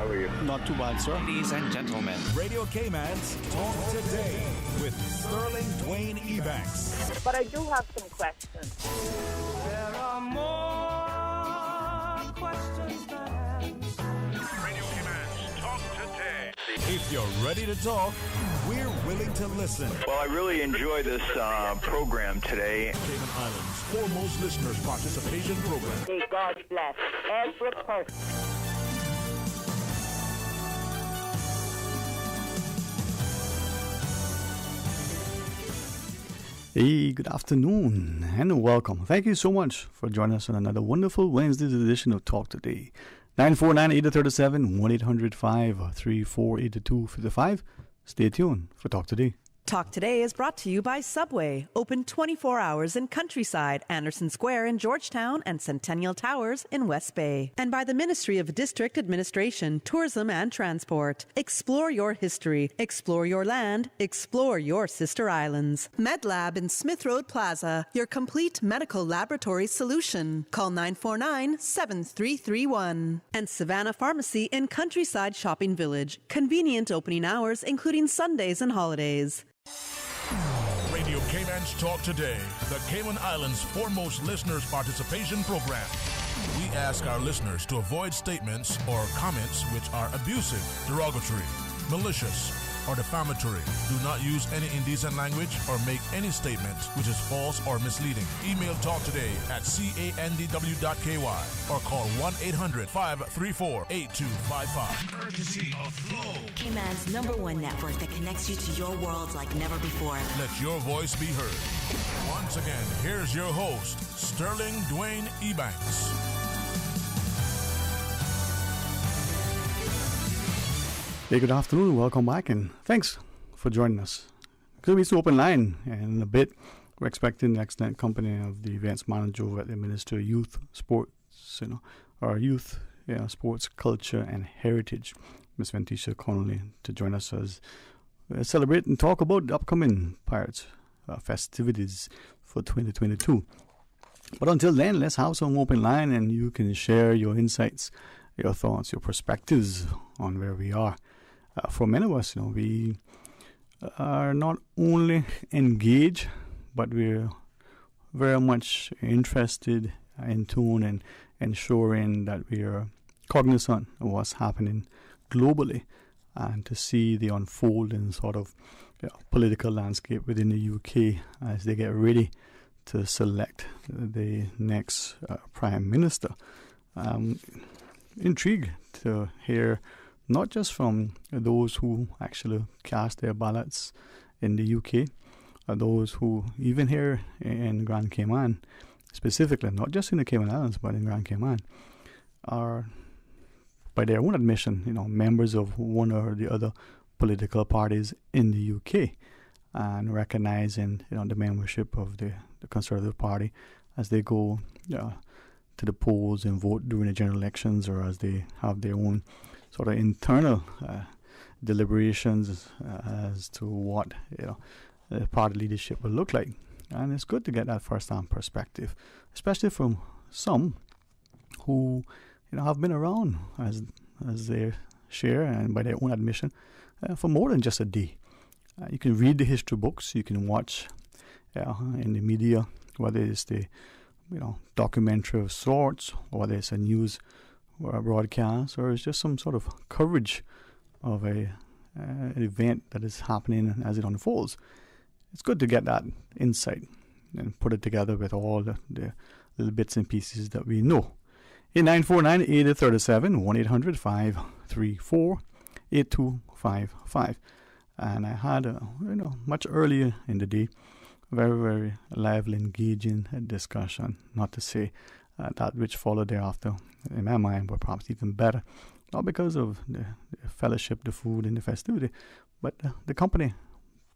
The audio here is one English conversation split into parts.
How are you? Not too bad, sir. Ladies and gentlemen, Radio Cayman's Talk Today with Sterling Dwayne Ebanks. But I do have some questions. There are more questions than answers. Radio Cayman's Talk Today. If you're ready to talk, we're willing to listen. Well, I really enjoy this program today. Cayman Islands' foremost listeners participation program. May God bless every person. Hey, good afternoon and welcome. Thank you so much for joining us on another wonderful Wednesday's edition of Talk Today. 949-837, 1-800-534-8255. Stay tuned for Talk Today. Talk Today is brought to you by Subway, open 24 hours in Countryside, Anderson Square in Georgetown, and Centennial Towers in West Bay. And by the Ministry of District Administration, Tourism and Transport. Explore your history, explore your land, explore your sister islands. MedLab in Smith Road Plaza, your complete medical laboratory solution. Call 949-7331. And Savannah Pharmacy in Countryside Shopping Village, convenient opening hours including Sundays and holidays. Radio Cayman's Talk Today, the Cayman Islands' foremost listeners participation program. We ask our listeners to avoid statements or comments which are abusive, derogatory, malicious, or defamatory. Do not use any indecent language or make any statement which is false or misleading. Email talktoday@candw.ky or call 1-800-534-8255. Courtesy of Flow. Cayman's #1 network that connects you to your world like never before. Let your voice be heard. Once again, here's your host, Sterling Dwayne Ebanks. Hey, good afternoon. Welcome back and thanks for joining us. Going to be an open line and in a bit we're expecting the excellent company of the events manager at the Ministry of Youth, Sports, or Youth, Sports, Culture and Heritage, Ms. Ventisha Connolly, to join us as we celebrate and talk about the upcoming Pirates festivities for 2022. But until then, let's have some open line and you can share your insights, your thoughts, your perspectives on where we are. For many of us, we are not only engaged, but we're very much interested, in tune, and ensuring that we are cognizant of what's happening globally, and to see the unfolding sort of political landscape within the UK as they get ready to select the next Prime Minister. Intrigued to hear not just from those who actually cast their ballots in the UK, those who even here in Grand Cayman, specifically, not just in the Cayman Islands, but in Grand Cayman, are, by their own admission, members of one or the other political parties in the UK, and recognizing, the membership of the Conservative Party as they go to the polls and vote during the general elections, or as they have their own sort of internal deliberations as to what the party leadership will look like. And it's good to get that first-hand perspective, especially from some who have been around as they share, and by their own admission, for more than just a day. You can read the history books, you can watch in the media, whether it's the documentary of sorts, or whether it's a news or a broadcast, or it's just some sort of coverage of an event that is happening as it unfolds. It's good to get that insight and put it together with all the little bits and pieces that we know. In 949-837, 1-800-534-8255. And I had, much earlier in the day, very, very lively, engaging discussion, not to say that which followed thereafter, in my mind, were perhaps even better. Not because of the fellowship, the food, and the festivity, but the company.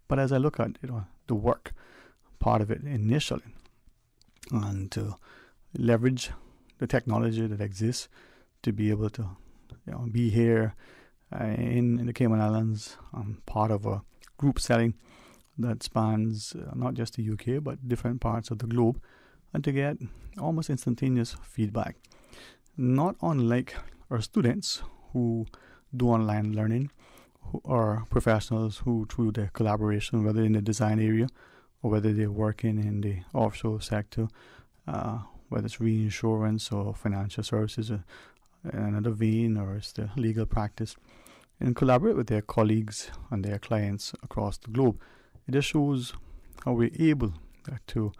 But as I look at the work part of it initially, and to leverage the technology that exists to be able to be here in the Cayman Islands, part of a group setting that spans not just the UK but different parts of the globe, and to get almost instantaneous feedback. Not unlike our students who do online learning, or professionals who, through their collaboration, whether in the design area or whether they're working in the offshore sector, whether it's reinsurance or financial services, in another vein, or it's the legal practice, and collaborate with their colleagues and their clients across the globe. It just shows how we're able to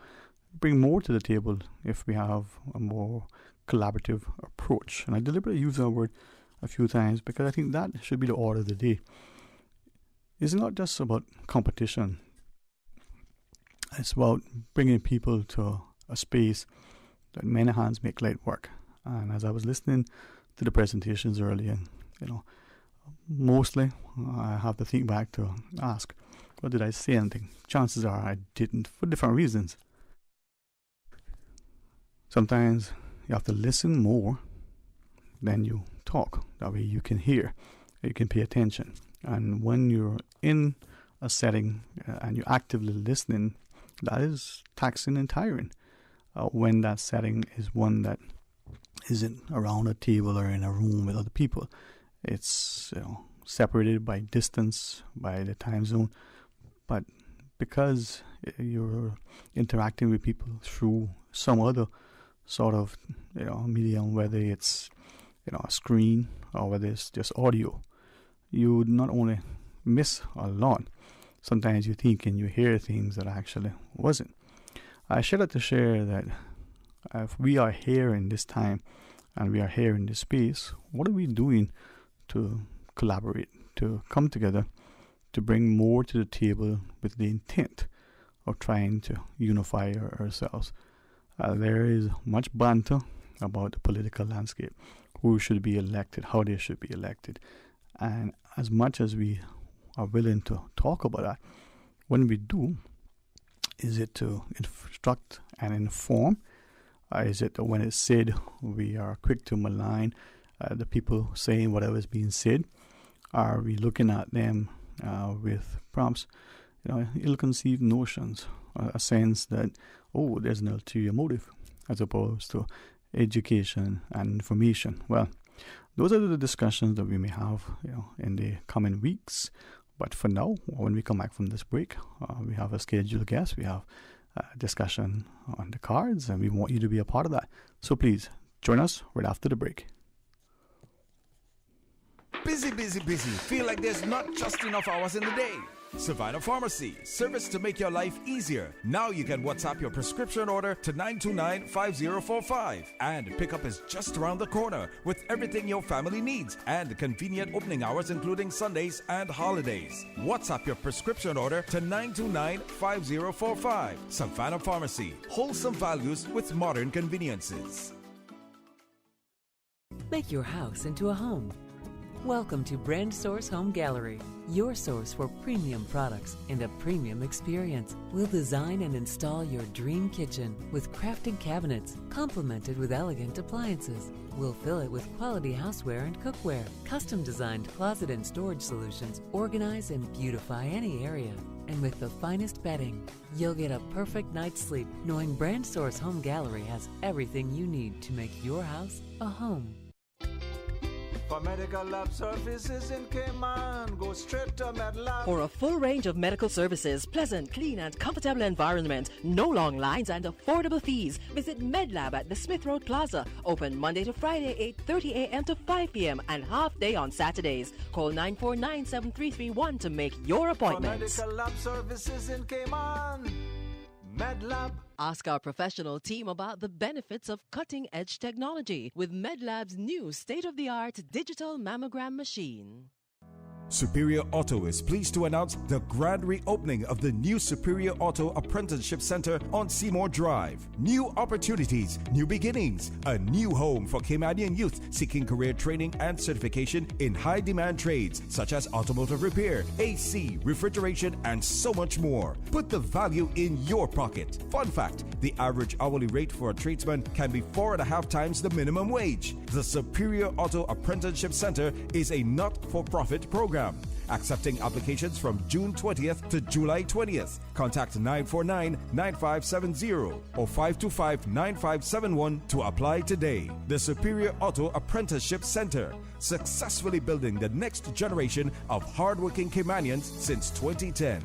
bring more to the table if we have a more collaborative approach. And I deliberately use that word a few times because I think that should be the order of the day. It's not just about competition. It's about bringing people to a space that many hands make light work. And as I was listening to the presentations earlier, mostly I have to think back to ask, what did I say anything? Chances are I didn't, for different reasons. Sometimes you have to listen more than you talk. That way you can hear, you can pay attention. And when you're in a setting and you're actively listening, that is taxing and tiring. When that setting is one that isn't around a table or in a room with other people, it's separated by distance, by the time zone. But because you're interacting with people through some other sort of medium, whether it's a screen or whether it's just audio, you not only miss a lot, sometimes you think and you hear things that actually wasn't. I share that to share that if we are here in this time and we are here in this space, what are we doing to collaborate, to come together, to bring more to the table with the intent of trying to unify ourselves? There is much banter about the political landscape, who should be elected, how they should be elected. And as much as we are willing to talk about that, when we do, is it to instruct and inform? Is it when it's said we are quick to malign the people saying whatever is being said? Are we looking at them with perhaps ill-conceived notions, a sense that, there's an ulterior motive, as opposed to education and information? Well, those are the discussions that we may have in the coming weeks. But for now, when we come back from this break, we have a scheduled guest. We have a discussion on the cards, and we want you to be a part of that. So please join us right after the break. Busy, busy, busy. Feel like there's not just enough hours in the day. Savannah Pharmacy, service to make your life easier. Now you can WhatsApp your prescription order to 929-5045. And pickup is just around the corner with everything your family needs and convenient opening hours including Sundays and holidays. WhatsApp your prescription order to 929-5045. Savannah Pharmacy, wholesome values with modern conveniences. Make your house into a home. Welcome to Brand Source Home Gallery, your source for premium products and a premium experience. We'll design and install your dream kitchen with crafted cabinets, complemented with elegant appliances. We'll fill it with quality houseware and cookware. Custom designed closet and storage solutions organize and beautify any area. And with the finest bedding, you'll get a perfect night's sleep knowing Brand Source Home Gallery has everything you need to make your house a home. For medical lab services in Cayman, go straight to MedLab. For a full range of medical services, pleasant, clean and comfortable environment, no long lines and affordable fees, visit MedLab at the Smith Road Plaza. Open Monday to Friday, 8:30 a.m. to 5 p.m. and half day on Saturdays. Call 949-7331 to make your appointment. For medical lab services in Cayman, MedLab. Ask our professional team about the benefits of cutting-edge technology with MedLab's new state-of-the-art digital mammogram machine. Superior Auto is pleased to announce the grand reopening of the new Superior Auto Apprenticeship Center on Seymour Drive. New opportunities, new beginnings, a new home for Caymanian youth seeking career training and certification in high-demand trades such as automotive repair, AC, refrigeration, and so much more. Put the value in your pocket. Fun fact, the average hourly rate for a tradesman can be 4.5 times the minimum wage. The Superior Auto Apprenticeship Center is a not-for-profit program program. Accepting applications from June 20th to July 20th. Contact 949-9570 or 525-9571 to apply today. The Superior Auto Apprenticeship Center, successfully building the next generation of hardworking Caymanians since 2010.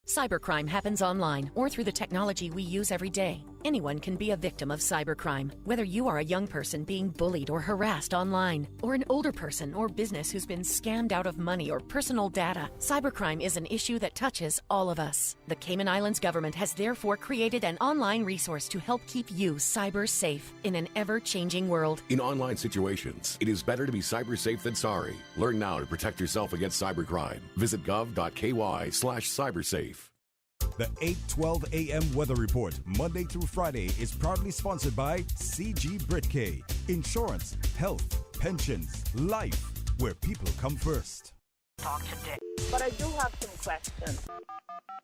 Cybercrime happens online or through the technology we use every day. Anyone can be a victim of cybercrime, whether you are a young person being bullied or harassed online, or an older person or business who's been scammed out of money or personal data. Cybercrime is an issue that touches all of us. The Cayman Islands government has therefore created an online resource to help keep you cyber safe in an ever-changing world. In online situations, it is better to be cyber safe than sorry. Learn now to protect yourself against cybercrime. Visit gov.ky/cybersafe. The 8:12 a.m. weather report, Monday through Friday, is proudly sponsored by CG Britke. Insurance, health, pensions, life, where people come first. Talk today. But I do have some questions.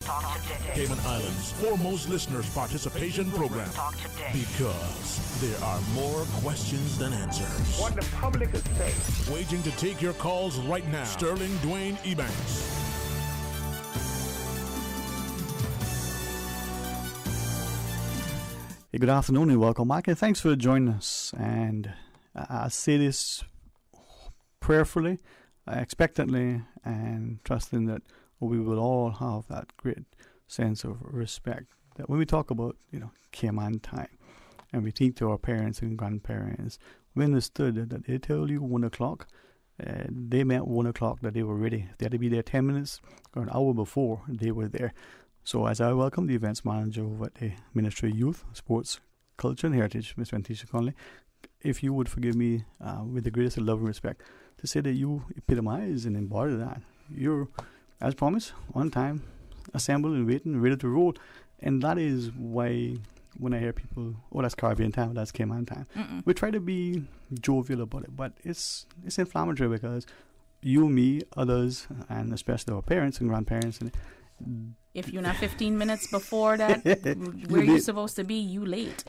Talk today. Cayman Islands' foremost listeners' participation program. Talk today. Because there are more questions than answers. What the public is saying. Waiting to take your calls right now. Sterling Dwayne Ebanks. Hey, good afternoon and welcome back, and thanks for joining us. And I say this prayerfully, expectantly, and trusting that we will all have that great sense of respect. That when we talk about, Cayman time, and we think to our parents and grandparents, we understood that they tell you 1 o'clock, they meant 1 o'clock that they were ready. If they had to be there 10 minutes or an hour before, they were there. So as I welcome the events manager over at the Ministry of Youth, Sports, Culture and Heritage, Ms. Ventisha Conley, if you would forgive me with the greatest love and respect to say that you epitomize and embody that. You're, as promised, on time, assembled and waiting, ready to roll. And that is why when I hear people, that's Caribbean time, that's Cayman time, we try to be jovial about it. But it's inflammatory because you, me, others, and especially our parents and grandparents, and if you're not 15 minutes before that, where you're supposed to be, you late.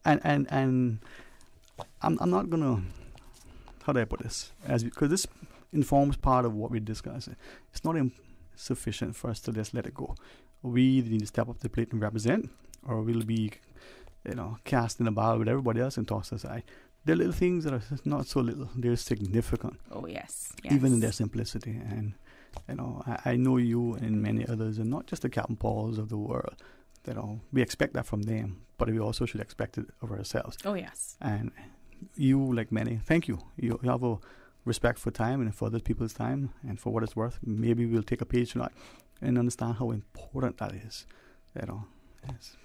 And I'm not gonna, how do I put this? Because this informs part of what we discuss. It's not sufficient for us to just let it go. We need to step up to the plate and represent, or we'll be, cast in a barrel with everybody else and tossed aside. They're little things that are not so little. They're significant. Oh yes. Even in their simplicity. And I know you and many others, and not just the Captain Pauls of the world. We expect that from them, but we also should expect it of ourselves. Oh yes. And you, like many, thank you. You have a respect for time and for other people's time, and for what it's worth. Maybe we'll take a page from that and understand how important that is.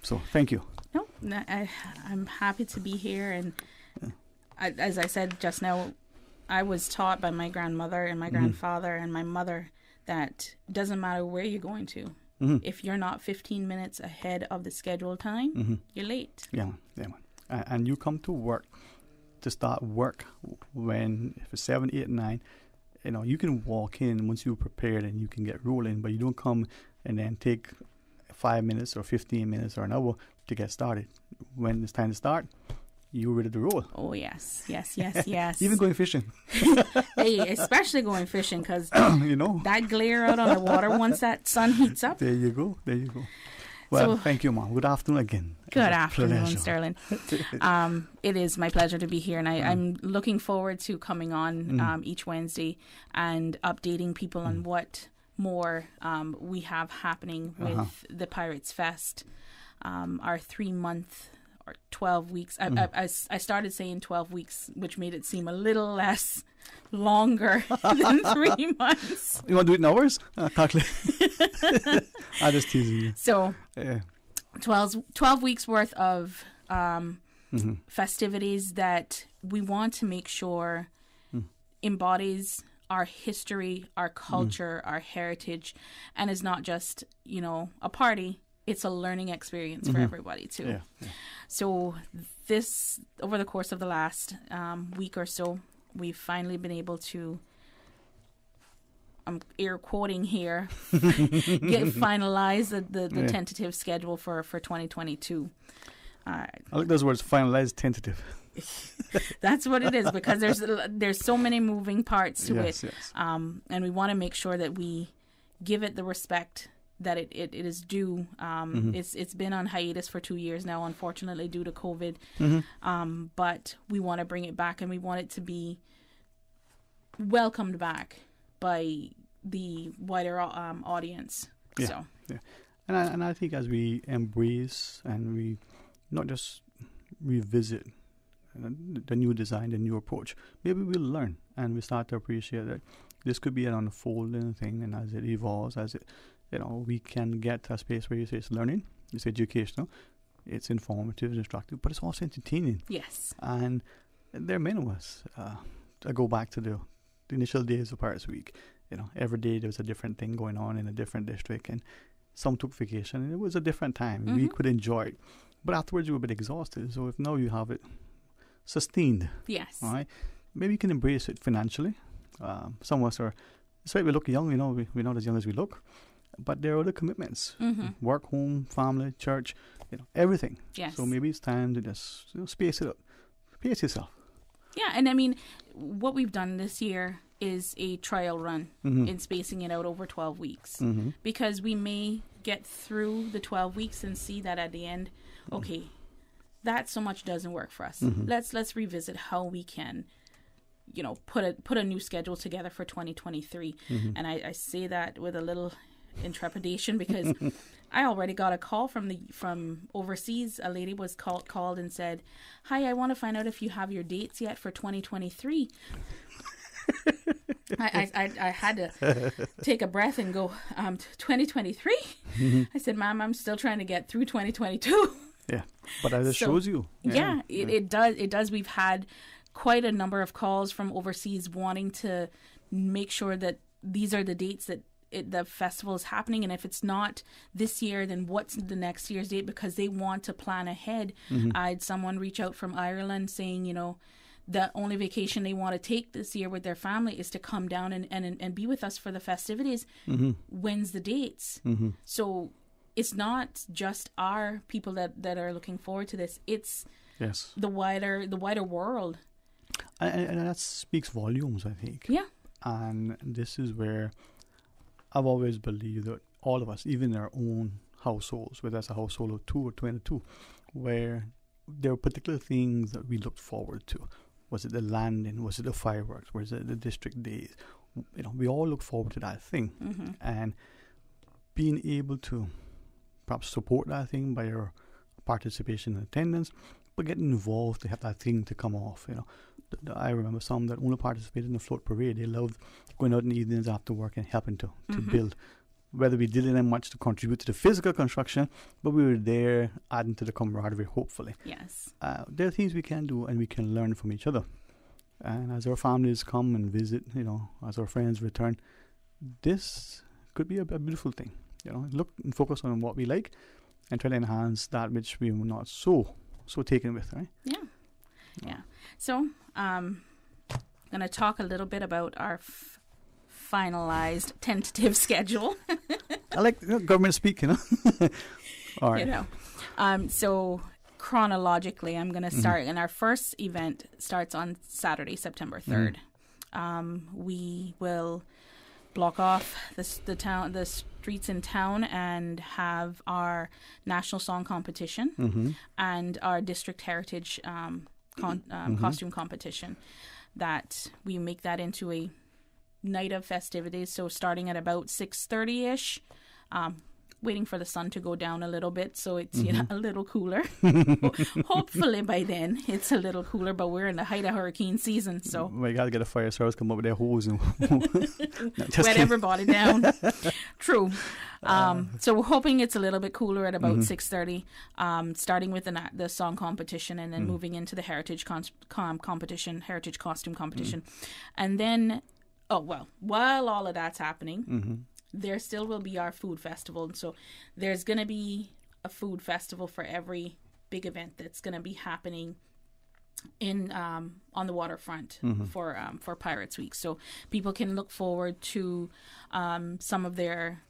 So thank you. No, I'm happy to be here, and as I said just now, I was taught by my grandmother and my grandfather and my mother that it doesn't matter where you're going to. If you're not 15 minutes ahead of the scheduled time, you're late. Yeah, man. And you come to work, to start work when, if it's 7, 8, 9, you can walk in once you're prepared and you can get rolling, but you don't come and then take 5 minutes or 15 minutes or an hour to get started. When it's time to start, you're ready to roll. Oh, yes. Even going fishing. Hey, especially going fishing, because that glare out on the water once that sun heats up. There you go. Well, thank you, Mom. Good afternoon again. Good afternoon, Sterling. It is my pleasure to be here, and I'm looking forward to coming on each Wednesday and updating people on what more we have happening with the Pirates Fest, our 3-month or 12 weeks. I started saying 12 weeks, which made it seem a little less longer than 3 months. You want to do it in hours? Calculate. I'm just teasing you. So, 12 weeks worth of festivities that we want to make sure embodies our history, our culture, our heritage, and is not just, a party. It's a learning experience for everybody too. Yeah. So over the course of the last week or so, we've finally been able to, I'm air quoting here, finalize the tentative schedule for 2022. I like those words, finalized, tentative. That's what it is, because there's so many moving parts to it. Yes. And we want to make sure that we give it the respect that it is due. It's been on hiatus for 2 years now, unfortunately, due to COVID. But we want to bring it back, and we want it to be welcomed back by the wider audience. Yeah. And I think as we embrace and we not just revisit the new design, the new approach, maybe we'll learn and we start to appreciate that this could be an unfolding thing, and as it evolves, as it, we can get to a space where you say it's learning, it's educational, it's informative, it's instructive, but it's also entertaining. Yes. And there are many of us. I go back to the initial days of Pirates Week. Every day there was a different thing going on in a different district, and some took vacation, and it was a different time. We could enjoy it. But afterwards you were a bit exhausted. So if now you have it sustained, yes, all right, maybe you can embrace it financially. Some of us are, it's right, we look young, we're not as young as we look, but there are other commitments. Work, home, family, church, everything. Yes. So maybe it's time to just space it up. Pace yourself. Yeah, and I mean, what we've done this year is a trial run in spacing it out over 12 weeks. Because we may get through the 12 weeks and see that at the end, okay, that so much doesn't work for us. Let's revisit how we can, put a new schedule together for 2023. And I say that with a little intrepidation, because I already got a call from overseas. A lady was called and said, "Hi, I want to find out if you have your dates yet for 2023." I had to take a breath and go, 2023? I said, "Ma'am, I'm still trying to get through 2022. Yeah, but that shows you. It does. We've had quite a number of calls from overseas wanting to make sure that these are the dates that the festival is happening, and if it's not this year, then what's the next year's date, because they want to plan ahead. I had someone reach out from Ireland saying, the only vacation they want to take this year with their family is to come down and be with us for the festivities. When's the dates? So it's not just our people that are looking forward to this. It's the wider world. And that speaks volumes, I think. Yeah. And this is where I've always believed that all of us, even in our own households, whether it's a household of 2 or 22, where there are particular things that we looked forward to. Was it the landing? Was it the fireworks? Was it the district days? We all look forward to that thing. And being able to perhaps support that thing by your participation and attendance, but getting involved to have that thing to come off. I remember some that only participated in the float parade. They loved going out in the evenings after work and helping to build. Whether we didn't have much to contribute to the physical construction, but we were there adding to the camaraderie, hopefully. Yes. There are things we can do and we can learn from each other. And as our families come and visit, as our friends return, this could be a beautiful thing. Look and focus on what we like and try to enhance that which we were not so taken with, right? Yeah. So, I'm going to talk a little bit about our finalized tentative schedule. I like government speak, All right. So chronologically, I'm going to start, and our first event starts on Saturday, September 3rd. We will block off the streets in town and have our national song competition and our district heritage costume competition. That we make that into a night of festivities. So starting at about 6:30ish, waiting for the sun to go down a little bit, so it's a little cooler. Hopefully by then it's a little cooler, but we're in the height of hurricane season, so we gotta get a fire service come up with their hose and wet everybody down. True. So we're hoping it's a little bit cooler at about 6:30, starting with the song competition and then moving into the heritage competition, heritage costume competition. And then, while all of that's happening, there still will be our food festival. And so there's going to be a food festival for every big event that's going to be happening in on the waterfront for Pirates Week. So people can look forward to some of their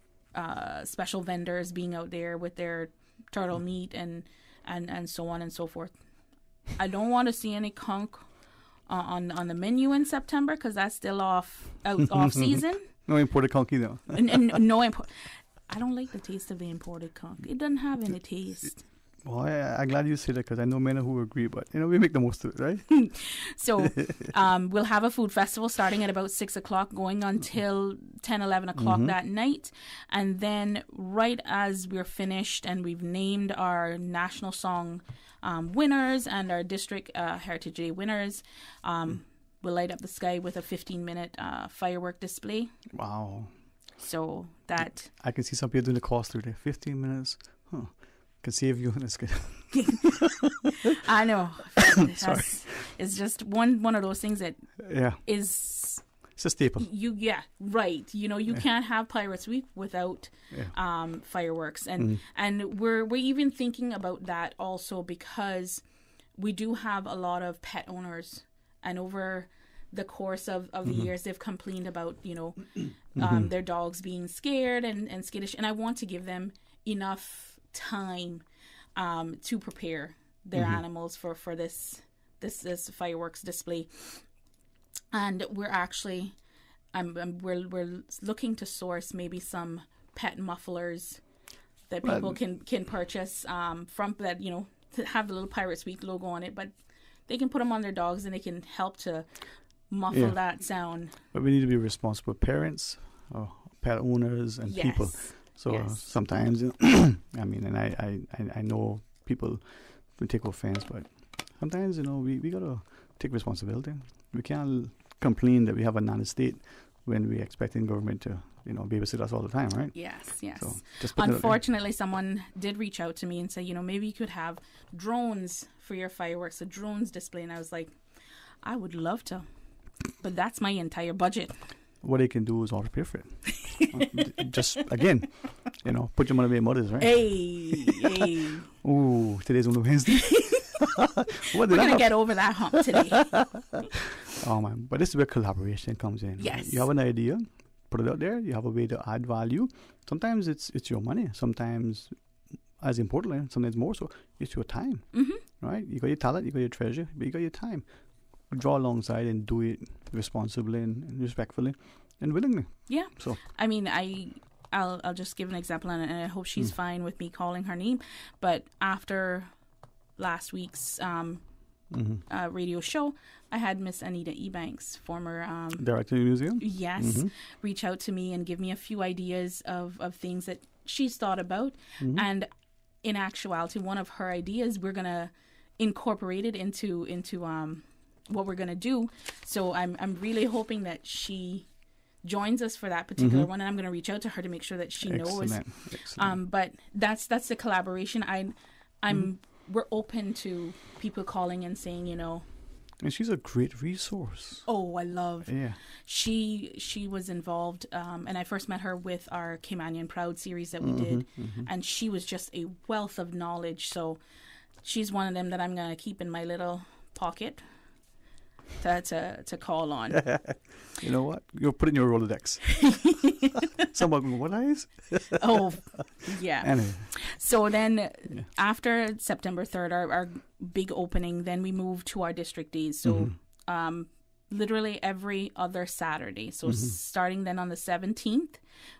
special vendors being out there with their turtle meat and so on and so forth. I don't want to see any conch on the menu in September because that's still off season. No imported conch either. and no import. I don't like the taste of the imported conch. It doesn't have any taste. Well, I'm glad you said that because I know many who agree, but we make the most of it, right? So we'll have a food festival starting at about 6 o'clock, going until 10, 11 o'clock that night. And then right as we're finished and we've named our national song winners and our district Heritage Day winners, we'll light up the sky with a 15-minute firework display. Wow. So that... I can see some people doing the cost through there. 15 minutes. Huh. Can save you. That's good. I know. Sorry. It's just one of those things that is... It's a staple. Right. You can't have Pirates Week without fireworks. And we're even thinking about that also because we do have a lot of pet owners. And over the course of the years, they've complained about, their dogs being scared and skittish. And I want to give them enough time to prepare their animals for this fireworks display. And we're actually we're looking to source maybe some pet mufflers that people can purchase from that, to have the little Pirates Week logo on it, but they can put them on their dogs and they can help to muffle that sound. But we need to be responsible parents, pet owners, and people. So sometimes, I mean, and I know people will take offense, but sometimes, we got to take responsibility. We can't complain that we have a non-state when we're expecting government to, babysit us all the time, right? Yes. So unfortunately, someone did reach out to me and say, maybe you could have drones for your fireworks, a drones display. And I was like, I would love to, but that's my entire budget. What they can do is all prepare for it. Just, again, put your money where your mouth is, right? Hey. Ooh, today's only Wednesday. We're going to get over that hump today. Oh, man. But this is where collaboration comes in. Yes. Right? You have an idea, put it out there. You have a way to add value. Sometimes it's your money. Sometimes, as importantly, sometimes more so, it's your time. Right? You got your talent, you got your treasure, but you got your time. Draw alongside and do it responsibly and respectfully and willingly. Yeah. So I mean, I'll just give an example, and I hope she's fine with me calling her name. But after last week's radio show, I had Miss Anita Ebanks, former director of the museum. Yes, reach out to me and give me a few ideas of things that she's thought about, and in actuality, one of her ideas we're gonna incorporate it into what we're going to do. So I'm really hoping that she joins us for that particular one, and I'm going to reach out to her to make sure that she knows. Excellent. But that's the collaboration. We're open to people calling and saying, and she's a great resource. Oh, I love. Yeah. She was involved, and I first met her with our Caymanian Proud series that we did, and she was just a wealth of knowledge. So she's one of them that I'm going to keep in my little pocket to call on. You know what? You'll put in your Rolodex. Someone, what eyes? Oh, yeah. Anyway. So then after September 3rd, our big opening, then we move to our district days. So literally every other Saturday. So starting then on the 17th,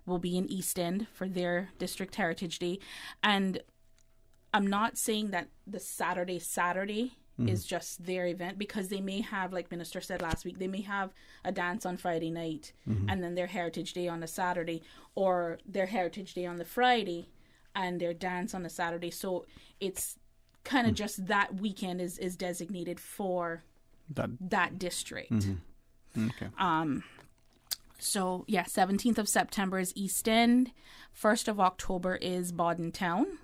we'll be in East End for their District Heritage Day. And I'm not saying that the Saturday is just their event, because they may have, like Minister said last week, they may have a dance on Friday night and then their Heritage Day on the Saturday, or their Heritage Day on the Friday and their dance on the Saturday. So it's kind of just that weekend is designated for that district. Okay. So 17th of September is East End. 1st of October is Bodden Town.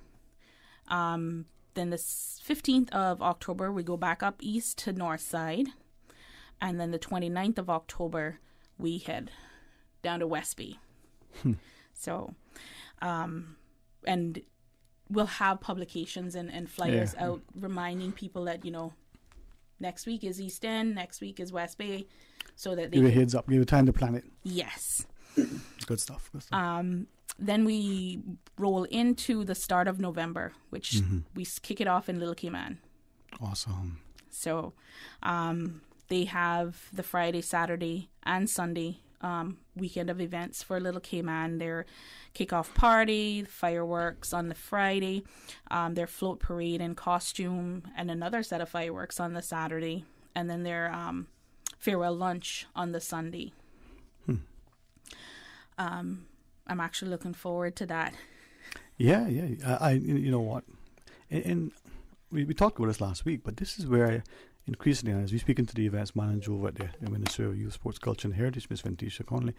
Then the 15th of October, we go back up east to North Side. And then the 29th of October, we head down to Westby. So, and we'll have publications and flyers out reminding people that, next week is East End, next week is Westby, so that they give a heads up, give a time to plan it. Yes. Good stuff. Then we roll into the start of November, which we kick it off in Little Cayman. Awesome. So they have the Friday, Saturday, and Sunday weekend of events for Little Cayman. Their kickoff party, fireworks on the Friday, their float parade and costume, and another set of fireworks on the Saturday, and then their farewell lunch on the Sunday. I'm actually looking forward to that. Yeah. I you know what, and we talked about this last week, but this is where increasingly, as we speak into the events manager over at the Ministry of Youth, Sports, Culture and Heritage, Ms. Ventisha Conley,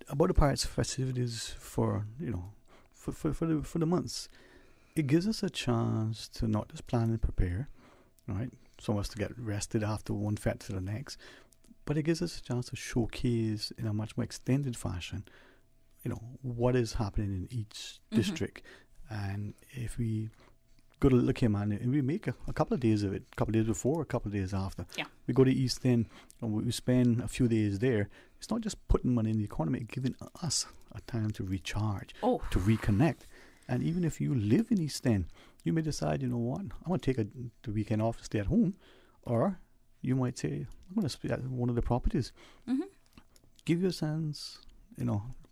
about the Pirates festivities for the months. It gives us a chance to not just plan and prepare, right? Some of us to get rested after one fete to the next, but it gives us a chance to showcase in a much more extended fashion, what is happening in each district. And if we go to Little Cayman and we make a couple of days of it, a couple of days before, a couple of days after. Yeah. We go to East End and we spend a few days there. It's not just putting money in the economy, it's giving us a time to recharge, to reconnect. And even if you live in East End, you may decide, you know what, I want to take the weekend off to stay at home. Or you might say, I'm going to stay at one of the properties. Give your sense,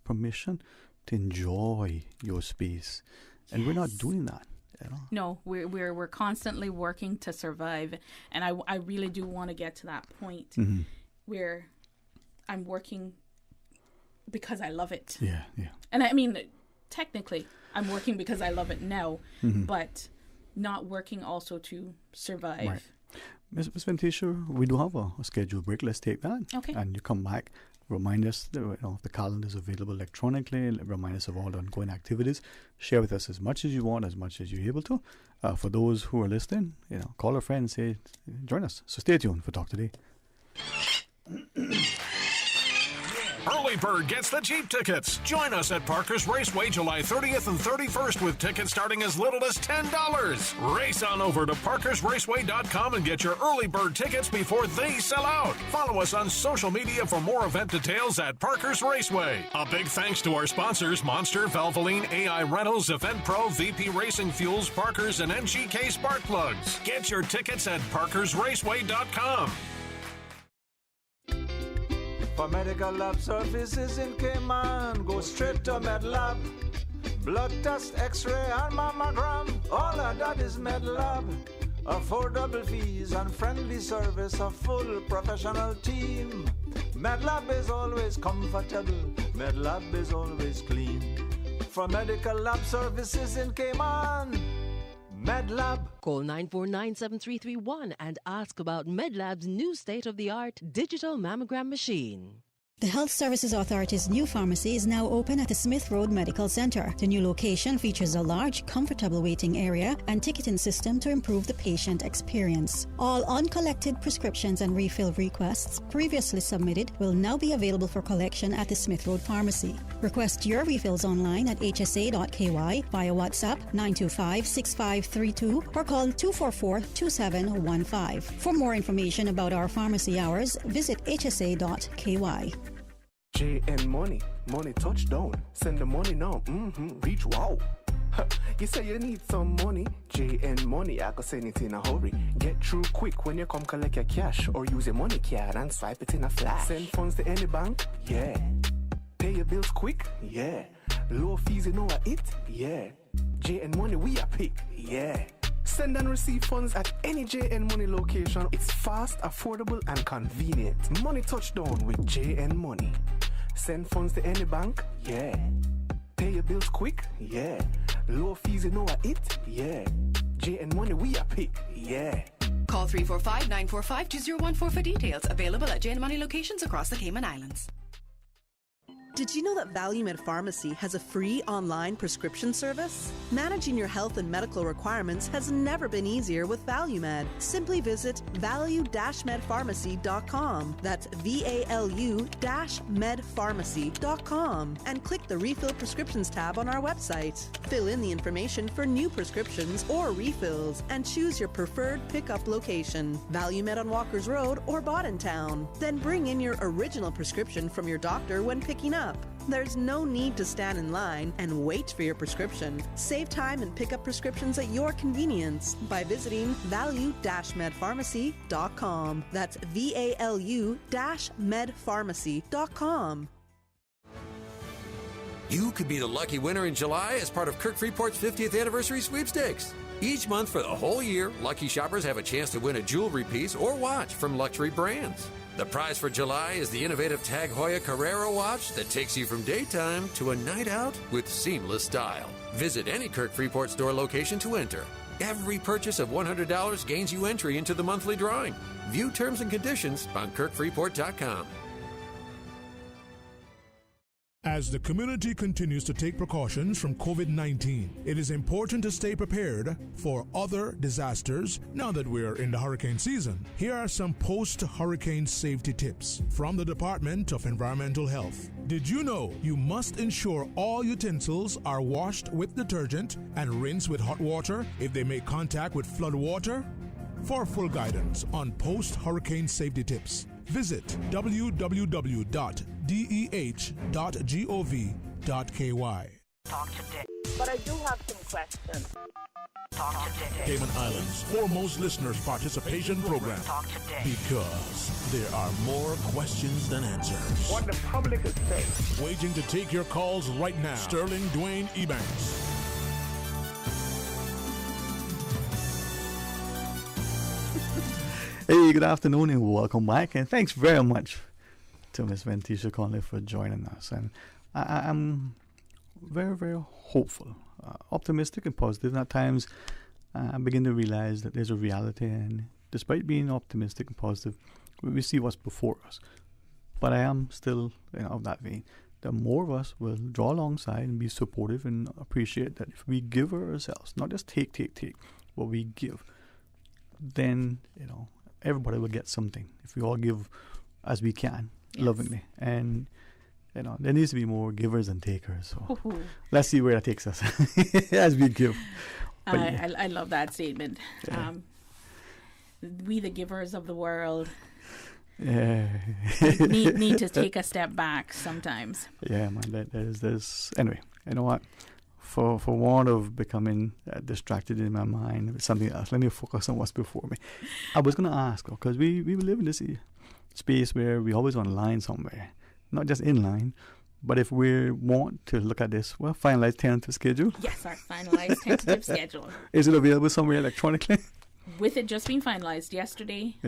permission to enjoy your space. And we're not doing that. No, we're constantly working to survive, and I really do want to get to that point where I'm working because I love it. Yeah. And I mean, technically, I'm working because I love it now, but not working also to survive. Right. Ms. Ventisha, we do have a scheduled break. Let's take that. Okay. And you come back. Remind us the calendar is available electronically. Remind us of all the ongoing activities. Share with us as much as you want, as much as you're able to. For those who are listening, call a friend and say, join us. So stay tuned for Talk Today. Early Bird gets the cheap tickets. Join us at Parker's Raceway July 30th and 31st with tickets starting as little as $10. Race on over to parkersraceway.com and get your Early Bird tickets before they sell out. Follow us on social media for more event details at Parker's Raceway. A big thanks to our sponsors, Monster, Valvoline, AI Rentals, Event Pro, VP Racing Fuels, Parker's, and MGK Spark Plugs. Get your tickets at parkersraceway.com. For medical lab services in Cayman, go straight to MedLab. Blood test, x-ray and mammogram, all of that is MedLab. Affordable fees and friendly service, a full professional team. MedLab is always comfortable, MedLab is always clean. For medical lab services in Cayman, MedLab. Call 949-7331 and ask about MedLab's new state-of-the-art digital mammogram machine. The Health Services Authority's new pharmacy is now open at the Smith Road Medical Center. The new location features a large, comfortable waiting area and ticketing system to improve the patient experience. All uncollected prescriptions and refill requests previously submitted will now be available for collection at the Smith Road Pharmacy. Request your refills online at hsa.ky via WhatsApp 925-6532 or call 244-2715. For more information about our pharmacy hours, visit hsa.ky. JN Money touchdown. Send the money now. Reach wow. You say you need some money. JN Money, I can send it in a hurry. Get through quick when you come collect your cash or use a money card and swipe it in a flash. Send funds to any bank, yeah. Pay your bills quick, yeah. Low fees, you know it, yeah. JN Money, we are pick, yeah. Send and receive funds at any JN Money location. It's fast, affordable, and convenient. Money touchdown with JN Money. Send funds to any bank, yeah. Pay your bills quick, yeah. Low fees, you know it, yeah. JN Money, we are pick, yeah. Call 345-945-2014 for details. Available at JN Money locations across the Cayman Islands. Did you know that ValueMed Pharmacy has a free online prescription service? Managing your health and medical requirements has never been easier with ValueMed. Simply visit value-medpharmacy.com. That's VALU-medpharmacy.com and click the Refill Prescriptions tab on our website. Fill in the information for new prescriptions or refills and choose your preferred pickup location, ValueMed on Walkers Road or Bodden Town. Then bring in your original prescription from your doctor when picking up. up. There's no need to stand in line and wait for your prescription. Save time and pick up prescriptions at your convenience by visiting value-medpharmacy.com. That's VALU-medpharmacy.com. You could be the lucky winner in July as part of Kirk Freeport's 50th anniversary sweepstakes. Each month for the whole year, lucky shoppers have a chance to win a jewelry piece or watch from luxury brands. The prize for July is the innovative Tag Heuer Carrera watch that takes you from daytime to a night out with seamless style. Visit any Kirk Freeport store location to enter. Every purchase of $100 gains you entry into the monthly drawing. View terms and conditions on KirkFreeport.com. As the community continues to take precautions from COVID-19, it is important to stay prepared for other disasters now that we're in the hurricane season. Here are some post-hurricane safety tips from the Department of Environmental Health. Did you know you must ensure all utensils are washed with detergent and rinsed with hot water if they make contact with flood water? For full guidance on post-hurricane safety tips, visit www.deh.gov.ky. Talk to Dick. But I do have some questions. Talk to Dick. Cayman Islands' foremost listeners participation program. Talk to Dick. Because there are more questions than answers. What the public is saying. Waiting to take your calls right now. Sterling Dwayne Ebanks. Hey, good afternoon and welcome back, and thanks very much to Miss Ventisha Conley for joining us. And I'm very, very hopeful, optimistic and positive. And at times, I begin to realize that there's a reality, and despite being optimistic and positive, we see what's before us. But I am still of that vein. The more of us will draw alongside and be supportive and appreciate that if we give ourselves, not just take, but we give, then, everybody will get something if we all give as we can, yes, lovingly. And there needs to be more givers than takers. So let's see where that takes us as we give. I love that statement. Yeah. We, the givers of the world, need to take a step back sometimes. Yeah, man. There's anyway. You know what? For want of becoming distracted in my mind with something else, let me focus on what's before me. I was going to ask, because we live in this space where we always online somewhere, not just in line, but if we want to look at this, finalized tentative schedule. Yes, our finalized tentative schedule. Is it available somewhere electronically? With it just being finalized yesterday,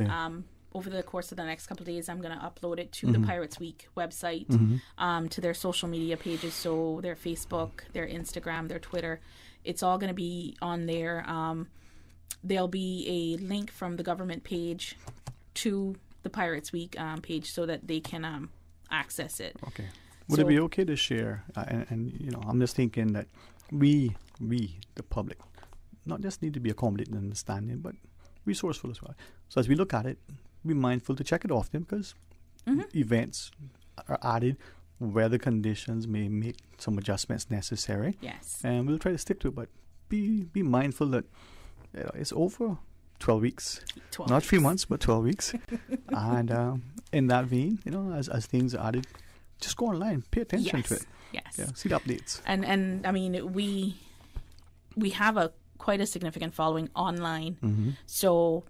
over the course of the next couple of days, I'm going to upload it to the Pirates Week website, to their social media pages, so their Facebook, their Instagram, their Twitter. It's all going to be on there. There'll be a link from the government page to the Pirates Week page so that they can access it. Okay. Would it be okay to share? And I'm just thinking that we, the public, not just need to be accommodating and understanding, but resourceful as well. So as we look at it, be mindful to check it often, because events are added, weather conditions may make some adjustments necessary. Yes. And we'll try to stick to it, but be mindful that it's over 12 weeks. 12 Not weeks. 3 months, but 12 weeks. And in that vein, as things are added, just go online, pay attention to it. Yes. Yeah, see the updates. And I mean, we have quite a significant following online. So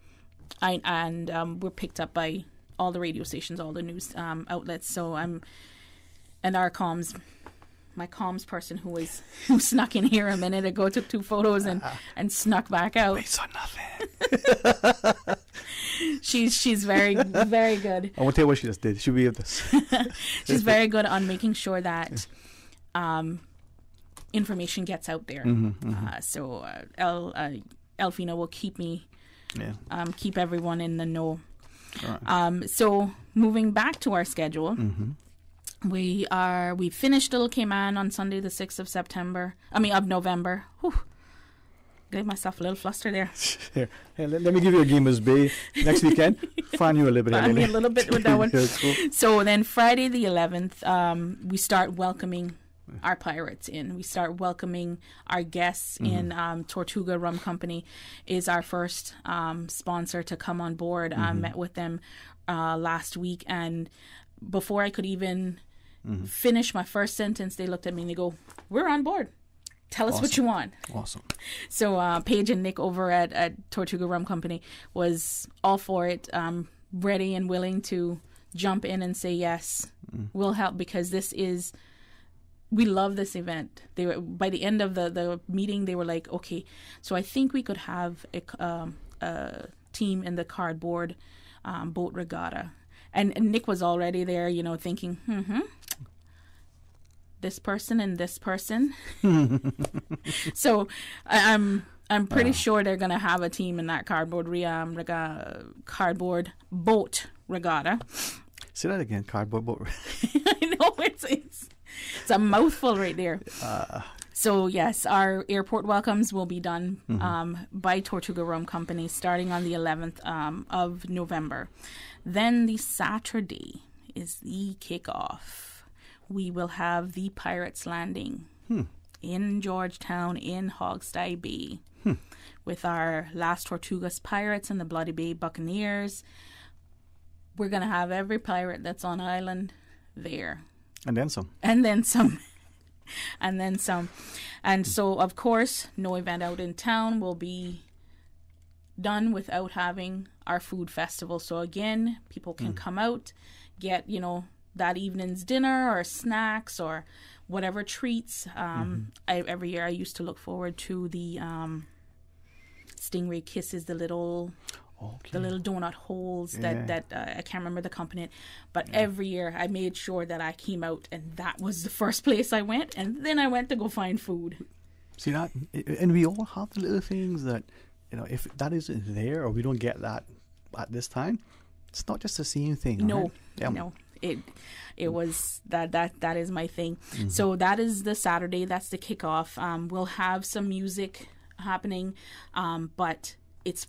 we're picked up by all the radio stations, all the news outlets. So my comms person who snuck in here a minute ago, took 2 photos and snuck back out. I saw nothing. She's very, very good. I won't tell you what she just did. She'll be with us. She's very good on making sure that information gets out there. So Elfina will keep me. Keep everyone in the know. Right. So moving back to our schedule, we finished Little Cayman on Sunday the 6th of November. Whew. Gave myself a little fluster there. Here, let me give you a Gamers Bay next weekend. Fan you a little bit. Fan me a little bit with that one. So then Friday the 11th, we start welcoming our pirates in. We start welcoming our guests in. Tortuga Rum Company is our first sponsor to come on board. Met with them last week, and before I could even finish my first sentence, they looked at me and they go, "We're on board. Tell us what you want." Awesome. So Paige and Nick over at Tortuga Rum Company was all for it, ready and willing to jump in and say, yes, we'll help, because we love this event. They were, by the end of the meeting, they were like, okay, so I think we could have a team in the cardboard boat regatta. And Nick was already there, thinking, this person and this person. So I'm pretty sure they're going to have a team in that cardboard boat regatta. Say that again, cardboard boat. I know, it's a mouthful right there. So yes, our airport welcomes will be done by Tortuga Rum Company starting on the 11th of November. Then the Saturday is the kickoff. We will have the Pirates Landing in Georgetown in Hogstye Bay with our Las Tortugas Pirates and the Bloody Bay Buccaneers. We're going to have every pirate that's on island there. And then some. And then some. And then some. And so, of course, no event out in town will be done without having our food festival. So again, people can come out, get, that evening's dinner or snacks or whatever treats. Every year I used to look forward to the Stingray Kisses, the little donut holes that I can't remember the company, but every year I made sure that I came out and that was the first place I went, and then I went to go find food. See that? And we all have the little things that, if that isn't there or we don't get that at this time, it's not just the same thing. No, right? Yeah. No. It was that is my thing. So that is the Saturday. That's the kickoff. We'll have some music happening, but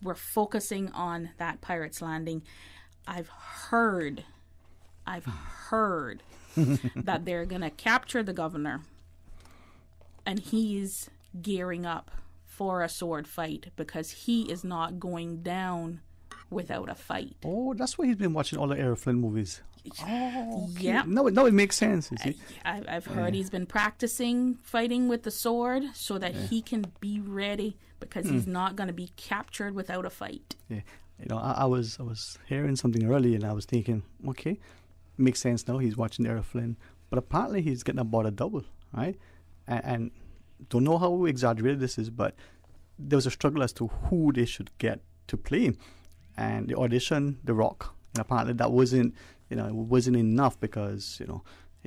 we're focusing on that Pirates Landing. I've heard that they're gonna capture the governor, and he's gearing up for a sword fight because he is not going down without a fight. Oh, that's why he's been watching all the Errol Flynn movies. Oh, okay. Yeah. No, it makes sense. You see? I've heard he's been practicing fighting with the sword so that he can be ready because he's not going to be captured without a fight. Yeah, I was hearing something early and I was thinking, okay, makes sense now. He's watching Errol Flynn, but apparently he's getting about a double, right? And don't know how exaggerated this is, but there was a struggle as to who they should get to play, and the audition, The Rock, and apparently that wasn't. It wasn't enough because,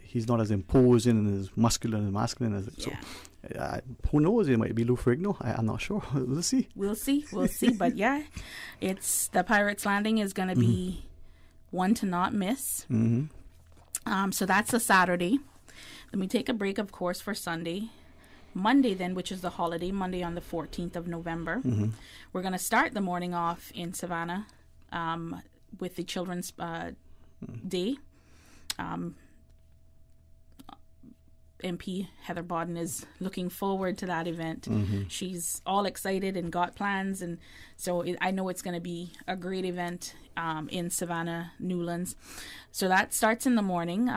he's not as imposing and as muscular and masculine as it. Yeah. So, who knows? It might be Lou Ferrigno. I'm not sure. We'll see. We'll see. But yeah, it's the Pirates Landing is going to be one to not miss. So that's a Saturday. Then we take a break, of course, for Sunday. Monday then, which is the holiday, Monday on the 14th of November. We're going to start the morning off in Savannah with the Children's Day. MP Heather Bodden is looking forward to that event. She's all excited and got plans, and so I know it's going to be a great event in Savannah, Newlands. So that starts in the morning,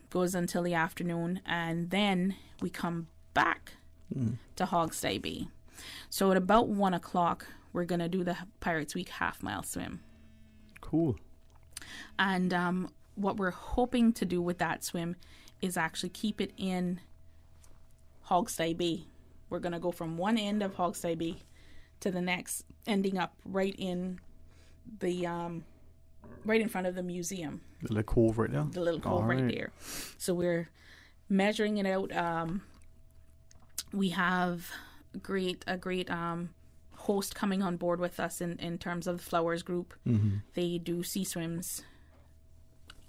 goes until the afternoon, and then we come back to Hogstye Bay. So at about 1 o'clock, we're going to do the Pirates Week half-mile swim. Cool. And what we're hoping to do with that swim is actually keep it in Hogstye Bay. We're going to go from one end of Hogstye Bay to the next, ending up right in the right in front of the museum. The little cove right there. The little cove right there. So we're measuring it out. We have a great host coming on board with us in terms of the Flowers Group. They do sea swims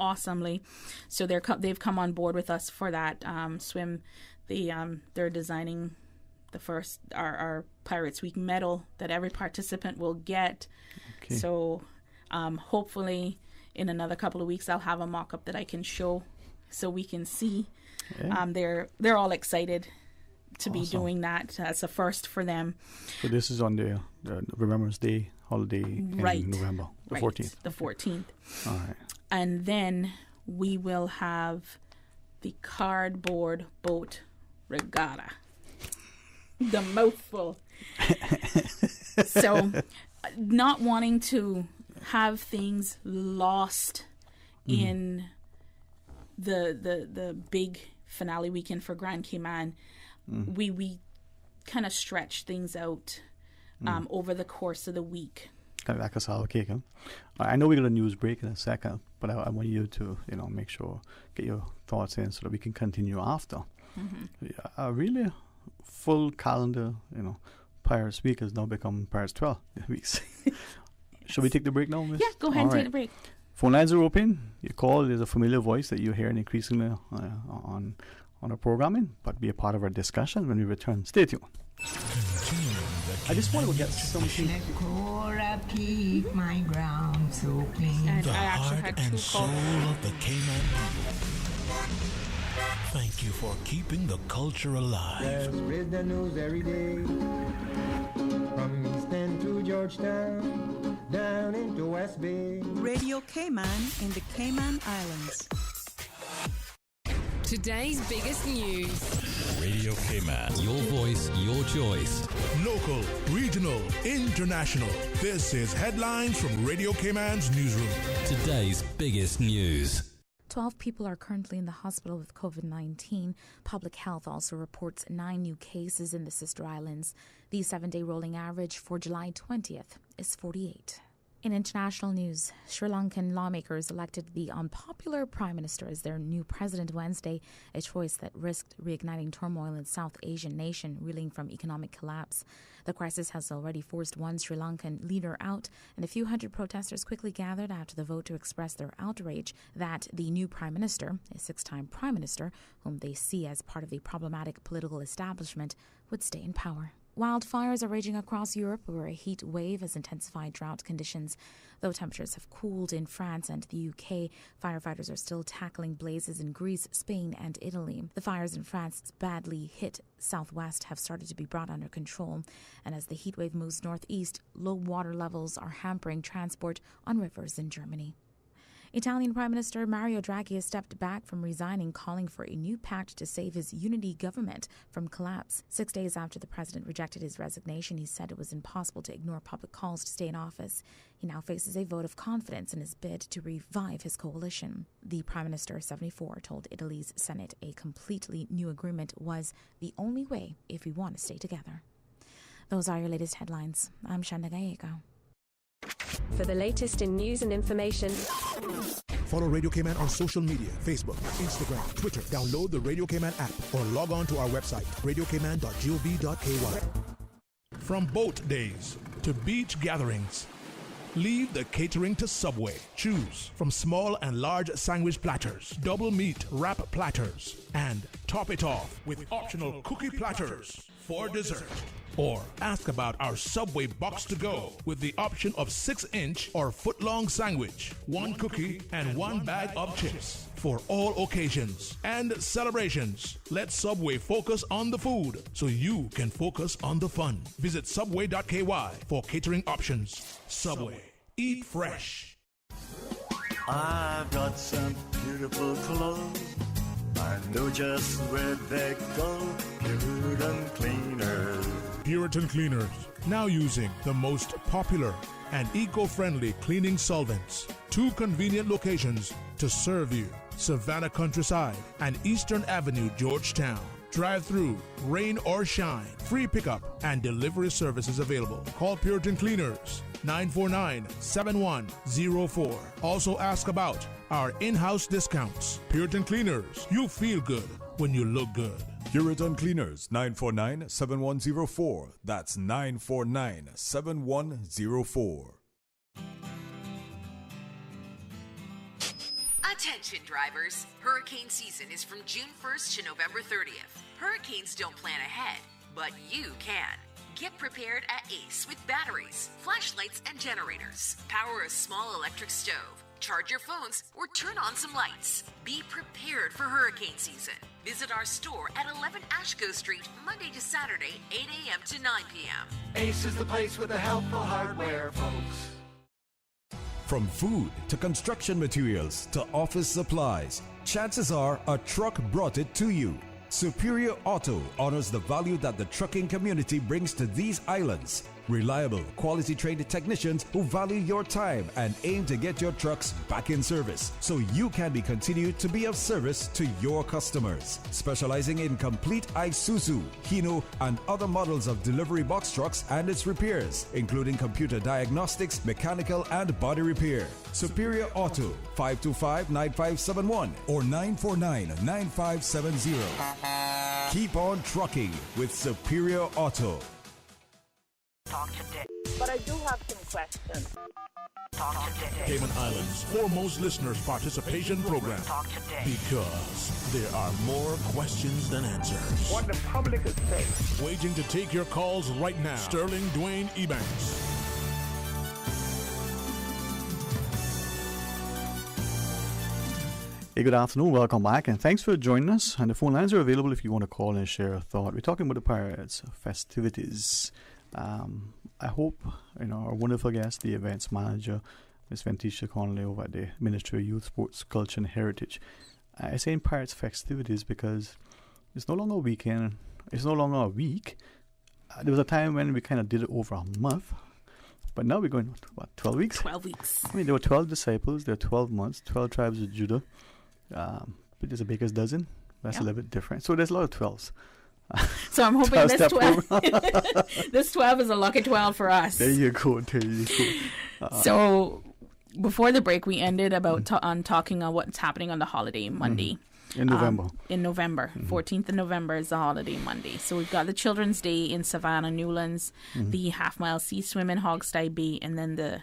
awesomely, so they've come on board with us for that swim. They're designing the first our Pirates Week medal that every participant will get. Okay. So hopefully in another couple of weeks I'll have a mock-up that I can show so we can see. They're all excited to be doing that. That's a first for them. So this is on the Remembrance Day holiday in November, the 14th. The 14th. All right. And then we will have the Cardboard Boat Regatta. The mouthful. So, not wanting to have things lost in the big finale weekend for Grand Cayman, we kind of stretch things out over the course of the week. Kind of like a sour cake, huh? I know we're going to news break in a second, but I want you to, make sure, get your thoughts in so that we can continue after. A really full calendar, Pirates Week has now become Pirates 12 weeks. Should we take the break now, Miss? Yeah, go ahead and take the break. Phone lines are open. Your call is a familiar voice that you're hearing increasingly on our programming, but be a part of our discussion when we return. Stay tuned. I just want to get something. Keep my ground so clean. The heart and soul of the Cayman people. Thank you for keeping the culture alive. There's read the news every day. From East End to Georgetown, down into West Bay. Radio Cayman in the Cayman Islands. Today's biggest news. Radio Cayman. Your voice, your choice. Local, regional, international. This is headlines from Radio Cayman's newsroom. Today's biggest news. 12 people are currently in the hospital with COVID-19. Public Health also reports 9 new cases in the sister islands. The 7-day rolling average for July 20th is 48. In international news, Sri Lankan lawmakers elected the unpopular Prime Minister as their new president Wednesday, a choice that risked reigniting turmoil in South Asian nation reeling from economic collapse. The crisis has already forced one Sri Lankan leader out, and a few hundred protesters quickly gathered after the vote to express their outrage that the new Prime Minister, a 6-time Prime Minister, whom they see as part of the problematic political establishment, would stay in power. Wildfires are raging across Europe, where a heat wave has intensified drought conditions. Though temperatures have cooled in France and the UK, firefighters are still tackling blazes in Greece, Spain, and Italy. The fires in France's badly hit southwest have started to be brought under control, and as the heat wave moves northeast, low water levels are hampering transport on rivers in Germany. Italian Prime Minister Mario Draghi has stepped back from resigning, calling for a new pact to save his unity government from collapse. 6 days after the president rejected his resignation, he said it was impossible to ignore public calls to stay in office. He now faces a vote of confidence in his bid to revive his coalition. The Prime Minister, 74, told Italy's Senate a completely new agreement was the only way if we want to stay together. Those are your latest headlines. I'm Shanda Gallego. For the latest in news and information, follow Radio Cayman on social media, Facebook, Instagram, Twitter. Download the Radio Cayman app or log on to our website, radiocayman.gov.ky. From boat days to beach gatherings, leave the catering to Subway. Choose from small and large sandwich platters, double meat wrap platters, and top it off with optional cookie platters for dessert. Or ask about our Subway box to go with the option of 6-inch or foot-long sandwich, 1 cookie, and 1 bag of chips for all occasions and celebrations. Let Subway focus on the food so you can focus on the fun. Visit subway.ky for catering options. Subway. Eat fresh. I've got some beautiful clothes. I know just where they go. Puritan Cleaners. Puritan Cleaners, now using the most popular and eco-friendly cleaning solvents. 2 convenient locations to serve you: Savannah Countryside and Eastern Avenue, Georgetown. Drive-through, rain or shine, free pickup and delivery services available. Call Puritan Cleaners, 949-7104. Also ask about our in-house discounts. Puritan Cleaners, you feel good when you look good. Puritan Cleaners, 949-7104. That's 949-7104. Attention drivers, hurricane season is from June 1st to November 30th. Hurricanes don't plan ahead, but you can. Get prepared at Ace with batteries, flashlights, and generators. Power a small electric stove. Charge your phones or turn on some lights. Be prepared for hurricane season. Visit our store at 11 Ashko Street, Monday to Saturday, 8 a.m. to 9 p.m. Ace is the place with the helpful hardware, folks. From food to construction materials to office supplies, chances are a truck brought it to you. Superior Auto honors the value that the trucking community brings to these islands. Reliable, quality-trained technicians who value your time and aim to get your trucks back in service so you can be continued to be of service to your customers. Specializing in complete Isuzu, Hino, and other models of delivery box trucks and its repairs, including computer diagnostics, mechanical, and body repair. Superior Auto, 525-9571 or 949-9570. Keep on trucking with Superior Auto. Talk today. But I do have some questions. Talk today. Cayman Islands' foremost listeners participation program. Talk today. Because there are more questions than answers. What the public is saying. Waiting to take your calls right now. Sterling Dwayne Ebanks. Hey, good afternoon. Welcome back, and thanks for joining us. And the phone lines are available if you want to call and share a thought. We're talking about the Pirates festivities. I hope our wonderful guest, the events manager, Ms. Ventisha Connolly over at the Ministry of Youth, Sports, Culture and Heritage. I say in Pirates festivities because it's no longer a weekend. It's no longer a week. There was a time when we kind of did it over a month. But now we're going, 12 weeks? 12 weeks. I mean, there were 12 disciples. There were 12 months, 12 tribes of Judah. But there's a baker's dozen. That's a little bit different. So there's a lot of 12s. So I'm hoping this 12 this 12 is a lucky 12 for us. There you go. So before the break, we ended about on talking on what's happening on the holiday Monday. In November. 14th of November is the holiday Monday. So we've got the Children's Day in Savannah, Newlands, the half-mile sea swim in Hogstye Bay, and then the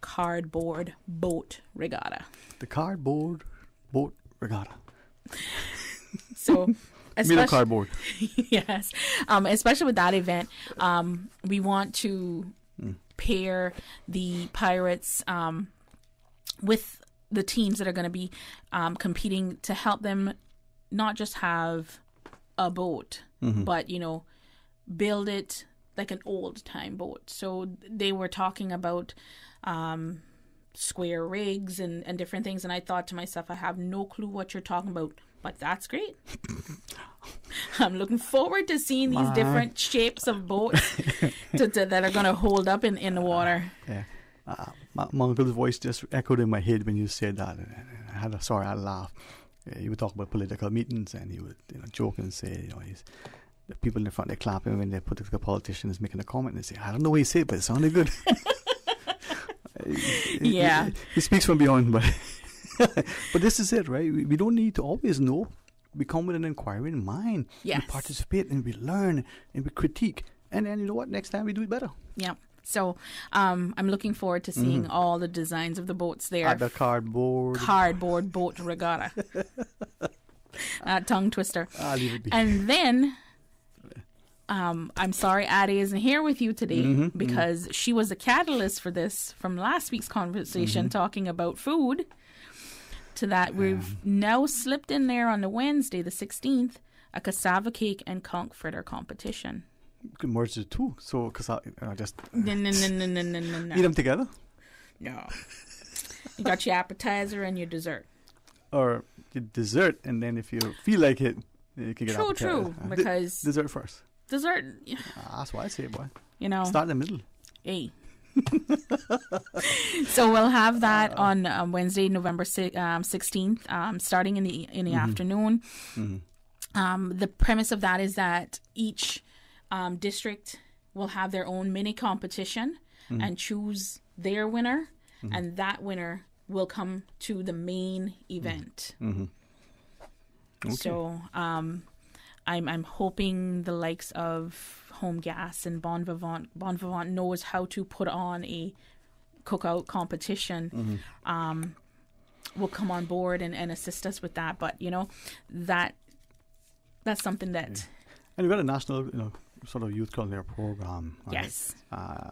cardboard boat regatta. The cardboard boat regatta. So... Made of cardboard. Yes. Especially with that event, we want to pair the Pirates with the teams that are going to be competing to help them not just have a boat, but, build it like an old-time boat. So they were talking about square rigs and different things, and I thought to myself, I have no clue what you're talking about. But that's great. I'm looking forward to seeing these different shapes of boats that are going to hold up in the water. Yeah. My uncle's voice just echoed in my head when you said that. I had a laugh. He would talk about political meetings, and he would joke and say, the people in the front, they're clapping when the political politician is making a comment, and they say, I don't know what he said, but it sounded good. Yeah. He speaks from beyond, but... But this is it, right? We don't need to always know. We come with an inquiring mind. Yes. We participate and we learn and we critique. And then, you know what? Next time we do it better. Yeah. So I'm looking forward to seeing all the designs of the boats there. At the cardboard boat regatta. Tongue twister. I'll leave it be. And then... I'm sorry Addie isn't here with you today because she was the catalyst for this from last week's conversation talking about food. To that, we've now slipped in there on the Wednesday, the 16th, a cassava cake and conch fritter competition. You can merge the two. So, just... No. Eat them together? No. You got your appetizer and your dessert. Or your dessert, and then if you feel like it, you can get appetizer. True, because... Dessert first. Dessert... That's what I say, boy. Start in the middle. Hey. So we'll have that on Wednesday, November 16th, starting in the afternoon. The premise of that is that each district will have their own mini competition and choose their winner, and that winner will come to the main event. Okay. So I'm hoping the likes of Home Gas and Bon Vivant knows how to put on a cookout competition. Will come on board and assist us with that. But that's something that. And we've got a national, sort of youth culinary program. Right? Yes.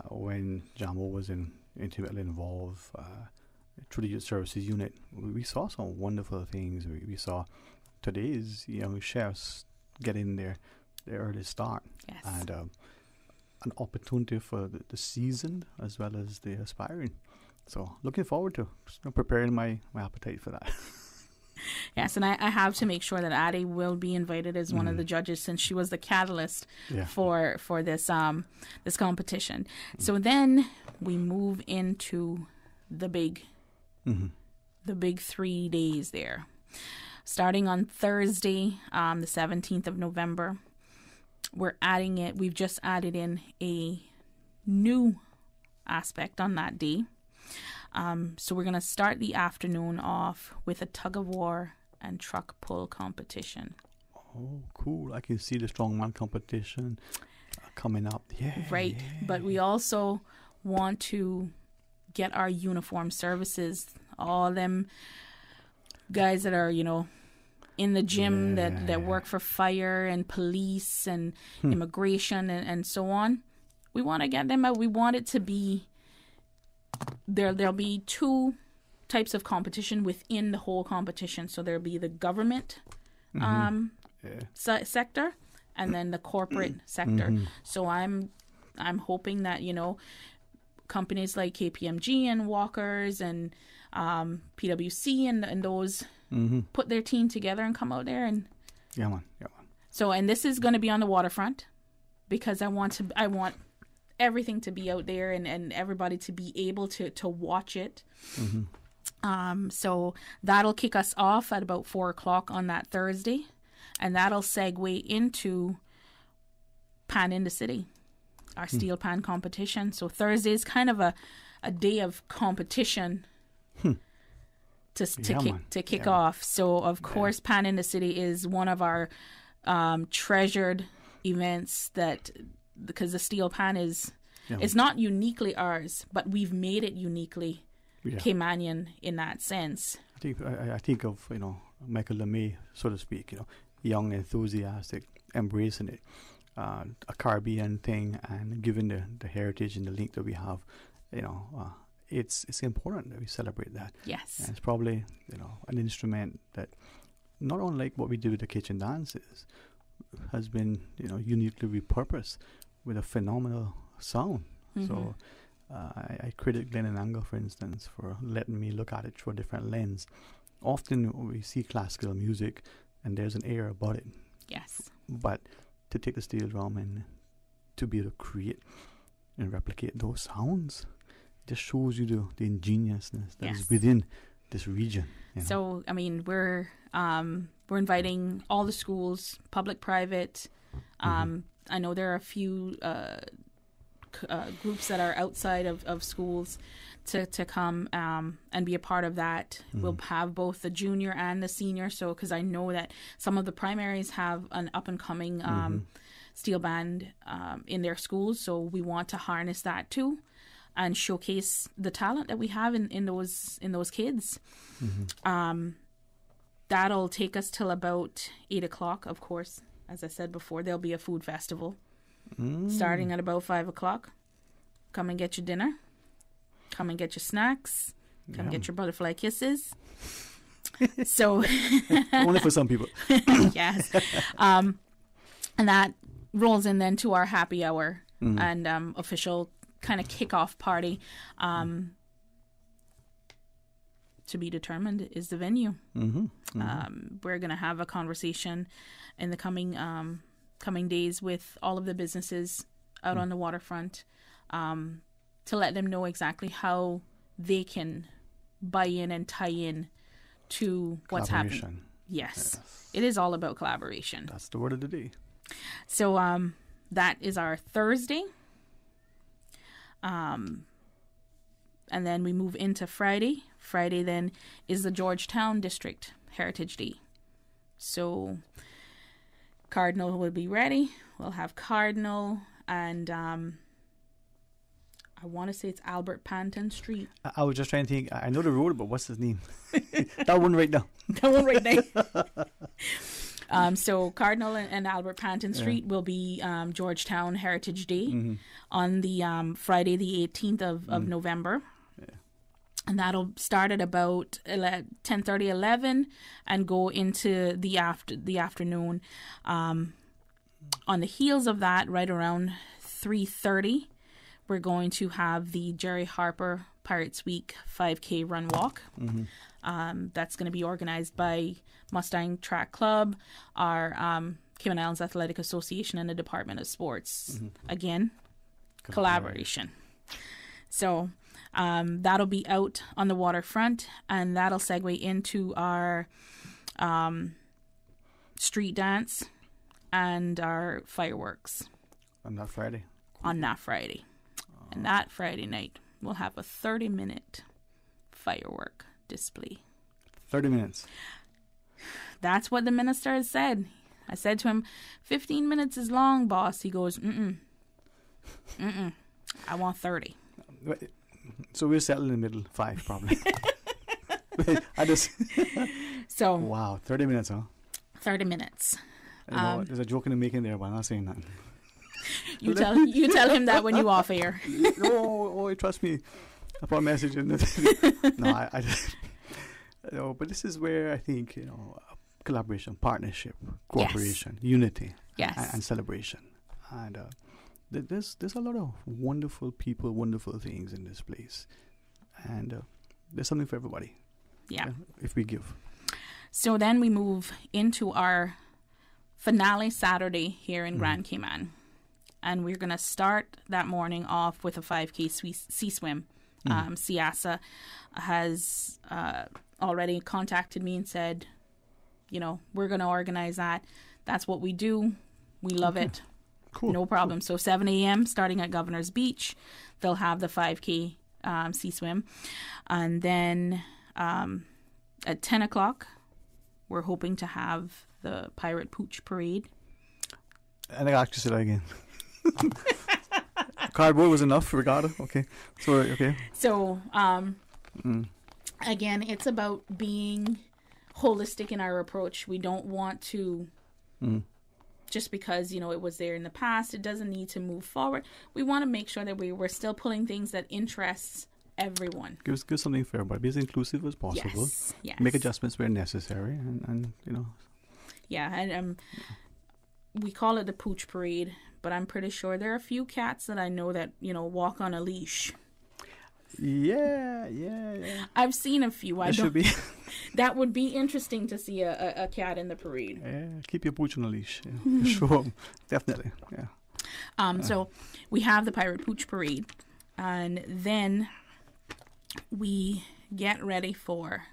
When Jamo was intimately involved through the youth services unit, we saw some wonderful things. We saw today's young chefs get in there. The early start, and an opportunity for the seasoned as well as the aspiring. So looking forward to preparing my appetite for that. Yes, and I have to make sure that Addie will be invited as one of the judges, since she was the catalyst for this this competition. So then we move into the big 3 days there. Starting on Thursday, the 17th of November, we've just added in a new aspect on that day. So we're going to start the afternoon off with a tug-of-war and truck pull competition. Oh, cool. I can see the strongman competition coming up. Yeah. Right. Yeah. But we also want to get our uniform services, all them guys that are, in the gym that work for fire and police and immigration and so on. We want to get them out. We want it to be there'll be two types of competition within the whole competition. So there'll be the government sector and then the corporate sector. So I'm hoping that, companies like KPMG and Walkers and PwC and those put their team together and come out there and yeah man. So, and this is going to be on the waterfront, because I want everything to be out there and everybody to be able to watch it. So that'll kick us off at about 4:00 on that Thursday, and that'll segue into Pan in the City, our steel pan competition. So Thursday is kind of a day of competition to kick off. So of course, Pan in the City is one of our treasured events, because the steel pan is it's not uniquely ours, but we've made it uniquely Caymanian in that sense. I think of Michael LeMay, so to speak, young, enthusiastic, embracing it, a Caribbean thing, and given the heritage and the link that we have, it's important that we celebrate that. Yes, and it's probably an instrument that, not unlike what we do with the kitchen dances, has been uniquely repurposed with a phenomenal sound. So I credit Glenn and Angle, for instance, for letting me look at it through a different lens. Often we see classical music and there's an air about it. Yes. But to take the steel drum and to be able to create and replicate those sounds just shows you the ingeniousness that is within this region. So, I mean, we're inviting all the schools, public, private. I know there are a few groups that are outside of schools to come and be a part of that. We'll have both the junior and the senior. So, because I know that some of the primaries have an up and coming steel band in their schools. So we want to harness that too and showcase the talent that we have in those kids. That'll take us till about 8:00. Of course, as I said before, there'll be a food festival starting at about 5:00. Come and get your dinner. Come and get your snacks. Come get your butterfly kisses. So only for some people. Yes. And that rolls in then to our happy hour and official kind of kickoff party. To be determined is the venue. We're going to have a conversation in the coming days with all of the businesses out on the waterfront to let them know exactly how they can buy in and tie in to what's happening. Yes. It is all about collaboration. That's the word of the day. So that is our Thursday. And then we move into Friday. Friday then is the Georgetown District Heritage Day. So Cardinal will be ready. We'll have Cardinal and I want to say it's Albert Panton Street. I was just trying to think. I know the road, but what's his name? That one right now. That one right now. So Cardinal and Albert Panton Street will be Georgetown Heritage Day on the Friday the 18th of November. And that'll start at about 10:30, 11 and go into the afternoon. On the heels of that, right around 3:30, we're going to have the Jerry Harper Pirates Week 5K run walk. That's going to be organized by Mustang Track Club, our Cayman Islands Athletic Association, and the Department of Sports. Again, collaboration. So that'll be out on the waterfront, and that'll segue into our street dance and our fireworks. On that Friday? On that Friday. And that Friday night, we'll have a 30-minute firework display. 30 minutes? That's what the minister has said. I said to him, 15 minutes is long, boss. He goes, I want 30. So we're settled in the middle, 5 probably. So wow, 30 minutes, huh? 30 minutes. There's a joke in the making there, but I'm not saying that. You tell him that when you off air. Trust me. I put a message in. No, but this is where I think, collaboration, partnership, cooperation, unity, and celebration. And there's a lot of wonderful people, wonderful things in this place. And there's something for everybody. Yeah. If we give. So then we move into our finale Saturday here in Grand Cayman. And we're going to start that morning off with a 5K sea swim. CIASA has already contacted me and said, we're going to organize that. That's what we do. We love it. Cool. No problem. So 7 a.m. starting at Governor's Beach, they'll have the 5K sea swim. And then at 10 o'clock, we're hoping to have the Pirate Pooch Parade. And I actually said that again. Cardboard was enough, regatta. Okay. So, again, it's about being holistic in our approach. We don't want to, just because, it was there in the past, it doesn't need to move forward. We want to make sure that we're still pulling things that interests everyone. Give something for everybody. Be as inclusive as possible. Yes. Make adjustments where necessary, and Yeah, and we call it the Pooch Parade, but I'm pretty sure there are a few cats that I know that, walk on a leash. Yeah. I've seen a few. Should be. That would be interesting to see a cat in the parade. Yeah, keep your pooch on a leash. Yeah. Sure, definitely. Yeah. So we have the Pirate Pooch Parade, and then we get ready for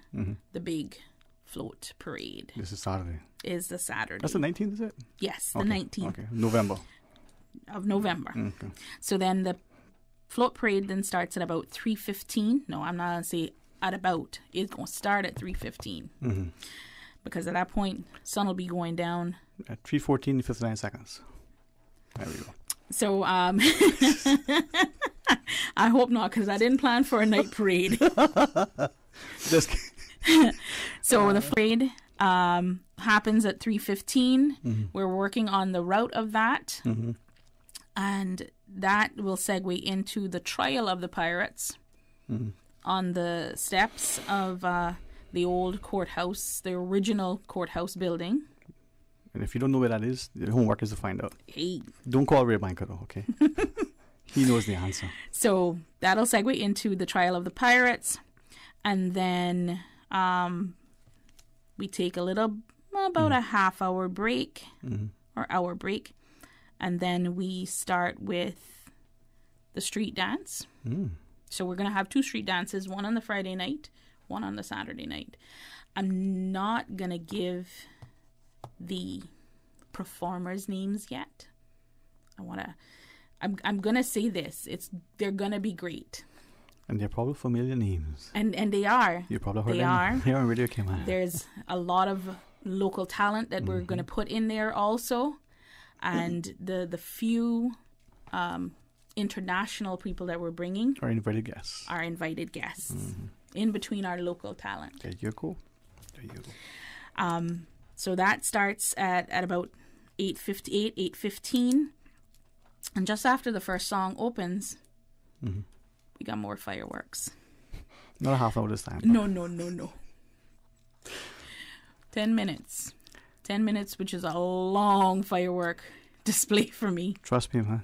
the big float parade. This is Saturday. Is the Saturday. That's the 19th, is it? Yes, the 19th. Okay, November. Of November. Okay. So then the float parade then starts at about 3:15. No, I'm not going to say at about. It's going to start at 3:15. Because at that point, sun will be going down. At 3:14 and 59 seconds. There we go. So, I hope not, because I didn't plan for a night parade. Just So the parade happens at 3:15. We're working on the route of that. And that will segue into the trial of the pirates on the steps of the old courthouse, the original courthouse building. And if you don't know where that is, the homework is to find out. Hey. Don't call Ray Banker, though, okay? He knows the answer. So that'll segue into the trial of the pirates. And then we take about a half-hour break or hour break. And then we start with the street dance. So we're going to have 2 street dances, one on the Friday night, one on the Saturday night. I'm not going to give the performers' names yet. I'm going to say this. They're going to be great. And they're probably familiar names. And they are. You probably heard they them are. Here on Radio Cayman. There's a lot of local talent that we're going to put in there also. And the few international people that we're bringing are invited guests. In between our local talent. There you go. So that starts at about 8:58, 8:15. And just after the first song opens, we got more fireworks. Not a half hour this time. No. 10 minutes. 10 minutes, which is a long firework display for me. Trust me, man.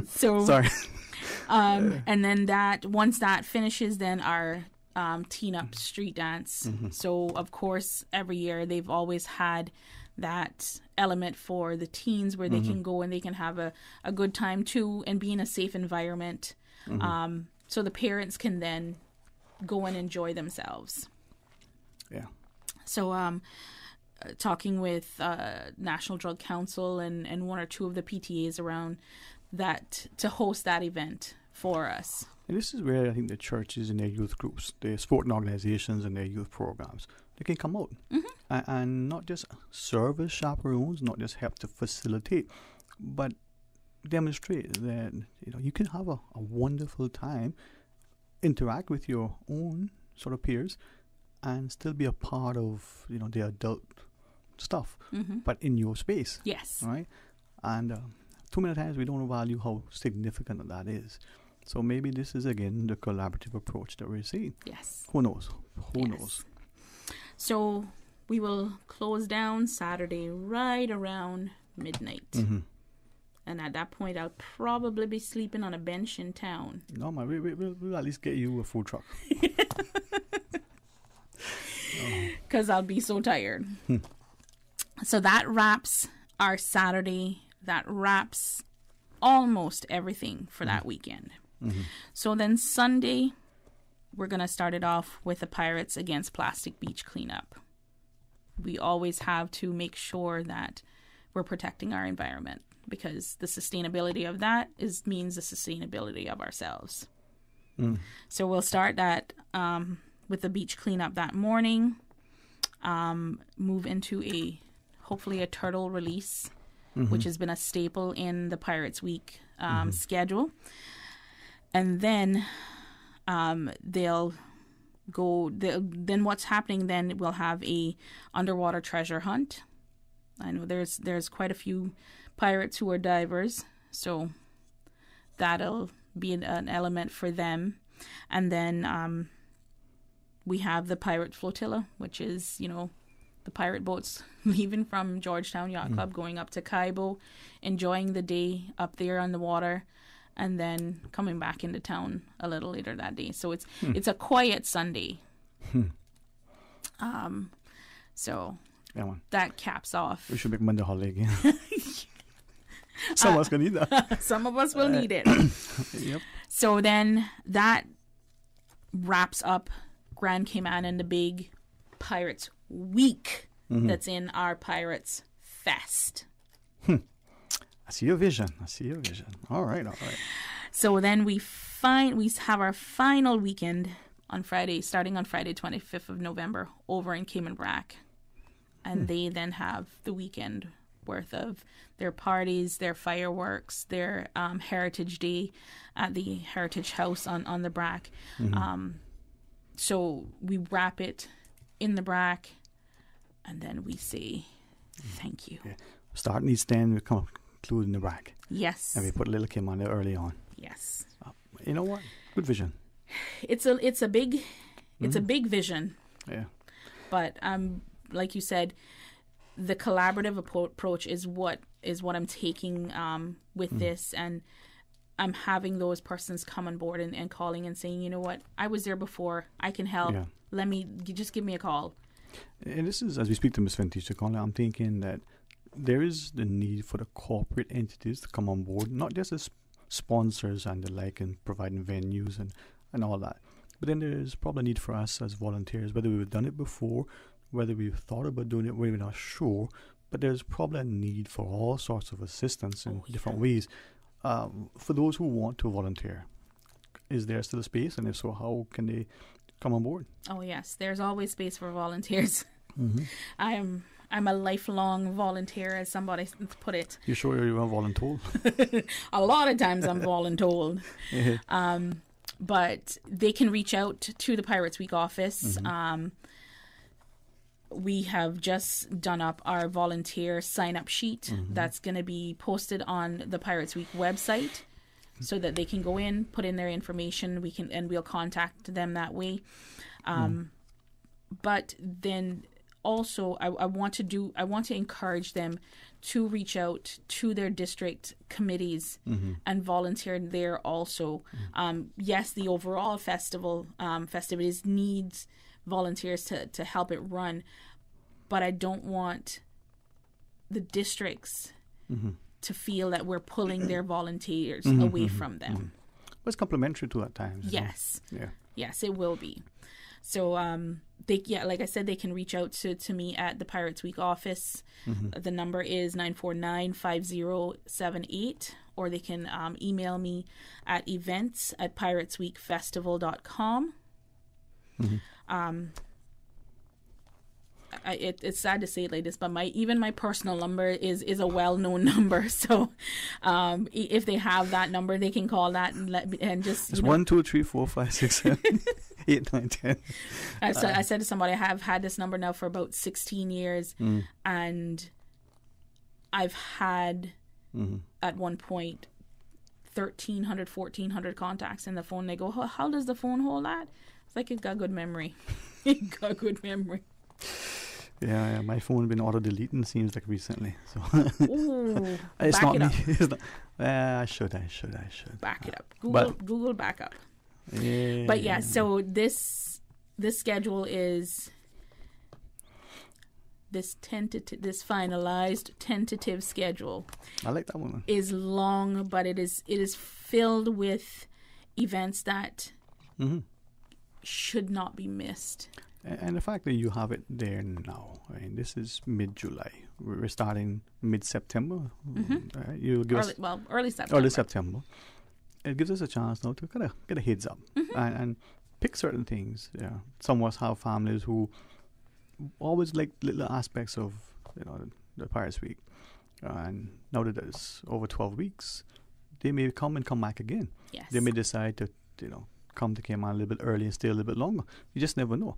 So Sorry. And then once that finishes, then our teen up street dance. So of course every year they've always had that element for the teens where they can go and they can have a good time too and be in a safe environment. So the parents can then go and enjoy themselves. Yeah. So talking with National Drug Council and one or two of the PTAs around that to host that event for us. And this is where I think the churches and their youth groups, the sporting organizations and their youth programs, they can come out and not just serve as chaperones, not just help to facilitate, but demonstrate that you can have a wonderful time, interact with your own sort of peers, and still be a part of the adult stuff, but in your space. Yes. Right? And too many times we don't value how significant that is. So maybe this is again the collaborative approach that we're seeing. Yes. Who knows? Who knows? So we will close down Saturday right around midnight. And at that point, I'll probably be sleeping on a bench in town. No, man, we'll at least get you a food truck. Because I'll be so tired. So that wraps our Saturday. That wraps almost everything for that weekend. So then Sunday, we're going to start it off with the Pirates Against Plastic Beach cleanup. We always have to make sure that we're protecting our environment, because the sustainability of that means the sustainability of ourselves. So we'll start that with the beach cleanup that morning, move into hopefully a turtle release, which has been a staple in the Pirates Week schedule. And then then what's happening then, we'll have a underwater treasure hunt. I know there's quite a few pirates who are divers, so that'll be an element for them. And then we have the pirate flotilla, which is the pirate boats leaving from Georgetown Yacht Club, going up to Kaibo, enjoying the day up there on the water, and then coming back into town a little later that day. So it's a quiet Sunday. So that caps off. We should make Monday holiday again. Some of us gonna need that. Some of us will need it. Yep. So then that wraps up Grand Cayman and the big Pirates Week that's in our Pirates Fest. I see your vision. All right. So then we have our final weekend on Friday, starting on Friday 25th of November over in Cayman Brac. And they then have the weekend worth of their parties, their fireworks, their Heritage Day at the Heritage House on the Brac. So we wrap it in the Brac, and then we say thank you. Yeah. Starting East End, we come include in the Brac. Yes. And we put Little Kim on there early on. Yes. You know what? Good vision. It's a big vision. Yeah. But like you said, the collaborative approach is what I'm taking with this, and I'm having those persons come on board and calling and saying, you know what, I was there before, I can help. Yeah. Just give me a call. And this is, as we speak to Ms. Vintage, I'm thinking that there is the need for the corporate entities to come on board, not just as sponsors and the like, and providing venues and all that. But then there's probably a need for us as volunteers, whether we've done it before, whether we've thought about doing it, we're not sure. But there's probably a need for all sorts of assistance in different ways. For those who want to volunteer, is there still a space? And if so, how can they come on board? Oh, yes. There's always space for volunteers. I'm a lifelong volunteer, as somebody put it. You sure you're voluntold? A lot of times I'm voluntold. But they can reach out to the Pirates Week office. We have just done up our volunteer sign-up sheet that's going to be posted on the Pirates Week website, so that they can go in, put in their information. We'll contact them that way. But then also I want to encourage them to reach out to their district committees and volunteer there also. Yes, the overall festivities needs volunteers to help it run, but I don't want the districts to feel that we're pulling their volunteers away from them. But it's complementary to at times. Yes. Yeah. Yes, it will be. So, like I said, they can reach out to me at the Pirates Week office. The number is 949-5078, or they can email me at events@piratesweekfestival.com. It's sad to say it like this, but my personal number is a well-known number. So if they have that number, they can call that and just. It's 1, 2, 3, 4, 5, 6, 7, 8, 9, 10. I said to somebody, I have had this number now for about 16 years, and I've had at one point 1,300, 1,400 contacts in the phone. They go, how does the phone hold that? It's like, it got good memory. It got good memory. Yeah, my phone been auto-deleting, seems like recently. So Ooh, it's back not it me. up. It's not, I should. Back it up. Google back up. Yeah. But yeah, so this schedule is this finalized tentative schedule. I like that one. Is long, but it is filled with events that should not be missed. And the fact that you have it there now, I mean, this is mid-July. We're starting mid-September. You give us early September. Early September. It gives us a chance now to kind of get a heads up and pick certain things. Yeah, some of us have families who always like little aspects of the Pirates Week, and now that it's over 12 weeks, they may come back again. Yes. They may decide to come to Cayman a little bit early and stay a little bit longer. You just never know.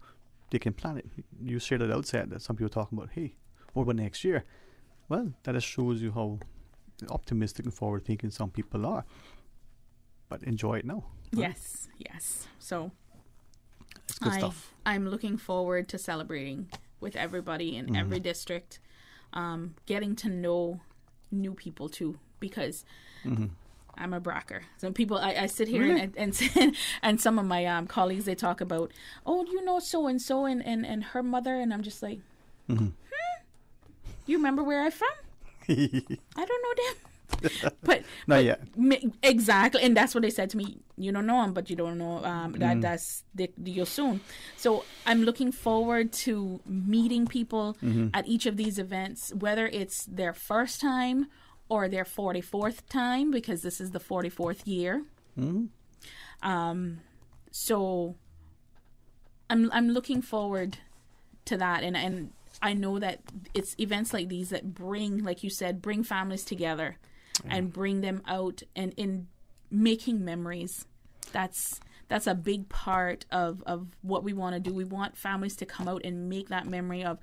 They can plan it. You shared at the outset that some people are talking about, hey, what about next year? Well, that just shows you how optimistic and forward thinking some people are. But enjoy it now. Right? Yes. So it's good stuff. I'm looking forward to celebrating with everybody in every district, getting to know new people too, because I'm a bracker. Some people, I sit here Really? and some of my colleagues, they talk about, oh, so-and-so and her mother, and I'm just like, you remember where I'm from? I don't know them. But not yet. Exactly, and that's what they said to me. You don't know him, but you don't know that's you'll soon. So I'm looking forward to meeting people at each of these events, whether it's their first time or their 44th time, because this is the 44th year. So I'm looking forward to that, and I know that it's events like these that bring, like you said, bring families together and bring them out and in making memories. That's a big part of what we want to do. We want families to come out and make that memory of,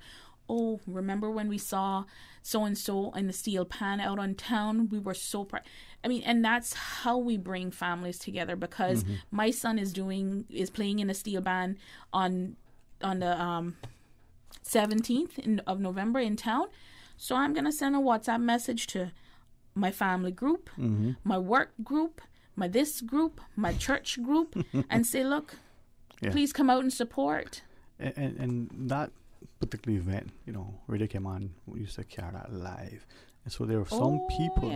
oh, remember when we saw so-and-so in the steel pan out on town? We were so proud. I mean, and that's how we bring families together, because my son is playing in a steel band on the 17th of November in town. So I'm going to send a WhatsApp message to my family group, my work group, my this group, my church group, and say, look, please come out and support. And that particular event, Radio Cayman used to carry that live. And so there were some people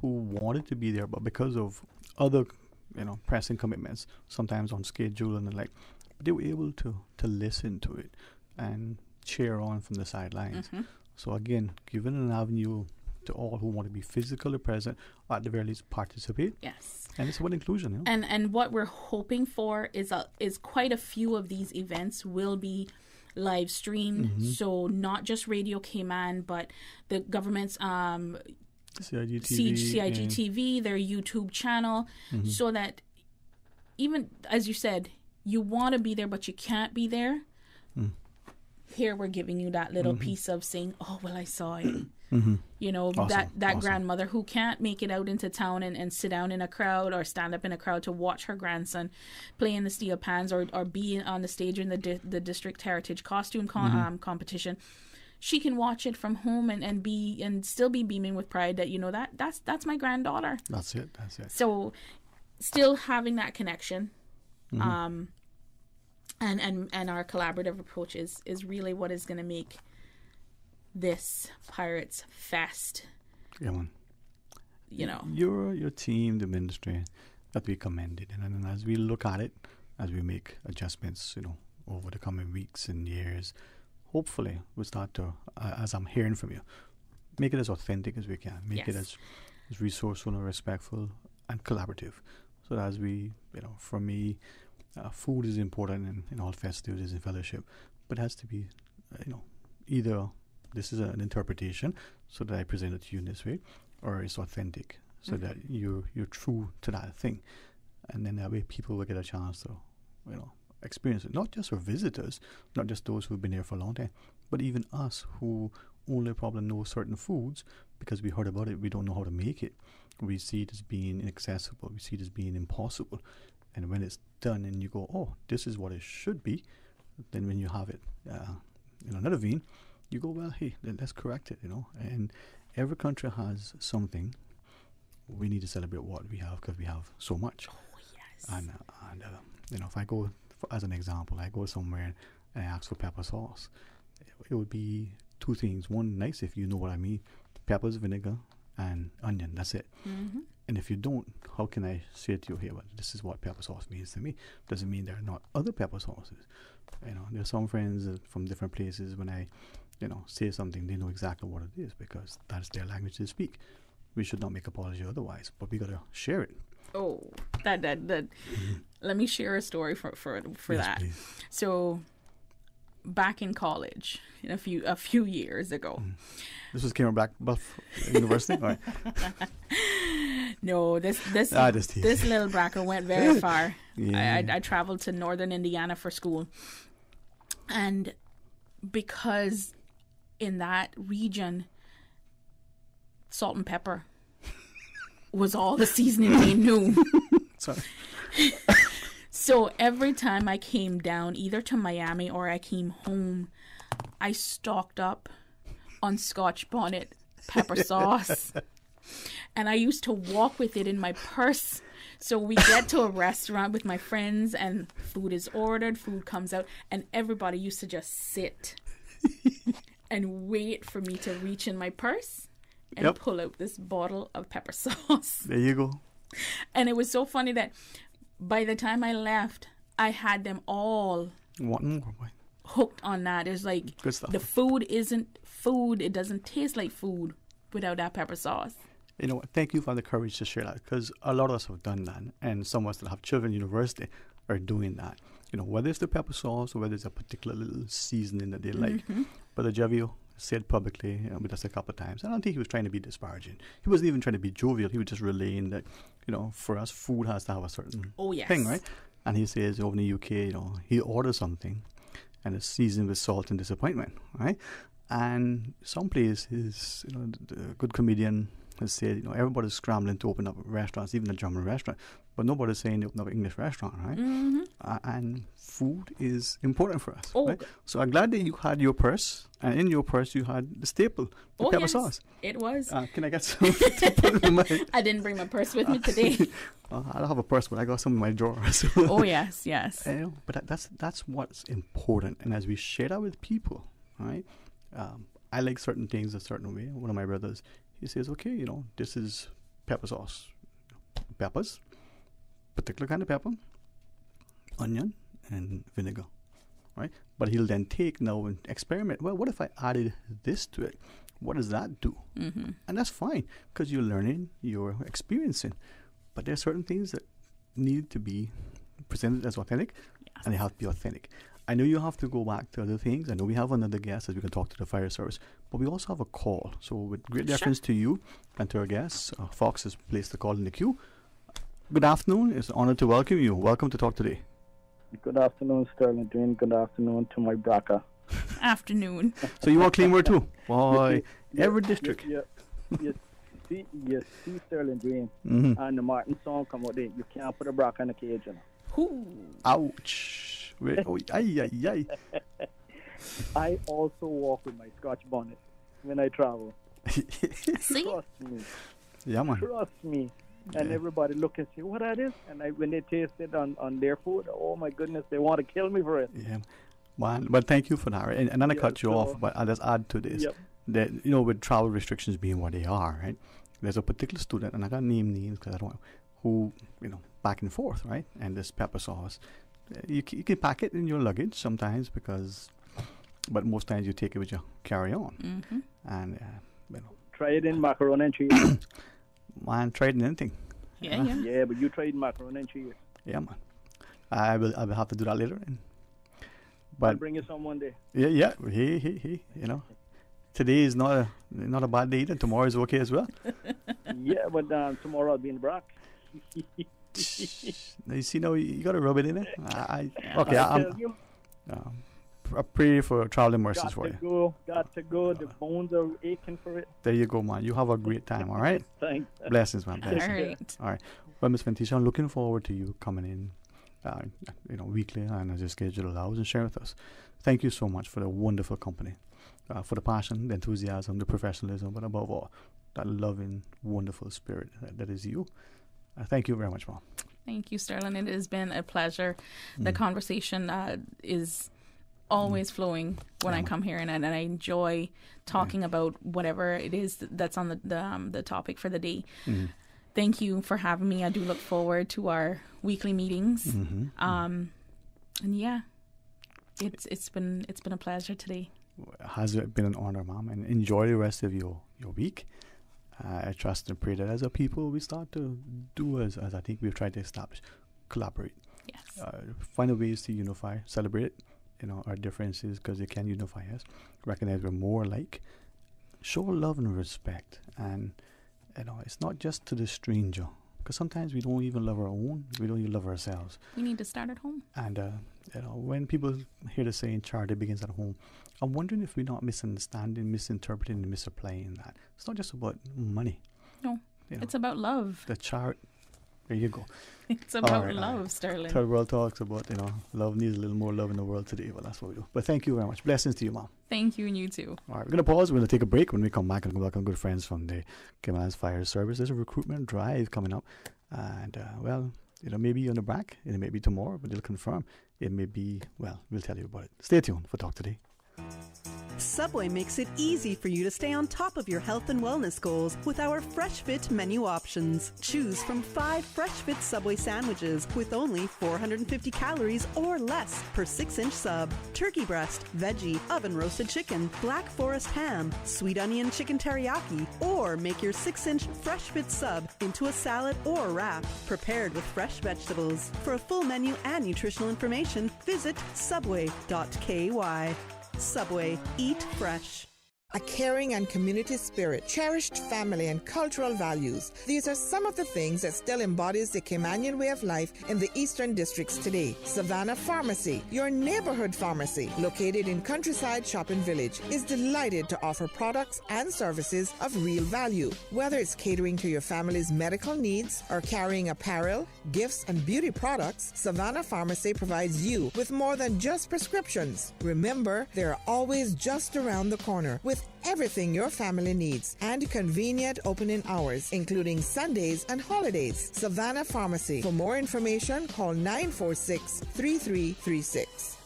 who wanted to be there, but because of other, pressing commitments, sometimes on schedule and the like, they were able to listen to it and cheer on from the sidelines. So again, giving an avenue to all who want to be physically present, or at the very least participate. Yes. And it's about inclusion. And what we're hoping for is quite a few of these events will be live streamed. So not just Radio Cayman, but the government's CIGTV, their YouTube channel, so that even, as you said, you want to be there, but you can't be there. here we're giving you that little piece of saying, oh, well, I saw it. You know, Awesome. that grandmother who can't make it out into town and sit down in a crowd or stand up in a crowd to watch her grandson play in the steel pans or be on the stage in the district heritage costume competition. She can watch it from home and still be beaming with pride that, you know, that's my granddaughter. That's it. So still having that connection, and our collaborative approach is really what is going to make this Pirates Fest. Yeah, man. You know, your team, the ministry, that we commended, and then as we look at it, as we make adjustments, you know, over the coming weeks and years, hopefully we'll start to, as I'm hearing from you, make it as authentic as we can, make it as resourceful and respectful and collaborative. So that as we, you know, for me, food is important in all festivities and fellowship, but it has to be, you know, either this is an interpretation so that I present it to you in this way, or it's authentic so that you're true to that thing, and then that way people will get a chance to, you know, experience it. Not just our visitors, not just those who've been here for a long time, but even us who only probably know certain foods because we heard about it. We don't know how to make it. We see it as being inaccessible. We see it as being impossible. And when it's done, and you go, oh, this is what it should be. Then when you have it in another vein, you go, well, hey, let's correct it, you know. And every country has something. We need to celebrate what we have because we have so much. Oh, yes. And you know, if I go, as an example, I go somewhere and I ask for pepper sauce, it would be two things. One, nice if you know what I mean. Peppers, vinegar, and onion. That's it. And if you don't, how can I say to you here, well, this is what pepper sauce means to me? Doesn't mean there are not other pepper sauces. You know, there's some friends from different places, when I, you know, say something, they know exactly what it is because that's their language they speak. We should not make apology otherwise, but we got to share it. Oh, that. Let me share a story for that. Please. So, back in college, a few years ago. This was Cameron Buff University. All right. No, this little bracker went very far. I traveled to northern Indiana for school, and because in that region, salt and pepper was all the seasoning they knew. Sorry. So every time I came down, either to Miami or I came home, I stocked up on Scotch bonnet pepper sauce. And I used to walk with it in my purse. So we get to a restaurant with my friends and food is ordered, food comes out, and everybody used to just sit and wait for me to reach in my purse and pull out this bottle of pepper sauce. There you go. And it was so funny that by the time I left, I had them all hooked on that. It's like the food isn't food. It doesn't taste like food without that pepper sauce. You know what? Thank you for the courage to share that, because a lot of us have done that, and some of us that have children in university are doing that. You know, whether it's the pepper sauce or whether it's a particular little seasoning that they like. But Javio said publicly with us a couple of times, I don't think he was trying to be disparaging. He wasn't even trying to be jovial. He was just relaying that, you know, for us, food has to have a certain thing, right? And he says over in the UK, you know, he orders something and it's seasoned with salt and disappointment, right? And some places, you know, the good comedian has said, you know, everybody's scrambling to open up restaurants, even a German restaurant, but nobody's saying they open up an English restaurant, right? And food is important for us, right? So I'm glad that you had your purse, and in your purse you had the staple, the pepper sauce. It was. Can I get some to put in my... I didn't bring my purse with me today. I don't have a purse, but I got some in my drawer. So. Oh, yes. But that's what's important. And as we share that with people, right? I like certain things a certain way. One of my brothers, he says, okay, you know, this is pepper sauce. Peppers, particular kind of pepper, onion, and vinegar, right? But he'll then take now and experiment. Well, what if I added this to it? What does that do? And that's fine, because you're learning, you're experiencing. But there are certain things that need to be presented as authentic, and they have to be authentic. I know you have to go back to other things. I know we have another guest that we can talk to the fire service, but we also have a call. So with great deference to you and to our guests, Fox has placed the call in the queue. Good afternoon. It's an honor to welcome you. Welcome to Talk Today. Good afternoon, Sterling. Good afternoon to my brother. Afternoon. So you want Claymore too? Boy, every district. You see Sterling Green and the Martin song come out there. You can't put a brack on the cage, you know. Ouch. Wait, ay. I also walk with my Scotch bonnet when I travel. See? Trust me. Yeah, man. Trust me. And everybody look and say, what that is? And when they taste it on their food, oh my goodness, they want to kill me for it. Yeah. Man, but thank you for that. Right? And then I cut you off, but I'll just add to this. That, you know, with travel restrictions being what they are, right? There's a particular student, and I got name names because I don't know, who, you know, back and forth, right? And this pepper sauce, you can pack it in your luggage sometimes but most times you take it with your carry-on. And, you know. Try it in macaroni and cheese. Man, try it in anything. Yeah, but you tried macaroni and cheese. Yeah, man. I will have to do that later. But I'll bring you some one day. Yeah. Hey, you know. Today is not a bad day either. Tomorrow is okay as well. Yeah, but tomorrow I'll be in the Brack. You see, now you got to rub it in it. I pray for traveling mercies for you. Got to go. The bones are aching for it. There you go, man. You have a great time, all right? Thanks. Blessings, man. Blessings. All right. Well, Ms. Ventisha, I'm looking forward to you coming in, weekly and as your schedule allows and share with us. Thank you so much for the wonderful company, for the passion, the enthusiasm, the professionalism, but above all, that loving, wonderful spirit that is you. Thank you very much, Mom. Thank you, Sterling. It has been a pleasure. The conversation is always flowing when I come here, and I enjoy talking about whatever it is that's on the topic for the day. Thank you for having me. I do look forward to our weekly meetings. And yeah, it's been a pleasure today. Has it been an honor, Mom? And enjoy the rest of your week. I trust and pray that as a people we start to do as I think we've tried to establish, collaborate. Yes. Find ways to unify, celebrate, our differences because they can unify us. Recognize we're more alike. Show love and respect, and it's not just to the stranger, because sometimes we don't even love our own. We don't even love ourselves. We need to start at home. And when people hear the saying "charity begins at home," I'm wondering if we're not misunderstanding, misinterpreting, and misapplying that. It's not just about money. No, it's about love. The chart. There you go. It's about love, Sterling. Third World talks about, love needs a little more love in the world today. Well, that's what we do. But thank you very much. Blessings to you, Mom. Thank you, and you too. All right, we're going to pause. We're going to take a break. When we come back, and welcome good friends from the Cayman Islands Fire Service. There's a recruitment drive coming up. And, maybe on the back. It may be tomorrow, but they'll confirm. It may be, we'll tell you about it. Stay tuned for Talk Today. Subway makes it easy for you to stay on top of your health and wellness goals with our Fresh Fit menu options. Choose from 5 Fresh Fit Subway sandwiches with only 450 calories or less per 6-inch sub. Turkey breast, veggie, oven roasted chicken, Black Forest ham, sweet onion chicken teriyaki, or make your 6-inch Fresh Fit sub into a salad or wrap prepared with fresh vegetables. For a full menu and nutritional information, visit subway.ky. Subway. Eat fresh. A caring and community spirit, cherished family and cultural values. These are some of the things that still embodies the Caymanian way of life in the Eastern Districts today. Savannah Pharmacy, your neighborhood pharmacy, located in Countryside Shopping Village, is delighted to offer products and services of real value. Whether it's catering to your family's medical needs or carrying apparel, gifts, and beauty products, Savannah Pharmacy provides you with more than just prescriptions. Remember, they're always just around the corner with everything your family needs and convenient opening hours, including Sundays and holidays. Savannah Pharmacy. For more information, call 946-3336.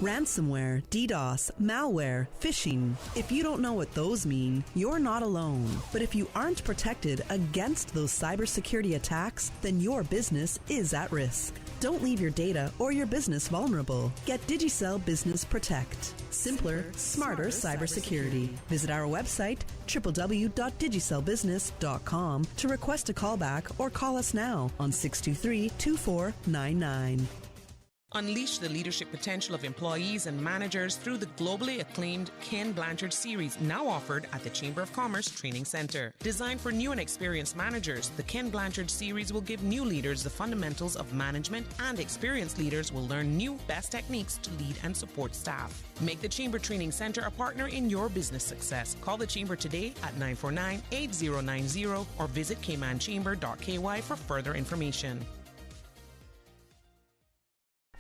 Ransomware, DDoS, malware, phishing. If you don't know what those mean, you're not alone. But if you aren't protected against those cybersecurity attacks, then your business is at risk. Don't leave your data or your business vulnerable. Get Digicel Business Protect. Simpler, smarter cybersecurity. Visit our website, www.digicelbusiness.com, to request a callback or call us now on 623-2499. Unleash the leadership potential of employees and managers through the globally acclaimed Ken Blanchard series, now offered at the Chamber of Commerce Training Center. Designed for new and experienced managers, the Ken Blanchard series will give new leaders the fundamentals of management, and experienced leaders will learn new best techniques to lead and support staff. Make the Chamber Training Center a partner in your business success. Call the Chamber today at 949-8090 or visit caymanchamber.ky for further information.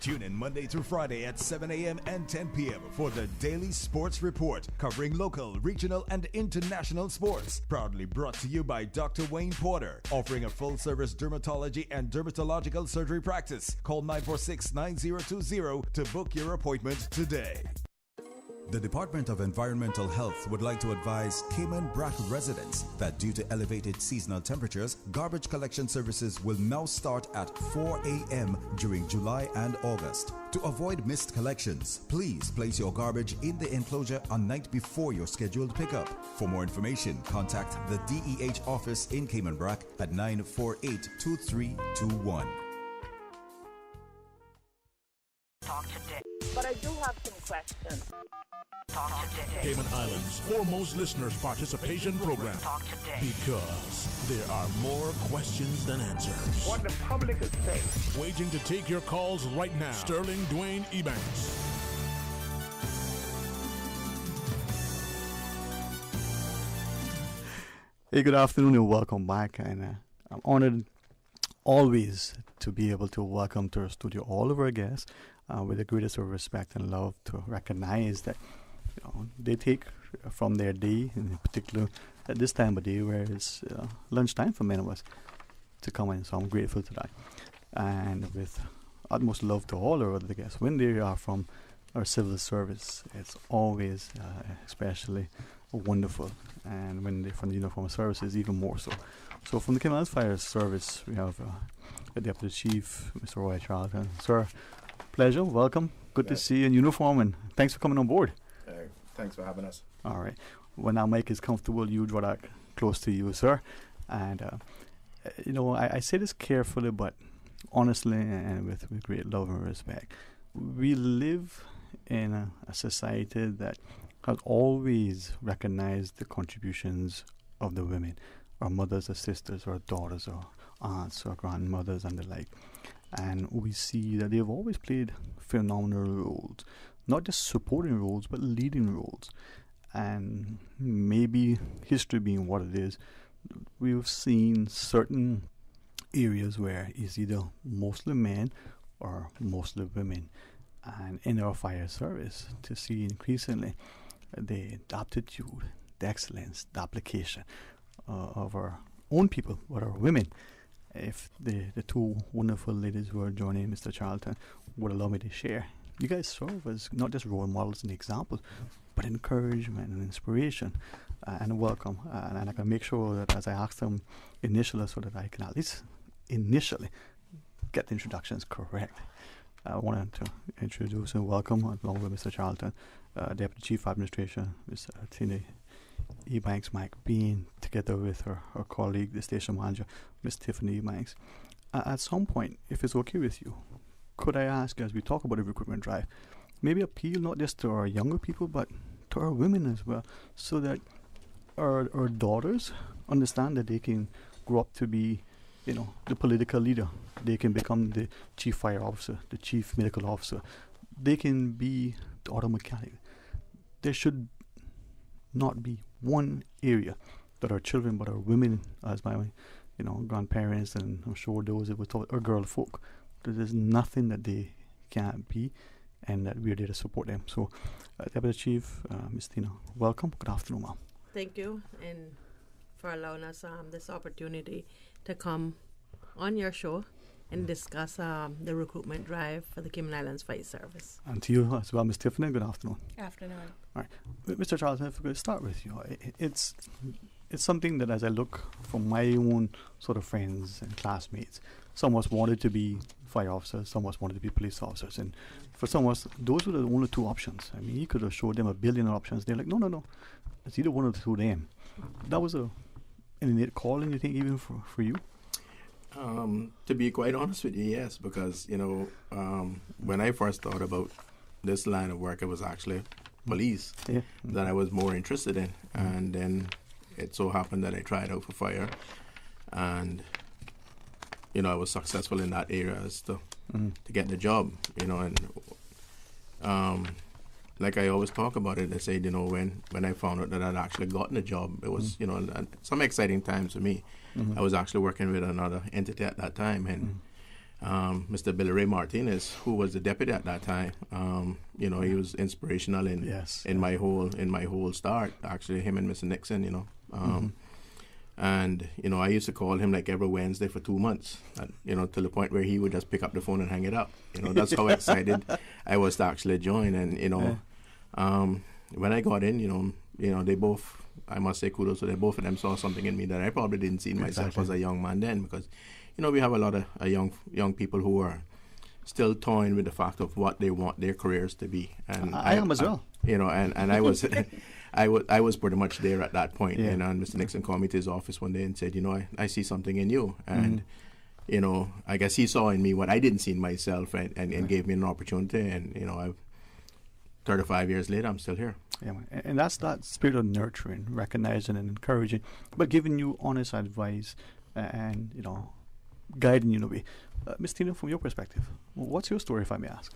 Tune in Monday through Friday at 7 a.m. and 10 p.m. for the Daily Sports Report, covering local, regional, and international sports. Proudly brought to you by Dr. Wayne Porter, offering a full-service dermatology and dermatological surgery practice. Call 946-9020 to book your appointment today. The Department of Environmental Health would like to advise Cayman Brac residents that due to elevated seasonal temperatures, garbage collection services will now start at 4 a.m. during July and August. To avoid missed collections, please place your garbage in the enclosure a night before your scheduled pickup. For more information, contact the DEH office in Cayman Brac at 948-2321. Talk today. But I do have some questions. Talk today. Cayman Islands' foremost listeners participation program. Talk today. Because there are more questions than answers. What the public is saying. Waiting to take your calls right now. Sterling Dwayne Ebanks. Hey, good afternoon and welcome back. And I'm honored always to be able to welcome to our studio all of our guests with the greatest of respect and love, to recognize that they take from their day, in particular at this time of day where it's lunchtime for many of us, to come in. So I'm grateful to that. And with utmost love to all our other guests, when they are from our civil service, it's always especially wonderful. And when they're from the uniformed services, even more so. So from the Cayman Islands Fire Service, we have the Deputy Chief, Mr. Roy Charlton. Sir, pleasure, welcome. Good to see you in uniform, and thanks for coming on board. Thanks for having us. All right. When our mic is comfortable, you draw that close to you, sir. And, I say this carefully, but honestly and with great love and respect. We live in a society that has always recognized the contributions of the women, our mothers, our sisters, our daughters, our aunts, our grandmothers, and the like. And we see that they've always played phenomenal roles, not just supporting roles, but leading roles. And maybe history being what it is, we've seen certain areas where it's either mostly men or mostly women. And in our fire service, to see increasingly the aptitude, the excellence, the application of our own people, what are women. If the two wonderful ladies who are joining Mr. Charlton would allow me to share, you guys serve as not just role models and examples, but encouragement and inspiration and welcome. And I can make sure that as I ask them initially, so that I can at least initially get the introductions correct. I wanted to introduce and welcome, along with Mr. Charlton, Deputy Chief Administration, Mr. Tina Ebanks, Mike Bean, together with her colleague, the station manager, Ms. Tiffany Ebanks. At some point, if it's okay with you, could I ask, as we talk about the recruitment drive, maybe appeal not just to our younger people, but to our women as well, so that our daughters understand that they can grow up to be, the political leader. They can become the chief fire officer, the chief medical officer. They can be the auto mechanic. There should not be one area that our children, but our women, as my grandparents, and I'm sure those that were taught, are girl folk. There's nothing that they can't be, and that we're there to support them. So, Deputy Chief, Ms. Tina, welcome. Good afternoon, ma'am. Thank you, and for allowing us this opportunity to come on your show and discuss the recruitment drive for the Cayman Islands Fire Service. And to you as well, Ms. Tiffany, good afternoon. Afternoon. All right. Mr. Charlton, if we could start with you. It's something that as I look from my own sort of friends and classmates, some of us wanted to be fire officers, some of us wanted to be police officers. And for some of us, those were the only two options. I mean, you could have showed them a billion options. They're like, no. It's either one of the two of them. That was an innate calling, you think, even for you? To be quite honest with you, yes, because, when I first thought about this line of work, it was actually police that I was more interested in. And then it so happened that I tried out for fire, and, I was successful in that area as to get the job, and like I always talk about it, I said, when I found out that I'd actually gotten a job, it was, some exciting times for me. I was actually working with another entity at that time, and Mr. Billy Ray Martinez, who was the deputy at that time, he was inspirational in my whole start. Actually, him and Mr. Nixon, and I used to call him like every Wednesday for 2 months, and, to the point where he would just pick up the phone and hang it up. That's how excited I was to actually join. And when I got in, they both. I must say kudos to them. Both of them saw something in me that I probably didn't see in myself as a young man then, because, we have a lot of young people who are still toying with the fact of what they want their careers to be. And I am as well. And I was, I was pretty much there at that point. And Mr. Nixon called me to his office one day and said, I see something in you. And, I guess he saw in me what I didn't see in myself, and gave me an opportunity. And, I've 35 years later, I'm still here. Yeah, and that's that spirit of nurturing, recognizing and encouraging, but giving you honest advice and, guiding you in a way. Ms. Tina, from your perspective, what's your story, if I may ask?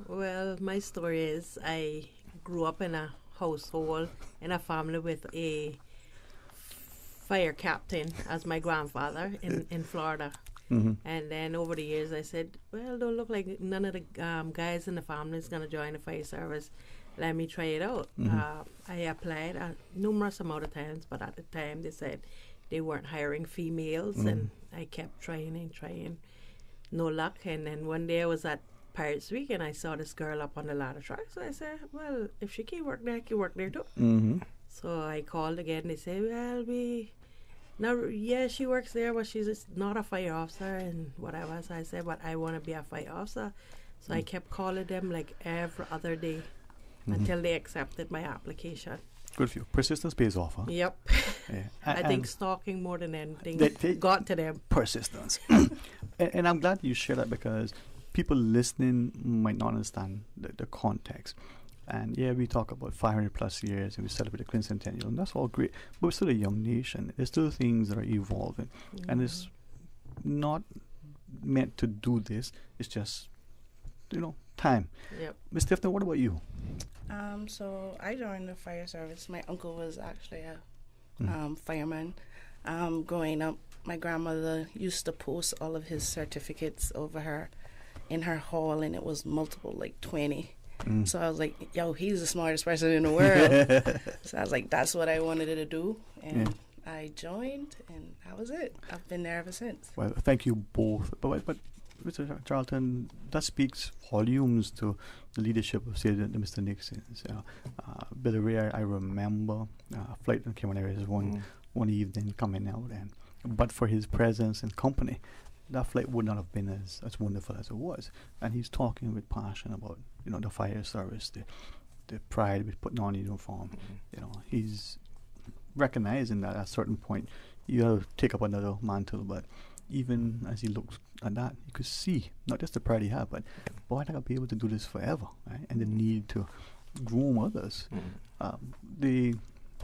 Well, my story is I grew up in a household, in a family with a fire captain as my grandfather in Florida. And then over the years I said, well, don't look like none of the guys in the family is going to join the fire service. Let me try it out. I applied numerous amount of times, but at the time they said they weren't hiring females, and I kept trying. No luck. And then one day I was at Pirates Week and I saw this girl up on the ladder truck. So I said, well, if she can work there, I can work there too. So I called again. They said, well, she works there, but she's just not a fire officer and whatever. So I said, but I want to be a fire officer. So I kept calling them like every other day until they accepted my application. Good for you. Persistence pays off, huh? Yep. Yeah. I think stalking more than anything got to them. Persistence. and I'm glad you share that, because people listening might not understand the context. And we talk about 500 plus years, and we celebrate the quincentennial, and that's all great. But we're still a young nation. There's still things that are evolving, and it's not meant to do this. It's just, time. Yep. Ms. Tiffany, what about you? So I joined the fire service. My uncle was actually a fireman. Growing up, my grandmother used to post all of his certificates over in her hall, and it was multiple, like 20. So I was like, yo, he's the smartest person in the world. So I was like, that's what I wanted to do. And I joined, and that was it. I've been there ever since. Well, thank you both. But Mr. Charlton, that speaks volumes to the leadership of, say, Mr. Nixon. Billy Ray, I remember a flight that came on air one evening coming out, but for his presence and company, that flight would not have been as wonderful as it was. And he's talking with passion about, the fire service, the pride with putting on a uniform. He's recognizing that at a certain point you have to take up another mantle, but even as he looks at that, you could see not just the pride he had, but boy, I gotta be able to do this forever, right? And the need to groom others. The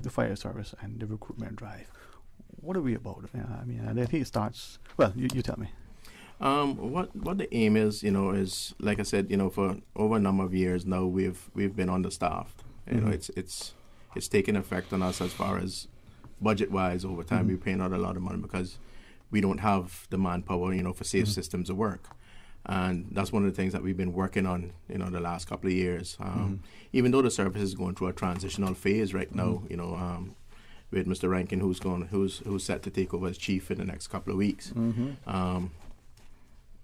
fire service and the recruitment drive. What are we about? I think it starts. Well, you tell me. What the aim is, is like I said, for over a number of years now, we've been understaffed. It's taken effect on us as far as budget wise. Over time, we're paying out a lot of money because we don't have the manpower, for safe systems of work. And that's one of the things that we've been working on, the last couple of years. Even though the service is going through a transitional phase right now, with Mr. Rankin, who's set to take over as chief in the next couple of weeks.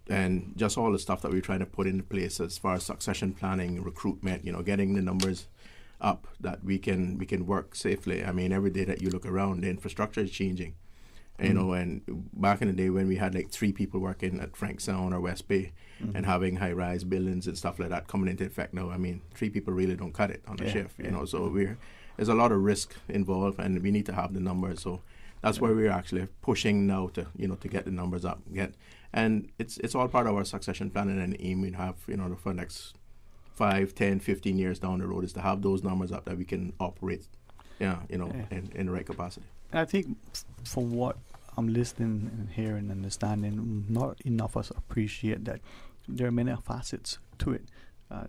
And just all the stuff that we're trying to put into place as far as succession planning, recruitment, getting the numbers up that we can work safely. I mean, every day that you look around, the infrastructure is changing. And back in the day when we had like 3 people working at Frank Sound or West Bay and having high-rise buildings and stuff like that coming into effect now, I mean, 3 people really don't cut it on a shift, so there's a lot of risk involved, and we need to have the numbers. So That's why we're actually pushing now to get the numbers up. And it's all part of our succession planning and aim we have, for the next 5, 10, 15 years down the road is to have those numbers up that we can operate, in the right capacity. And I think from what I'm listening and hearing and understanding, not enough of us appreciate that there are many facets to it.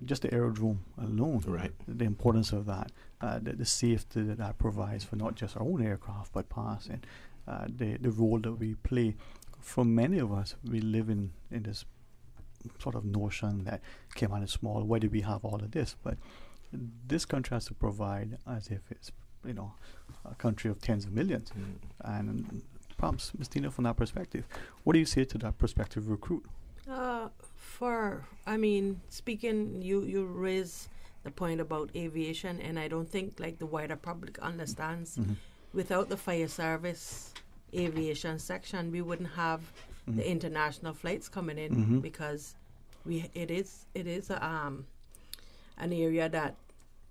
Just the aerodrome alone, right? The importance of that, the safety that provides for not just our own aircraft but passing, the role that we play. For many of us, we live in this sort of notion that Cayman is small. Why do we have all of this? But this country has to provide as if it's a country of tens of millions. And perhaps, Ms. Tina, from that perspective, what do you say to that prospective recruit? Speaking, you raise the point about aviation, and I don't think the wider public understands. Without the fire service aviation section, we wouldn't have the international flights coming in because it is an area that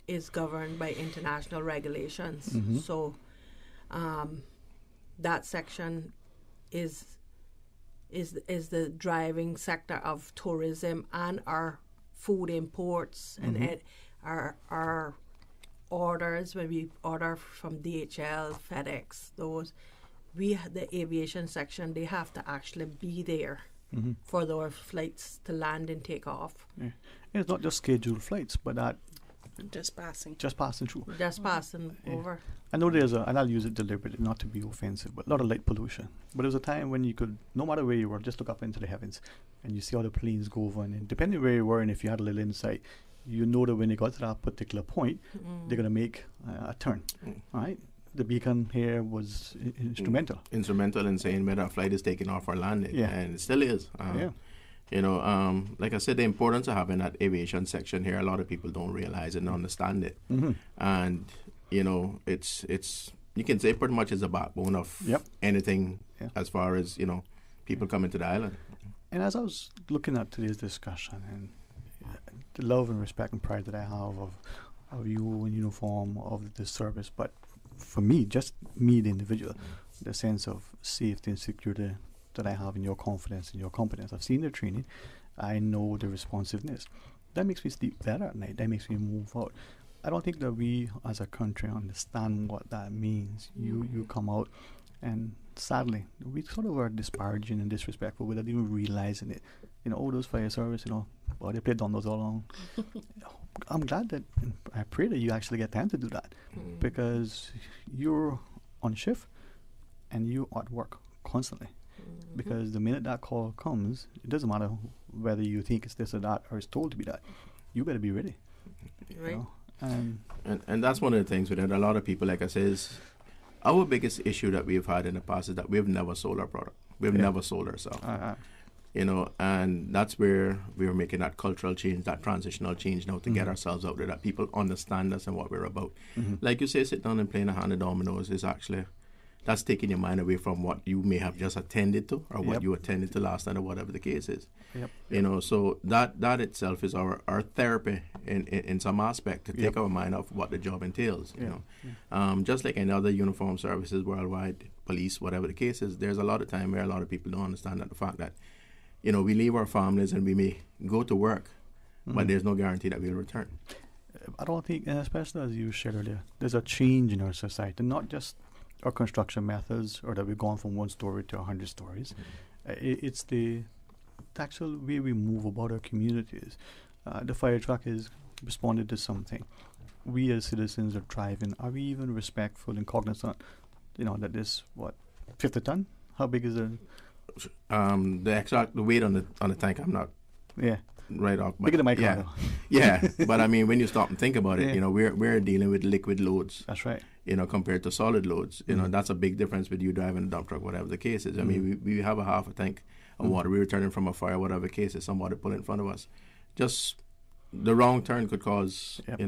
is governed by international regulations. So that section is the driving sector of tourism and our food imports and our orders. When we order from DHL, FedEx, the aviation section, they have to actually be there for those flights to land and take off. And it's not just scheduled flights, but that just passing through. Just passing over. I know and I'll use it deliberately, not to be offensive, but a lot of light pollution. But there was a time when you could, no matter where you were, just look up into the heavens and you see all the planes go over. And depending where you were and if you had a little insight, you know that when they got to that particular point, they're going to make a turn. All right? The beacon here was instrumental. Instrumental in saying whether a flight is taking off or landing. And it still is. Like I said, the importance of having that aviation section here, a lot of people don't realize and understand it. And, it's you can say pretty much is the backbone of anything as far as, people coming to the island. And as I was looking at today's discussion and the love and respect and pride that I have of you in uniform, of the service, but for me, just me, the individual, the sense of safety and security that I have in your confidence, in your competence. I've seen the training. I know the responsiveness. That makes me sleep better at night. That makes me move out. I don't think that we as a country understand what that means. You come out and sadly, we sort of are disparaging and disrespectful without even realizing it. Those fire service, they play dominoes all along. I'm glad that, I pray that you actually get time to do that because you're on shift and you at work constantly. Because the minute that call comes, it doesn't matter whether you think it's this or that or it's told to be that. You better be ready. Right. And that's one of the things with it. A lot of people, like I said, our biggest issue that we've had in the past is that we've never sold our product. We've never sold ourselves. And that's where we're making that cultural change, that transitional change now to get ourselves out there, that people understand us and what we're about. Like you say, sit down and playing a hand of dominoes is actually, that's taking your mind away from what you may have just attended to or what you attended to last night or whatever the case is. So that itself is our therapy in some aspect to take our mind off what the job entails. Just like any other uniform services worldwide, police, whatever the case is, there's a lot of time where a lot of people don't understand that the fact that we leave our families and we may go to work, but there's no guarantee that we'll return. I don't think, and especially as you shared earlier, there's a change in our society, not just our construction methods or that we've gone from 1 story to 100 stories. It's the actual way we move about our communities. The fire truck has responded to something. We as citizens are driving. Are we even respectful and cognizant, that this, 50 ton? How big is it? The weight on the tank, I'm not right off. Bigger than my car. But I mean, when you stop and think about it, we're dealing with liquid loads. That's right. Compared to solid loads, that's a big difference with you driving a dump truck, whatever the case is. I mean, we have a half a tank of water. We're returning from a fire, whatever the case is. Somebody pull in front of us. Just the wrong turn could cause, and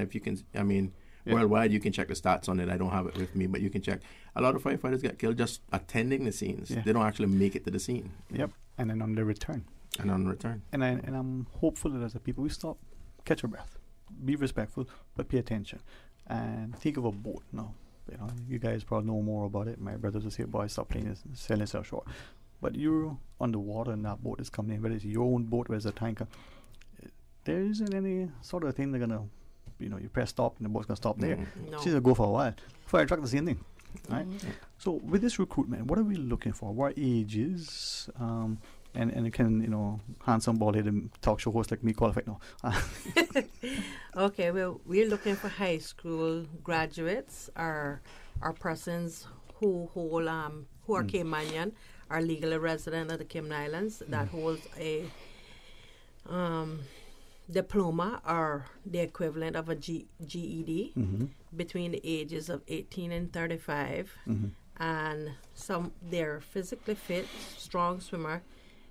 if you can, I mean. Worldwide, you can check the stats on it. I don't have it with me, but you can check. A lot of firefighters get killed just attending the scenes. They don't actually make it to the scene. And then on the return. And I'm hopeful that as a people, we stop, catch our breath, be respectful, but pay attention. And think of a boat now. You know, you guys probably know more about it. My brothers will say, boy, stop playing this, selling yourself short. But you're on the water and that boat is coming in, whether it's your own boat, whether it's a tanker. There isn't any sort of thing they're going to, you know, you press stop and the boat's going to stop there. No. She's going to go for a while. Fire truck, the same thing. Right? So with this recruitment, what are we looking for? What ages? And can, you know, handsome bald-headed talk show host like me qualify? No. Okay, well, we're looking for high school graduates or persons who hold who are Caymanian, are legally resident of the Cayman Islands, that holds a diploma or the equivalent of a GED between the ages of 18 and 35, and they're physically fit, strong swimmer,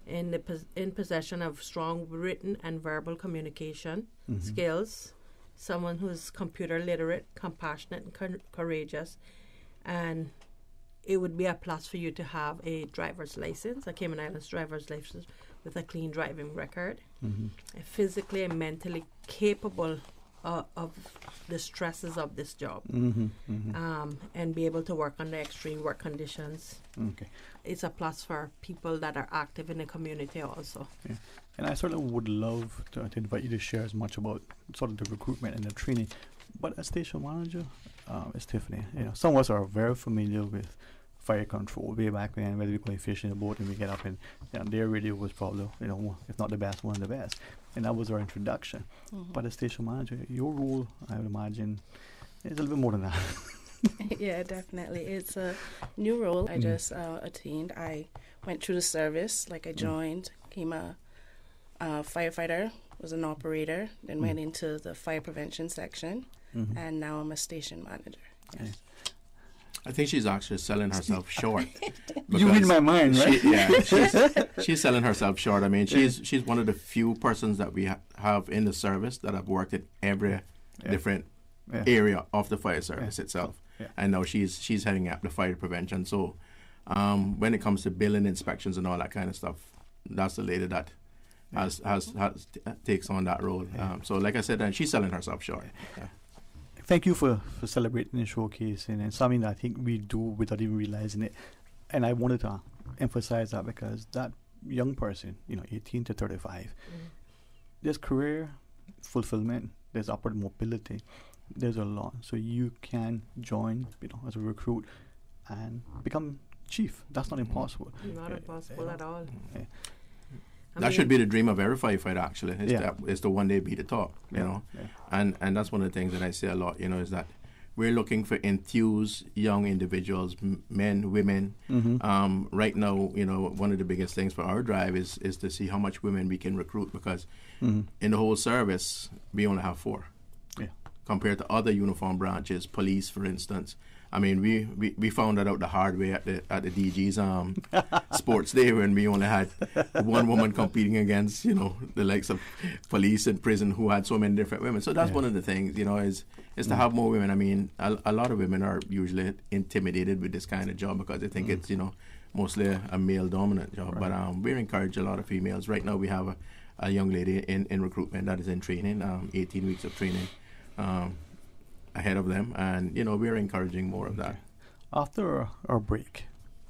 in possession of strong written and verbal communication skills, someone who's computer literate, compassionate, and courageous, and it would be a plus for you to have a driver's license, a Cayman Islands driver's license with a clean driving record, physically and mentally capable of the stresses of this job, and be able to work under extreme work conditions. Okay. It's a plus for people that are active in the community also. Yeah. And I certainly would love to invite you to share as much about sort of the recruitment and the training. But as station manager, as Tiffany, you know, some of us are very familiar with fire control way back when, whether we're going fishing a boat and we get up and, you know, their radio was probably, you know, if not the best, one of the best. And that was our introduction. But as station manager, your role, I would imagine, is a little bit more than that. Yeah, definitely. It's a new role I just attained. I went through the service, like I joined, became a firefighter, was an operator, then went into the fire prevention section, and now I'm a station manager. Yes. I think she's actually selling herself short. You read my mind, right? She's selling herself short. I mean, she's one of the few persons that we have in the service that have worked in every different area of the fire service itself. And now she's heading up the fire prevention. So when it comes to building inspections and all that kind of stuff, that's the lady that takes on that role. So like I said, she's selling herself short. Thank you for celebrating and showcasing, and something that I think we do without even realizing it. And I wanted to emphasize that because that young person, you know, 18 to 35, there's career fulfillment, there's upward mobility, there's a lot. So you can join, you know, as a recruit and become chief. That's not impossible. Not impossible at all. That should be the dream of every firefighter, actually. Is to one day be the top, you know. And that's one of the things that I say a lot, you know, is that we're looking for enthused young individuals, men, women. Right now, you know, one of the biggest things for our drive is to see how much women we can recruit, because in the whole service, we only have 4. Compared to other uniform branches, police, for instance. I mean, we found that out the hard way at the DG's sports day, when we only had one woman competing against, you know, the likes of police and prison, who had so many different women. So that's one of the things, you know, is to have more women. I mean, a lot of women are usually intimidated with this kind of job because they think it's, you know, mostly a male-dominant job. But we're encouraging a lot of females. Right now we have a young lady in recruitment that is in training, 18 weeks of training. Ahead of them, and you know, we're encouraging more of that. After our break,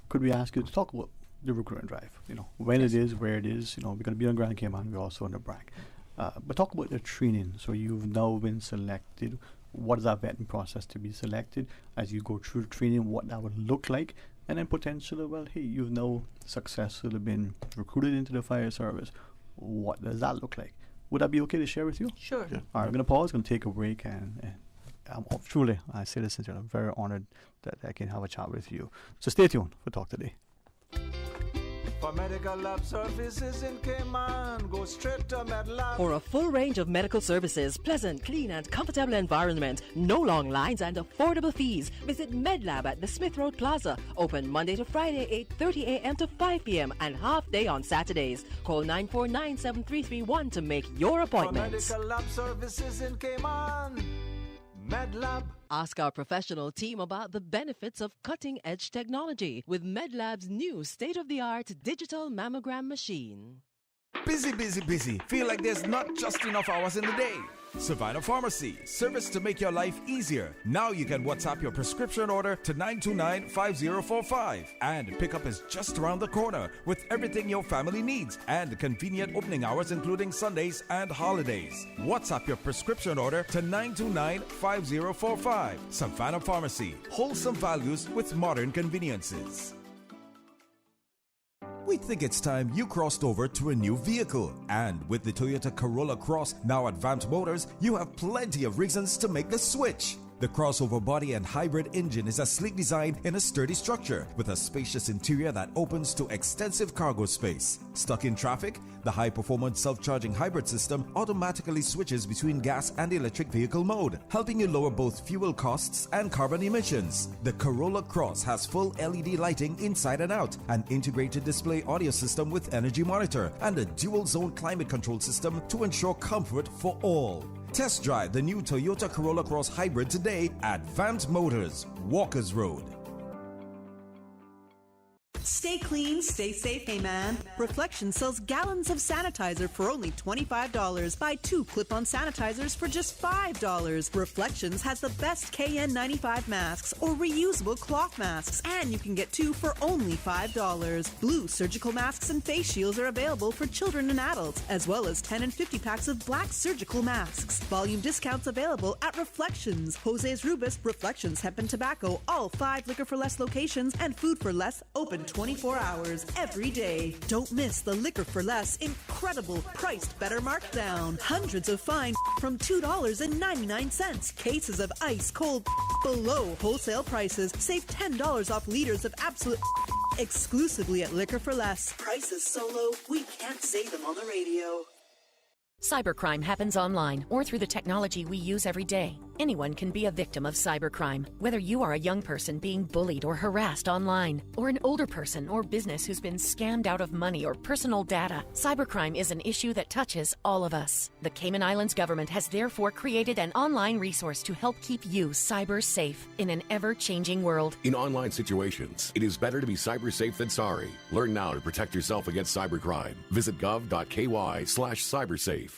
could we ask you to talk about the recruitment drive? You know, when it is, where it is. You know, we're going to be on Grand Cayman. We're also on the BRAC. But talk about the training. So you've now been selected. What is that vetting process to be selected? As you go through the training, what that would look like, and then potentially, well, hey, you've now successfully been recruited into the fire service. What does that look like? Would that be okay to share with you? Sure. All right, I'm going to pause, going to take a break, and truly, I say this sincerely, I'm very honored that I can have a chat with you. So stay tuned for Talk Today. For medical lab services in Cayman, go straight to MedLab. For a full range of medical services, pleasant, clean and comfortable environment, no long lines and affordable fees, visit MedLab at the Smith Road Plaza. Open Monday to Friday, 8:30 a.m. to 5 p.m. and half day on Saturdays. Call 949-7331 to make your appointment. For medical lab services in Cayman, MedLab. Ask our professional team about the benefits of cutting-edge technology with MedLab's new state-of-the-art digital mammogram machine. Busy, busy, busy. Feel like there's not just enough hours in the day. Savannah Pharmacy, service to make your life easier. Now you can WhatsApp your prescription order to 929-5045. And pickup is just around the corner with everything your family needs and convenient opening hours including Sundays and holidays. WhatsApp your prescription order to 929-5045. Savannah Pharmacy, wholesome values with modern conveniences. We think it's time you crossed over to a new vehicle. And with the Toyota Corolla Cross now at Vant Motors, you have plenty of reasons to make the switch. The crossover body and hybrid engine is a sleek design in a sturdy structure with a spacious interior that opens to extensive cargo space. Stuck in traffic? The high-performance self-charging hybrid system automatically switches between gas and electric vehicle mode, helping you lower both fuel costs and carbon emissions. The Corolla Cross has full LED lighting inside and out, an integrated display audio system with energy monitor, and a dual-zone climate control system to ensure comfort for all. Test drive the new Toyota Corolla Cross Hybrid today at Vant Motors, Walkers Road. Stay clean, stay safe, hey man. Reflection sells gallons of sanitizer for only $25. Buy 2 clip-on sanitizers for just $5. Reflections has the best KN95 masks or reusable cloth masks, and you can get 2 for only $5. Blue surgical masks and face shields are available for children and adults, as well as 10 and 50 packs of black surgical masks. Volume discounts available at Reflections. Jose's Rubus, Reflections Hemp and Tobacco, all 5 Liquor for Less locations, and Food for Less open 24 hours every day. Don't miss the Liquor for Less incredible priced better markdown. Hundreds of fine from $2.99. Cases of ice cold below wholesale prices. Save $10 off liters of absolute exclusively at Liquor for Less. Prices so low we can't say them on the radio. Cybercrime happens online or through the technology we use every day. Anyone can be a victim of cybercrime, whether you are a young person being bullied or harassed online, or an older person or business who's been scammed out of money or personal data. Cybercrime is an issue that touches all of us. The Cayman Islands government has therefore created an online resource to help keep you cyber safe in an ever-changing world. In online situations, it is better to be cyber safe than sorry. Learn now to protect yourself against cybercrime. Visit gov.ky/cybersafe.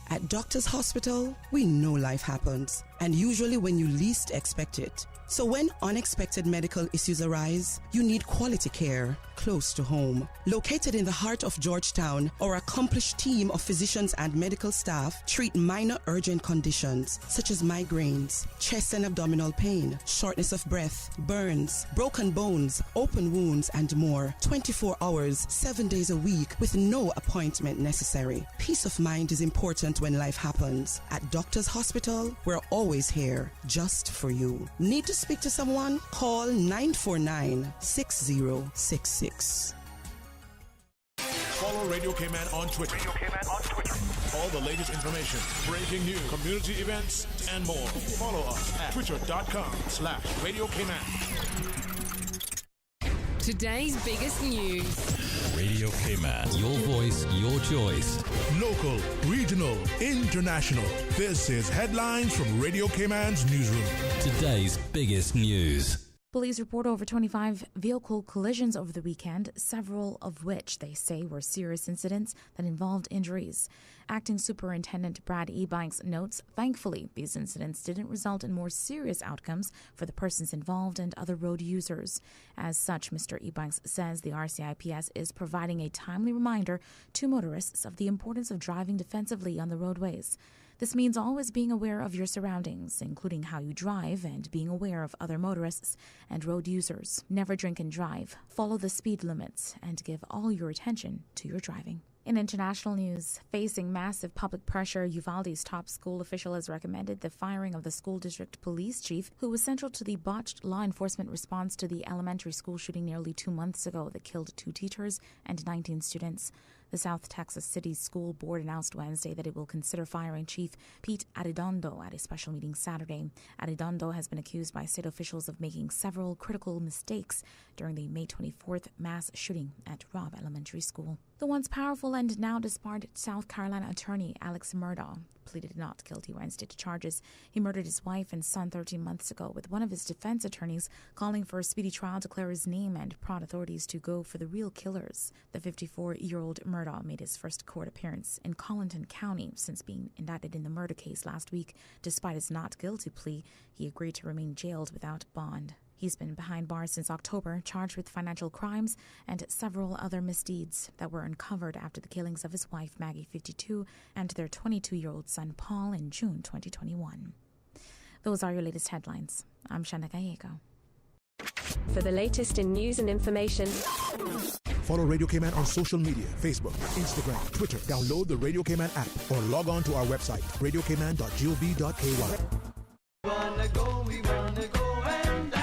At Doctors Hospital, we know life happens, and usually when you least expect it. So when unexpected medical issues arise, you need quality care close to home. Located in the heart of Georgetown, our accomplished team of physicians and medical staff treat minor urgent conditions such as migraines, chest and abdominal pain, shortness of breath, burns, broken bones, open wounds, and more. 24 hours, 7 days a week with no appointment necessary. Peace of mind is important when life happens. At Doctors Hospital, we're always here just for you. Need to speak to someone? Call 949-6066. Follow Radio Cayman on Twitter. All the latest information, breaking news, community events, and more. Follow us at twitter.com/Radio Cayman. Today's biggest news. Radio Cayman. Your voice, your choice. Local, regional, international. This is Headlines from Radio Cayman's newsroom. Today's biggest news. Police report over 25 vehicle collisions over the weekend, several of which they say were serious incidents that involved injuries. Acting Superintendent Brad Ebanks notes, thankfully, these incidents didn't result in more serious outcomes for the persons involved and other road users. As such, Mr. Ebanks says the RCIPS is providing a timely reminder to motorists of the importance of driving defensively on the roadways. This means always being aware of your surroundings, including how you drive, and being aware of other motorists and road users. Never drink and drive, follow the speed limits, and give all your attention to your driving. In international news, facing massive public pressure, Uvalde's top school official has recommended the firing of the school district police chief, who was central to the botched law enforcement response to the elementary school shooting nearly 2 months ago that killed 2 teachers and 19 students. The South Texas City School Board announced Wednesday that it will consider firing Chief Pete Arredondo at a special meeting Saturday. Arredondo has been accused by state officials of making several critical mistakes during the May 24th mass shooting at Robb Elementary School. The once powerful and now disbarred South Carolina attorney Alex Murdaugh pleaded not guilty Wednesday to charges he murdered his wife and son 13 months ago, with one of his defense attorneys calling for a speedy trial to clear his name and prod authorities to go for the real killers. The 54-year-old Murdaugh made his first court appearance in Colleton County since being indicted in the murder case last week. Despite his not guilty plea, he agreed to remain jailed without bond. He's been behind bars since October, charged with financial crimes and several other misdeeds that were uncovered after the killings of his wife, Maggie, 52, and their 22-year-old son, Paul, in June 2021. Those are your latest headlines. I'm Shana Gallego. For the latest in news and information, follow Radio Cayman on social media, Facebook, Instagram, Twitter. Download the Radio Cayman app or log on to our website, radiocayman.gov.ky. We wanna go and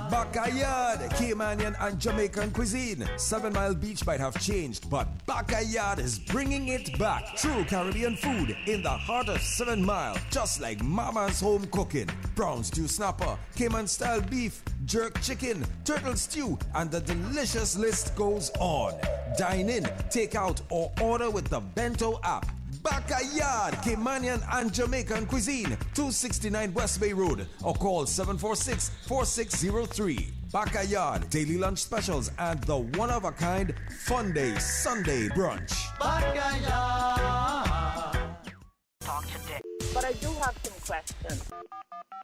Backyard, Caymanian and Jamaican cuisine. 7 Mile Beach might have changed, but Backyard is bringing it back. True Caribbean food in the heart of 7 Mile, just like Mama's home cooking. Brown stew snapper, Cayman-style beef, jerk chicken, turtle stew, and the delicious list goes on. Dine in, take out, or order with the Bento app. Backyard, Caymanian and Jamaican cuisine, 269 West Bay Road, or call 746-4603. Backyard, daily lunch specials, and the one-of-a-kind Fun Day Sunday brunch. Backyard. Talk today. But I do have some questions.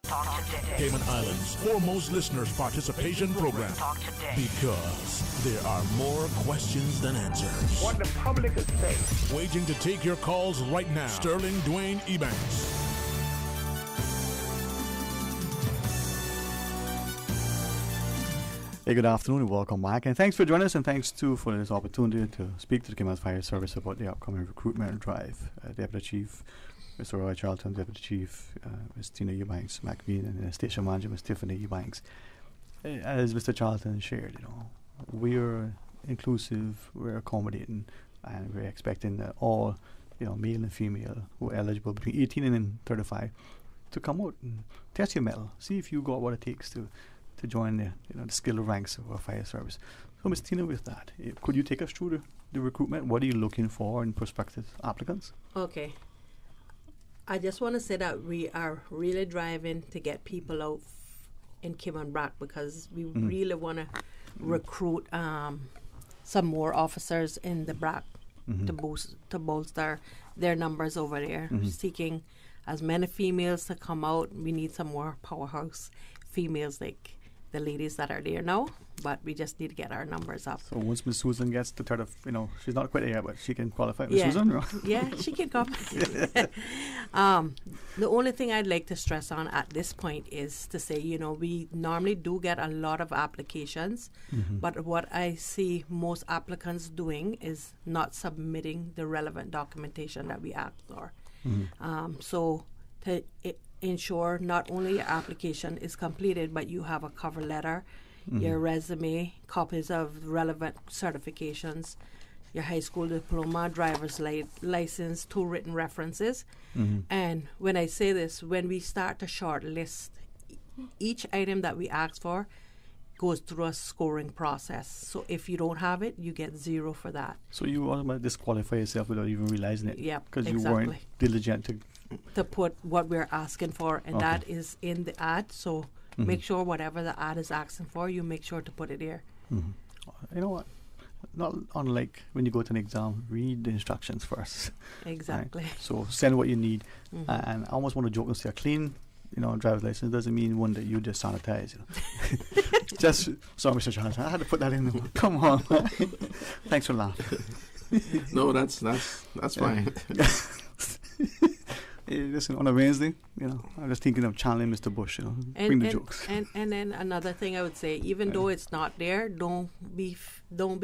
Talk today. Cayman Islands' foremost listeners' participation program. Talk today. Because there are more questions than answers. What the public is saying. Waiting to take your calls right now. Sterling Dwayne Ebanks. Hey, good afternoon and welcome back. And thanks for joining us, and thanks too for this opportunity to speak to the Cayman Fire Service about the upcoming recruitment drive. Deputy Chief Mr. Roy Charlton, Deputy Chief Ms. Tina Eubanks McBean, and Station Manager Ms. Tiffany Eubanks. As Mr. Charlton shared, we're inclusive, we're accommodating, and we're expecting that all, male and female who are eligible between 18 and 35 to come out and test your mettle, see if you got what it takes to join the skilled ranks of our fire service. So, Ms. Tina, with that, could you take us through the recruitment? What are you looking for in prospective applicants? Okay. I just want to say that we are really driving to get people out in Cayman Brac because we really want to recruit some more officers in the Brac to bolster their numbers over there. Seeking as many females to come out. We need some more powerhouse females like the ladies that are there now, but we just need to get our numbers up. So once Miss Susan gets to third of, she's not quite there yet, but she can qualify. Miss Susan? Yeah, she can come. The only thing I'd like to stress on at this point is to say, we normally do get a lot of applications, but what I see most applicants doing is not submitting the relevant documentation that we ask for. So to ensure not only your application is completed, but you have a cover letter, your resume, copies of relevant certifications, your high school diploma, driver's license, 2 written references. And when I say this, when we start to shortlist, each item that we ask for goes through a scoring process. So if you don't have it, you get 0 for that. So you automatically disqualify yourself without even realizing it. Yeah, because you weren't diligent to put what we're asking for, and that is in the ad. So make sure whatever the ad is asking for, you make sure to put it here. You know what? Not unlike when you go to an exam, read the instructions first. Exactly. Right? So send what you need. And I almost want to joke and say a clean, driver's license doesn't mean one that you just sanitize. Just sorry, Mr. Johnson, I had to put that in there. Come on. Thanks for laughing. No, that's fine. Listen, on a Wednesday, I'm just thinking of channeling Mr. Bush, bring the jokes. And then another thing I would say, even though it's not there, don't be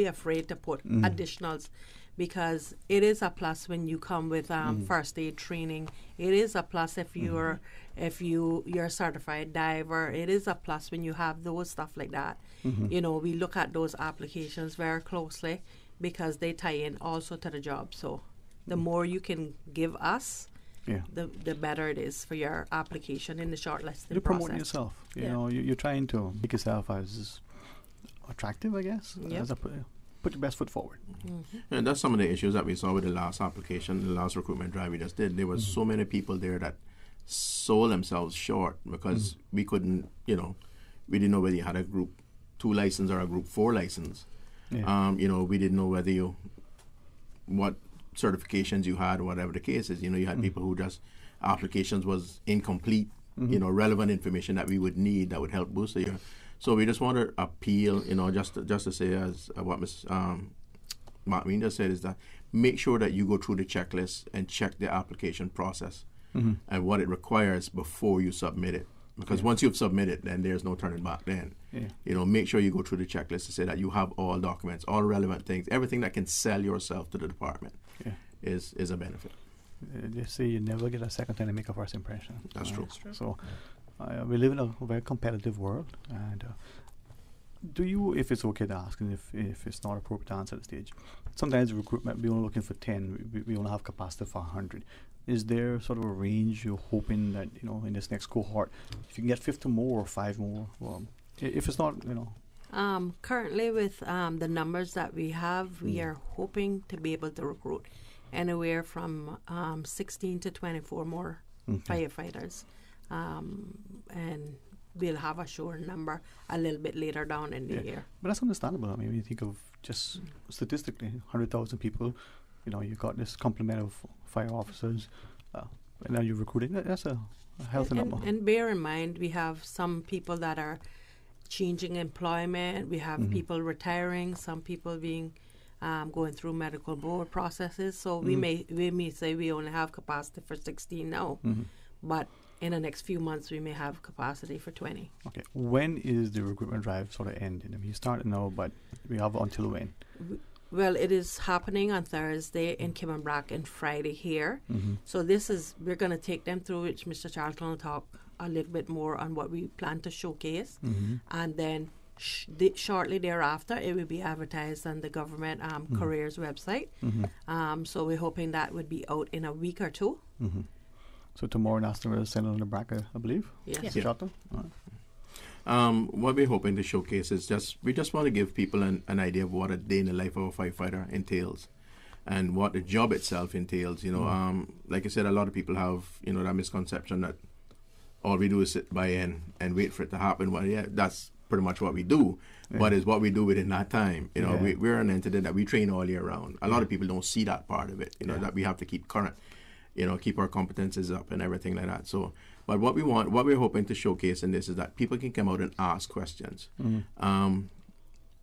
afraid to put additionals, because it is a plus when you come with first aid training. It is a plus if you're a certified diver. It is a plus when you have those stuff like that. We look at those applications very closely because they tie in also to the job. So the more you can give us, the better it is for your application in the shortlisting process. You're promoting yourself. You're trying to make yourself as attractive, I guess. Yep. As put your best foot forward. And that's some of the issues that we saw with the last application, the last recruitment drive we just did. There was so many people there that sold themselves short because we couldn't, we didn't know whether you had a Group 2 license or a Group 4 license. Yeah. We didn't know whether what certifications you had or whatever the case is. You had people who just applications was incomplete, relevant information that we would need that would help boost the year. So we just want to appeal, just to say as what Ms. Martin just said, is that make sure that you go through the checklist and check the application process and what it requires before you submit it. Because once you've submitted, then there's no turning back then. Yeah. Make sure you go through the checklist to say that you have all documents, all relevant things, everything that can sell yourself to the department is a benefit. They say you never get a second time to make a first impression. That's true. So we live in a very competitive world. And do you, if it's okay to ask, and if it's not appropriate to answer at the stage, sometimes recruitment, we're only looking for 10, we only have capacity for 100. Is there sort of a range you're hoping that, in this next cohort, if you can get 50 more or 5 more, if it's not, Currently with the numbers that we have, we are hoping to be able to recruit anywhere from 16 to 24 more firefighters. And we'll have a sure number a little bit later down in the year. But that's understandable. I mean, when you think of just statistically, 100,000 people, you got this complement of fire officers, and now you're recruiting. That's a healthy number. And bear in mind, we have some people that are changing employment. We have people retiring. Some people being going through medical board processes. So we may say we only have capacity for 16 now, but in the next few months we may have capacity for 20. Okay. When is the recruitment drive sort of ending? I mean, you start now, but we have until when? Well, it is happening on Thursday in Kimmenbrook and Friday here. So we're going to take them through, which Mr. Charlton will talk a little bit more on what we plan to showcase. And then shortly thereafter, it will be advertised on the government careers website. So we're hoping that would be out in a week or two. So tomorrow, Nasty will send on the bracket, I believe? Yes. Charlton? All right. What we're hoping to showcase is we just want to give people an idea of what a day in the life of a firefighter entails and what the job itself entails. Like I said, a lot of people have, that misconception that all we do is sit by and wait for it to happen. Well, yeah, that's pretty much what we do, but it's what we do within that time. We're an entity that we train all year round. A lot of people don't see that part of it, that we have to keep current, keep our competences up and everything like that. So, but what we're hoping to showcase in this is that people can come out and ask questions.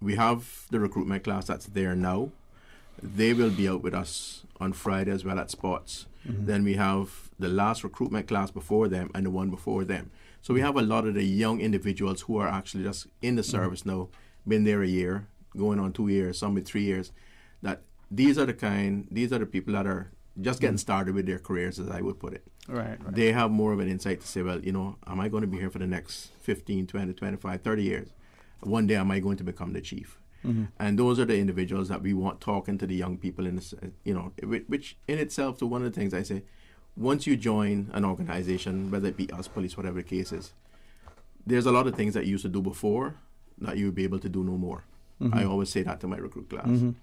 We have the recruitment class that's there now. They will be out with us on Friday as well at Sports. Then we have the last recruitment class before them and the one before them. So we have a lot of the young individuals who are actually just in the service now, been there a year, going on 2 years, some with 3 years. That these are the people that are just getting started with their careers, as I would put it. Right. They have more of an insight to say, well, am I going to be here for the next 15, 20, 25, 30 years? One day, am I going to become the chief? And those are the individuals that we want talking to the young people in this, which in itself, so one of the things I say, once you join an organization, whether it be us, police, whatever the case is, there's a lot of things that you used to do before that you'll be able to do no more. I always say that to my recruit class. And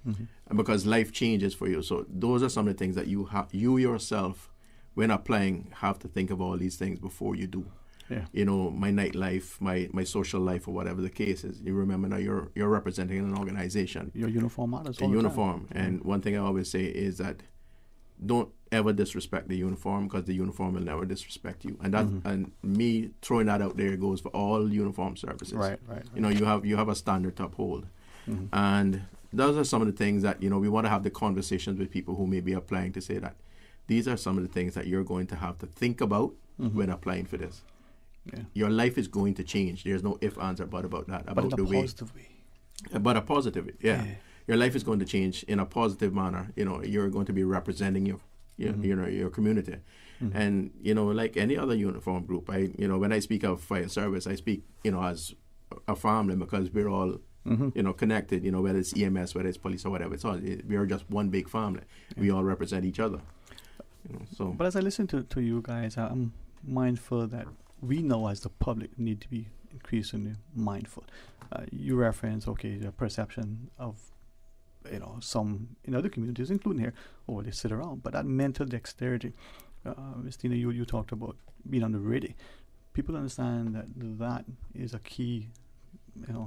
because life changes for you. So those are some of the things that you yourself, when applying, have to think of all these things before you do. Yeah. My nightlife, my social life, or whatever the case is. You remember now you're representing an organization. Your uniform matters. The uniform. And one thing I always say is that don't ever disrespect the uniform, because the uniform will never disrespect you. And that and me throwing that out there goes for all uniform services. Right. You have a standard to uphold. And those are some of the things that we want to have the conversations with people who may be applying to say that these are some of the things that you're going to have to think about when applying for this. Yeah. Your life is going to change. There's no if, ands, or but about that. About but in the a positive way. But a positive way, yeah. Your life is going to change in a positive manner. You're going to be representing your community. And like any other uniform group, when I speak of fire service, I speak as a family, because we're all connected. Whether it's EMS, whether it's police, or whatever, we are just one big family. We all represent each other. But as I listen to you guys, I'm mindful that we know as the public need to be increasingly mindful. You reference, the perception of, some in other communities, including here, they sit around. But that mental dexterity, Ms. Tina, you talked about being on the ready. People understand that is a key,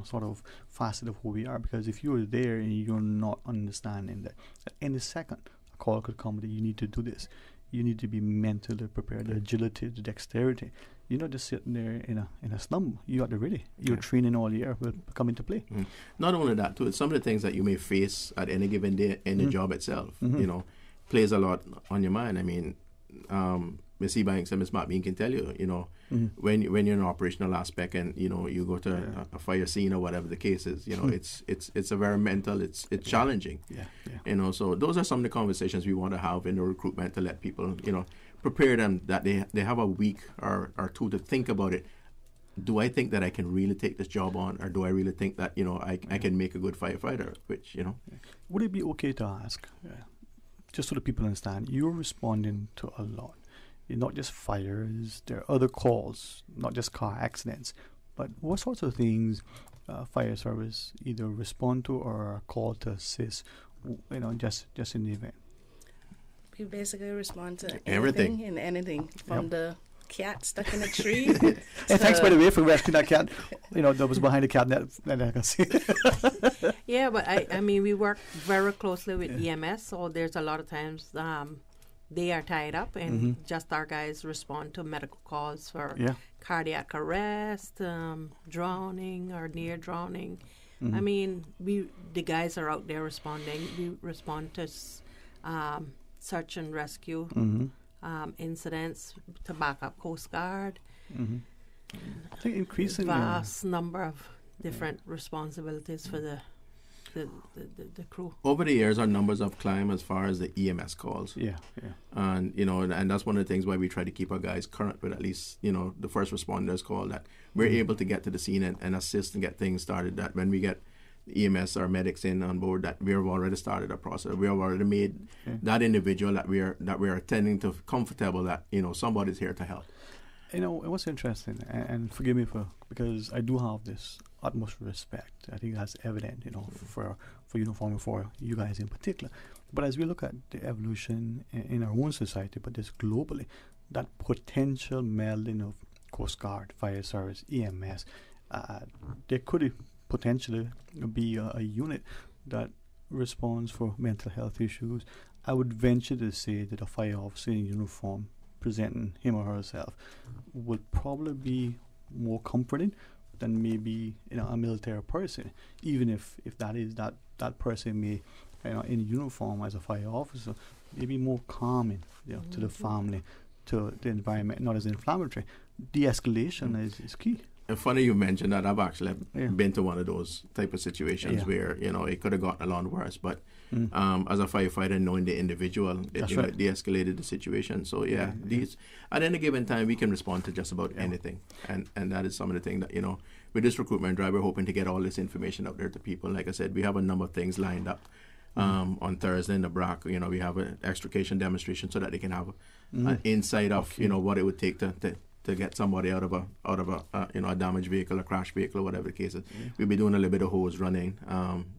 sort of facet of who we are. Because if you're there and you're not understanding that at any second a call could come that you need to do this, you need to be mentally prepared. The agility, the dexterity. You're not just sitting there in a slum. You got the ready. Your training all year will come into play. Not only that, too, some of the things that you may face at any given day in the job itself, plays a lot on your mind. I mean, Ms. Ebanks and Ms. Martin can tell you, when you're in an operational aspect and you go to a fire scene or whatever the case is, it's a very mental, it's challenging. So those are some of the conversations we want to have in the recruitment to let people, prepare them that they have a week or two to think about it. Do I think that I can really take this job on, or do I really think that I can make a good firefighter? Would it be okay to ask, just so that people understand, you're responding to a lot. You're not just fires, there are other calls, not just car accidents. But what sorts of things fire service either respond to or are called to assist, just in the event? We basically respond to everything and anything, from the cat stuck in a tree. And thanks, by the way, for rescuing that cat. That was behind the cabinet. And I can see. Yeah, but I mean, we work very closely with EMS, so there's a lot of times they are tied up, and just our guys respond to medical calls for cardiac arrest, drowning or near drowning. I mean, the guys are out there responding. We respond to search and rescue incidents to back up Coast Guard. I think increasingly vast number of different responsibilities for the crew. Over the years, our numbers have climbed as far as the EMS calls. And and that's one of the things why we try to keep our guys current with at least the first responders call, that we're able to get to the scene and assist and get things started. That when we get EMS or medics in on board, that we have already started a process. We have already made that individual that we are attending to comfortable that somebody's here to help. It was interesting, and forgive me because I do have this utmost respect. I think that's evident, for uniform, for you guys in particular. But as we look at the evolution in our own society, but this globally, that potential melding of Coast Guard, fire service, EMS, there could potentially be a unit that responds for mental health issues. I would venture to say that a fire officer in uniform presenting him or herself would probably be more comforting than maybe a military person, even if that is that person may in uniform as a fire officer maybe more calming to the family, to the environment, not as inflammatory. De-escalation is key. And funny you mentioned that. I've actually been to one of those type of situations where it could have gotten a lot worse, but as a firefighter, knowing the individual, it de-escalated the situation. So these at any given time we can respond to just about anything, and that is some of the things that with this recruitment drive, we're hoping to get all this information out there to people. Like I said, we have a number of things lined up. On Thursday in the BRAC, we have an extrication demonstration so that they can have an insight of what it would take to get somebody out of a damaged vehicle, a crash vehicle, or whatever the case is. We'll be doing a little bit of hose running,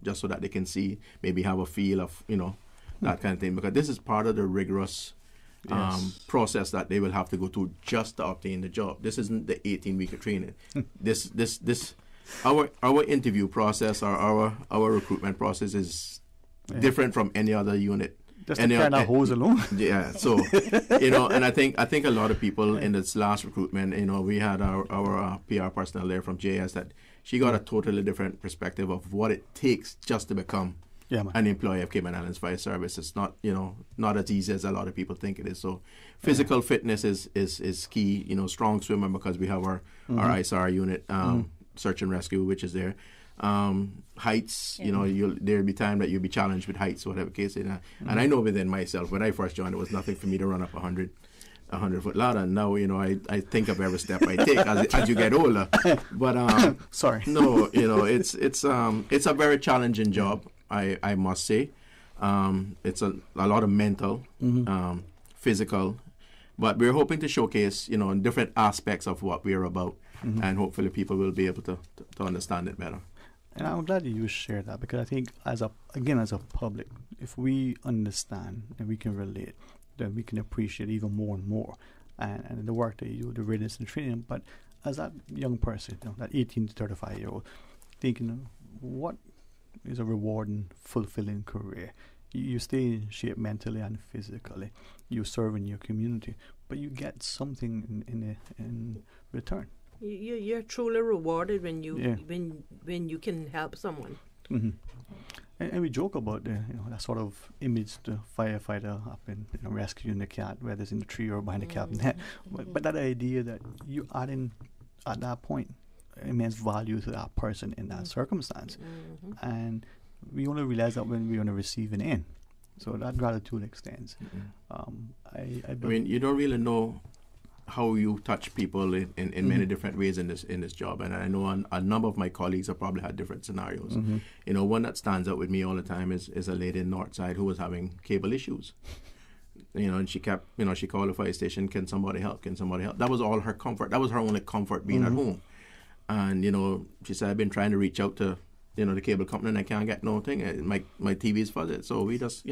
just so that they can see, maybe have a feel of that kind of thing, because this is part of the rigorous process that they will have to go through just to obtain the job. This isn't the 18-week of training. Our interview process or our recruitment process is different from any other unit. Just to carry that hose alone. Yeah, so and I think a lot of people in this last recruitment, we had our PR personnel there from JS, that she got a totally different perspective of what it takes just to become an employee of Cayman Islands Fire Service. It's not not as easy as a lot of people think it is. So physical fitness is key. Strong swimmer, because we have our ISR unit, search and rescue, which is there. Heights, there'll be time that you'll be challenged with heights, whatever case. And I know within myself, when I first joined, it was nothing for me to run up a 100-foot ladder. And now, I think of every step I take as you get older. But sorry, no, it's a very challenging job. I must say, it's a lot of mental, physical, But we're hoping to showcase, different aspects of what we're about, and hopefully people will be able to understand it better. And I'm glad you shared that, because I think as a public, if we understand and we can relate, then we can appreciate even more and more and the work that you do, the readiness and training. But as that young person, that 18 to 35-year-old, thinking, what is a rewarding, fulfilling career? You stay in shape mentally and physically. You serve in your community, but you get something in return. You're truly rewarded when you can help someone. Mm-hmm. And we joke about that sort of image, the firefighter up in rescuing the cat, whether it's in the tree or behind the cabinet. But that idea that you adding at that point immense value to that person in that circumstance, and we only realize that when we're on the receiving end. So that gratitude extends. I mean, you don't really know how you touch people in many different ways in this job, and I know a number of my colleagues have probably had different scenarios. One that stands out with me all the time is a lady in Northside who was having cable issues. And she kept, she called the fire station, can somebody help? That was all her comfort. That was her only comfort being at home. And, she said, I've been trying to reach out to, the cable company and I can't get nothing. My TV is fuzzy. So we just,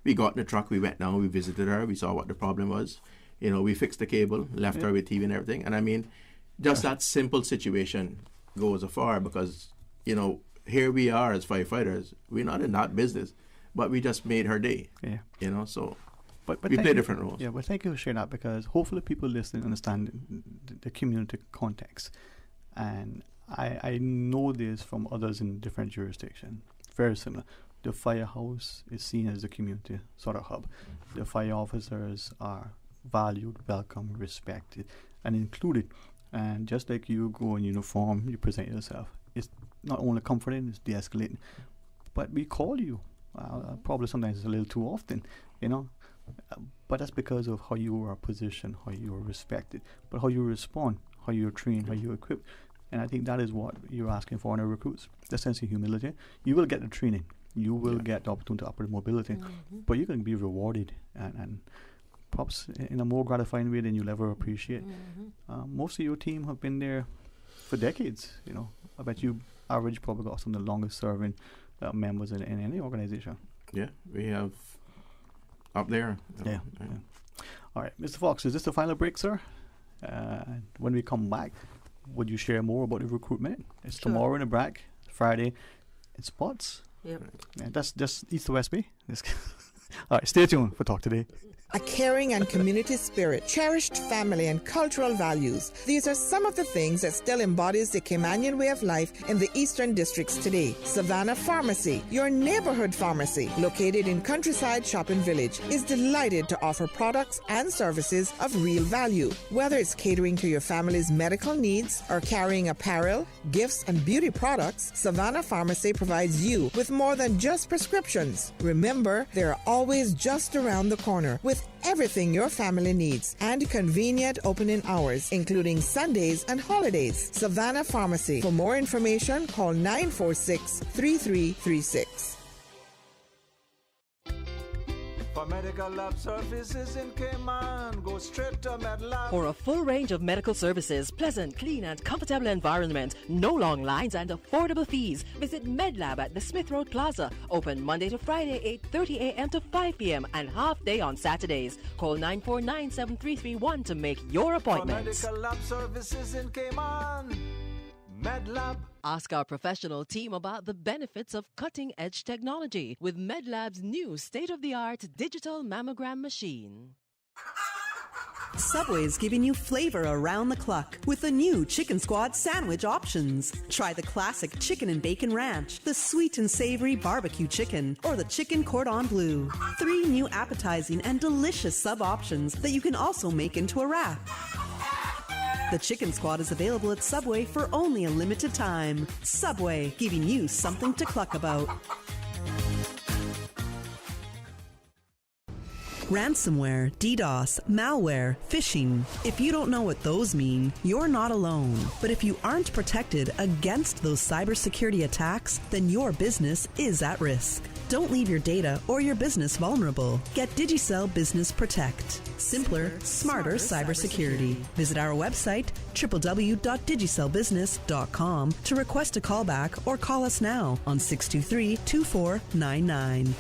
we got in the truck, we went down, we visited her, we saw what the problem was. We fixed the cable, left her with TV and everything. And I mean, just that simple situation goes afar, because, here we are as firefighters. We're not in that business, but we just made her day. Yeah. So but we play different roles. Yeah, but thank you for sharing that, because hopefully people listening understand the community context. And I know this from others in different jurisdictions. Very similar. The firehouse is seen as a community sort of hub. The fire officers are valued, welcome, respected, and included. And just like you go in uniform, you present yourself. It's not only comforting, it's de-escalating. But we call you. Probably sometimes it's a little too often, But that's because of how you are positioned, how you are respected, but how you respond, how you're trained, how you're equipped. And I think that is what you're asking for in our recruits, the sense of humility. You will get the training. You will get the opportunity to operate mobility, but you're going to be rewarded and perhaps in a more gratifying way than you'll ever appreciate. Most of your team have been there for decades. I bet you average probably got some of the longest serving members in any organization. Yeah, we have up there. Yeah. All right, Mr. Fox, is this the final break, sir? When we come back, would you share more about the recruitment? It's tomorrow in the break, Friday in Spots. Yep. Yeah, that's just East to West Bay. All right, stay tuned for Talk Today. A caring and community spirit, cherished family and cultural values. These are some of the things that still embodies the Caymanian way of life in the Eastern Districts today. Savannah Pharmacy, your neighborhood pharmacy, located in Countryside Shopping Village, is delighted to offer products and services of real value. Whether it's catering to your family's medical needs or carrying apparel, gifts, and beauty products, Savannah Pharmacy provides you with more than just prescriptions. Remember, they're always just around the corner with everything your family needs and convenient opening hours, including Sundays and holidays. Savannah Pharmacy. For more information, call 946-3336. For medical lab services in Cayman, go straight to MedLab. For a full range of medical services, pleasant, clean and comfortable environment, no long lines and affordable fees, visit MedLab at the Smith Road Plaza. Open Monday to Friday, 8:30 a.m. to 5 p.m. and half day on Saturdays. Call 949-7331 to make your appointment. For medical lab services in Cayman, MedLab. Ask our professional team about the benefits of cutting-edge technology with MedLab's new state-of-the-art digital mammogram machine. Subway's giving you flavor around the clock with the new Chicken Squad sandwich options. Try the classic chicken and bacon ranch, the sweet and savory barbecue chicken, or the chicken cordon bleu. 3 new appetizing and delicious sub options that you can also make into a wrap. The Chicken Squad is available at Subway for only a limited time. Subway, giving you something to cluck about. Ransomware, DDoS, malware, phishing. If you don't know what those mean, you're not alone. But if you aren't protected against those cybersecurity attacks, then your business is at risk. Don't leave your data or your business vulnerable. Get Digicel Business Protect. Simpler, smarter cybersecurity. Visit our website, www.digicelbusiness.com, to request a callback or call us now on 623-2499.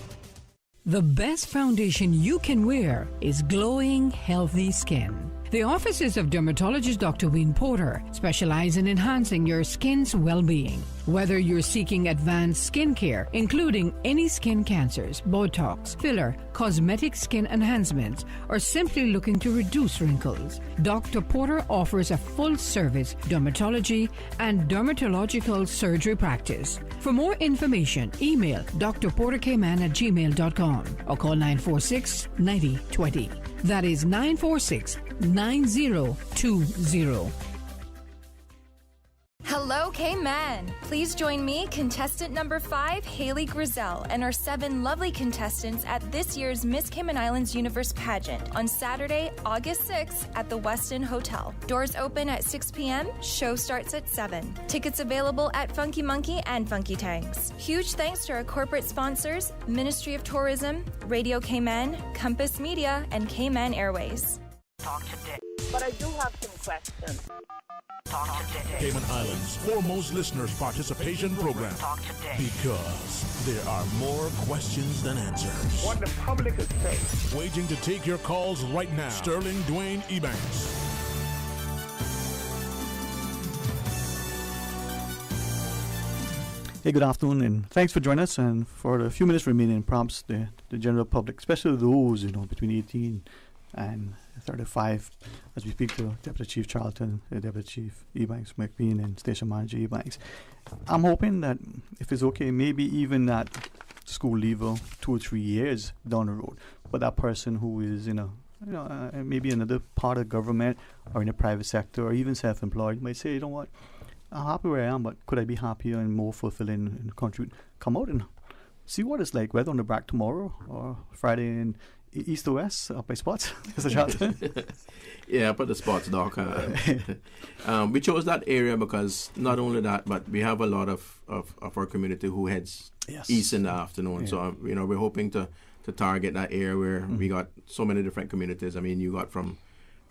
The best foundation you can wear is glowing, healthy skin. The offices of dermatologist Dr. Wayne Porter specialize in enhancing your skin's well-being. Whether you're seeking advanced skincare, including any skin cancers, Botox, filler, cosmetic skin enhancements, or simply looking to reduce wrinkles, Dr. Porter offers a full-service dermatology and dermatological surgery practice. For more information, email drporterkman@gmail.com or call 946-9020. That is 946-9020. Hello, K-Men! Please join me, contestant number 5, Haley Grizel, and our 7 lovely contestants at this year's Miss Cayman Islands Universe pageant on Saturday, August 6th at the Westin Hotel. Doors open at 6 p.m., show starts at 7. Tickets available at Funky Monkey and Funky Tanks. Huge thanks to our corporate sponsors, Ministry of Tourism, Radio Cayman, Compass Media, and Cayman Airways. Talk today. But I do have some questions. Talk today. Cayman Islands' foremost listeners' participation program. Talk today. Because there are more questions than answers. What the public is saying. Waiting to take your calls right now. Sterling Dwayne Ebanks. Hey, good afternoon, and thanks for joining us. And for the few minutes remaining, perhaps the general public, especially those between 18 and 35, as we speak to Deputy Chief Charlton, Deputy Chief Ebanks McBean, and Station Manager Ebanks. I'm hoping that, if it's okay, maybe even that school leaver 2 or 3 years down the road, but that person who is maybe another part of government or in the private sector or even self-employed might say, you know what, I'm happy where I am, but could I be happier and more fulfilling and contribute? Come out and see what it's like, whether on the brack tomorrow or Friday in East or West, up by spots. Yeah, up at the spots, Doc. We chose that area because not only that, but we have a lot of our community who heads east in the afternoon. Yeah. So, we're hoping to target that area where we got so many different communities. I mean, you got from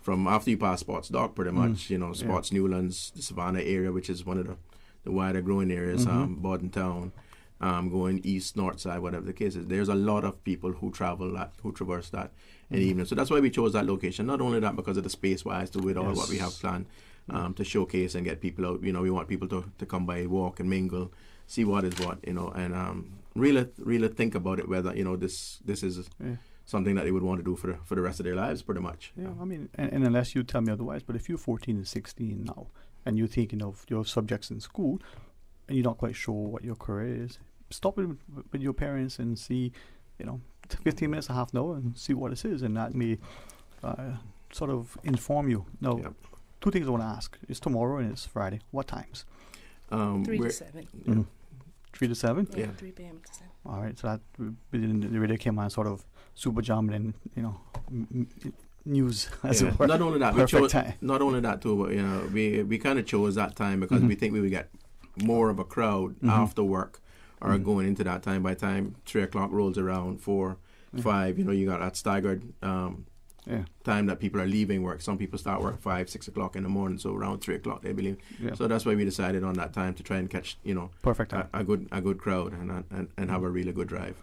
after you pass Spots Dock, pretty much, Spots Newlands, the Savannah area, which is one of the wider growing areas, Borden Town, going east, north side, whatever the case is. There's a lot of people who traverse that in the evening. So that's why we chose that location. Not only that, because of the space-wise, with all what we have planned to showcase and get people out. We want people to come by, walk and mingle, see what is what, and really think about it, whether, this is something that they would want to do for the rest of their lives, pretty much. Yeah, I mean, and unless you tell me otherwise, but if you're 14 and 16 now, and you're thinking of your subjects in school, and you're not quite sure what your career is, stop it with your parents and see, 15 minutes, a half an hour, and see what it is, and that may sort of inform you. Now, two things I want to ask. It's tomorrow and it's Friday. What times? 3 to 7. Mm-hmm. 3 to 7? Yeah, 3 p.m. to 7. All right, so that the radio came on sort of super jamming and, news as it were. Not only that, not only that too, but we kind of chose that time because we think we would get more of a crowd after work or going into that time. By the time 3 o'clock rolls around, 4, 5, you got that staggered time that people are leaving work. Some people start work 5, 6 o'clock in the morning, so around 3 o'clock they believe. Yeah. So that's why we decided on that time to try and catch perfect time. a good crowd and have a really good drive.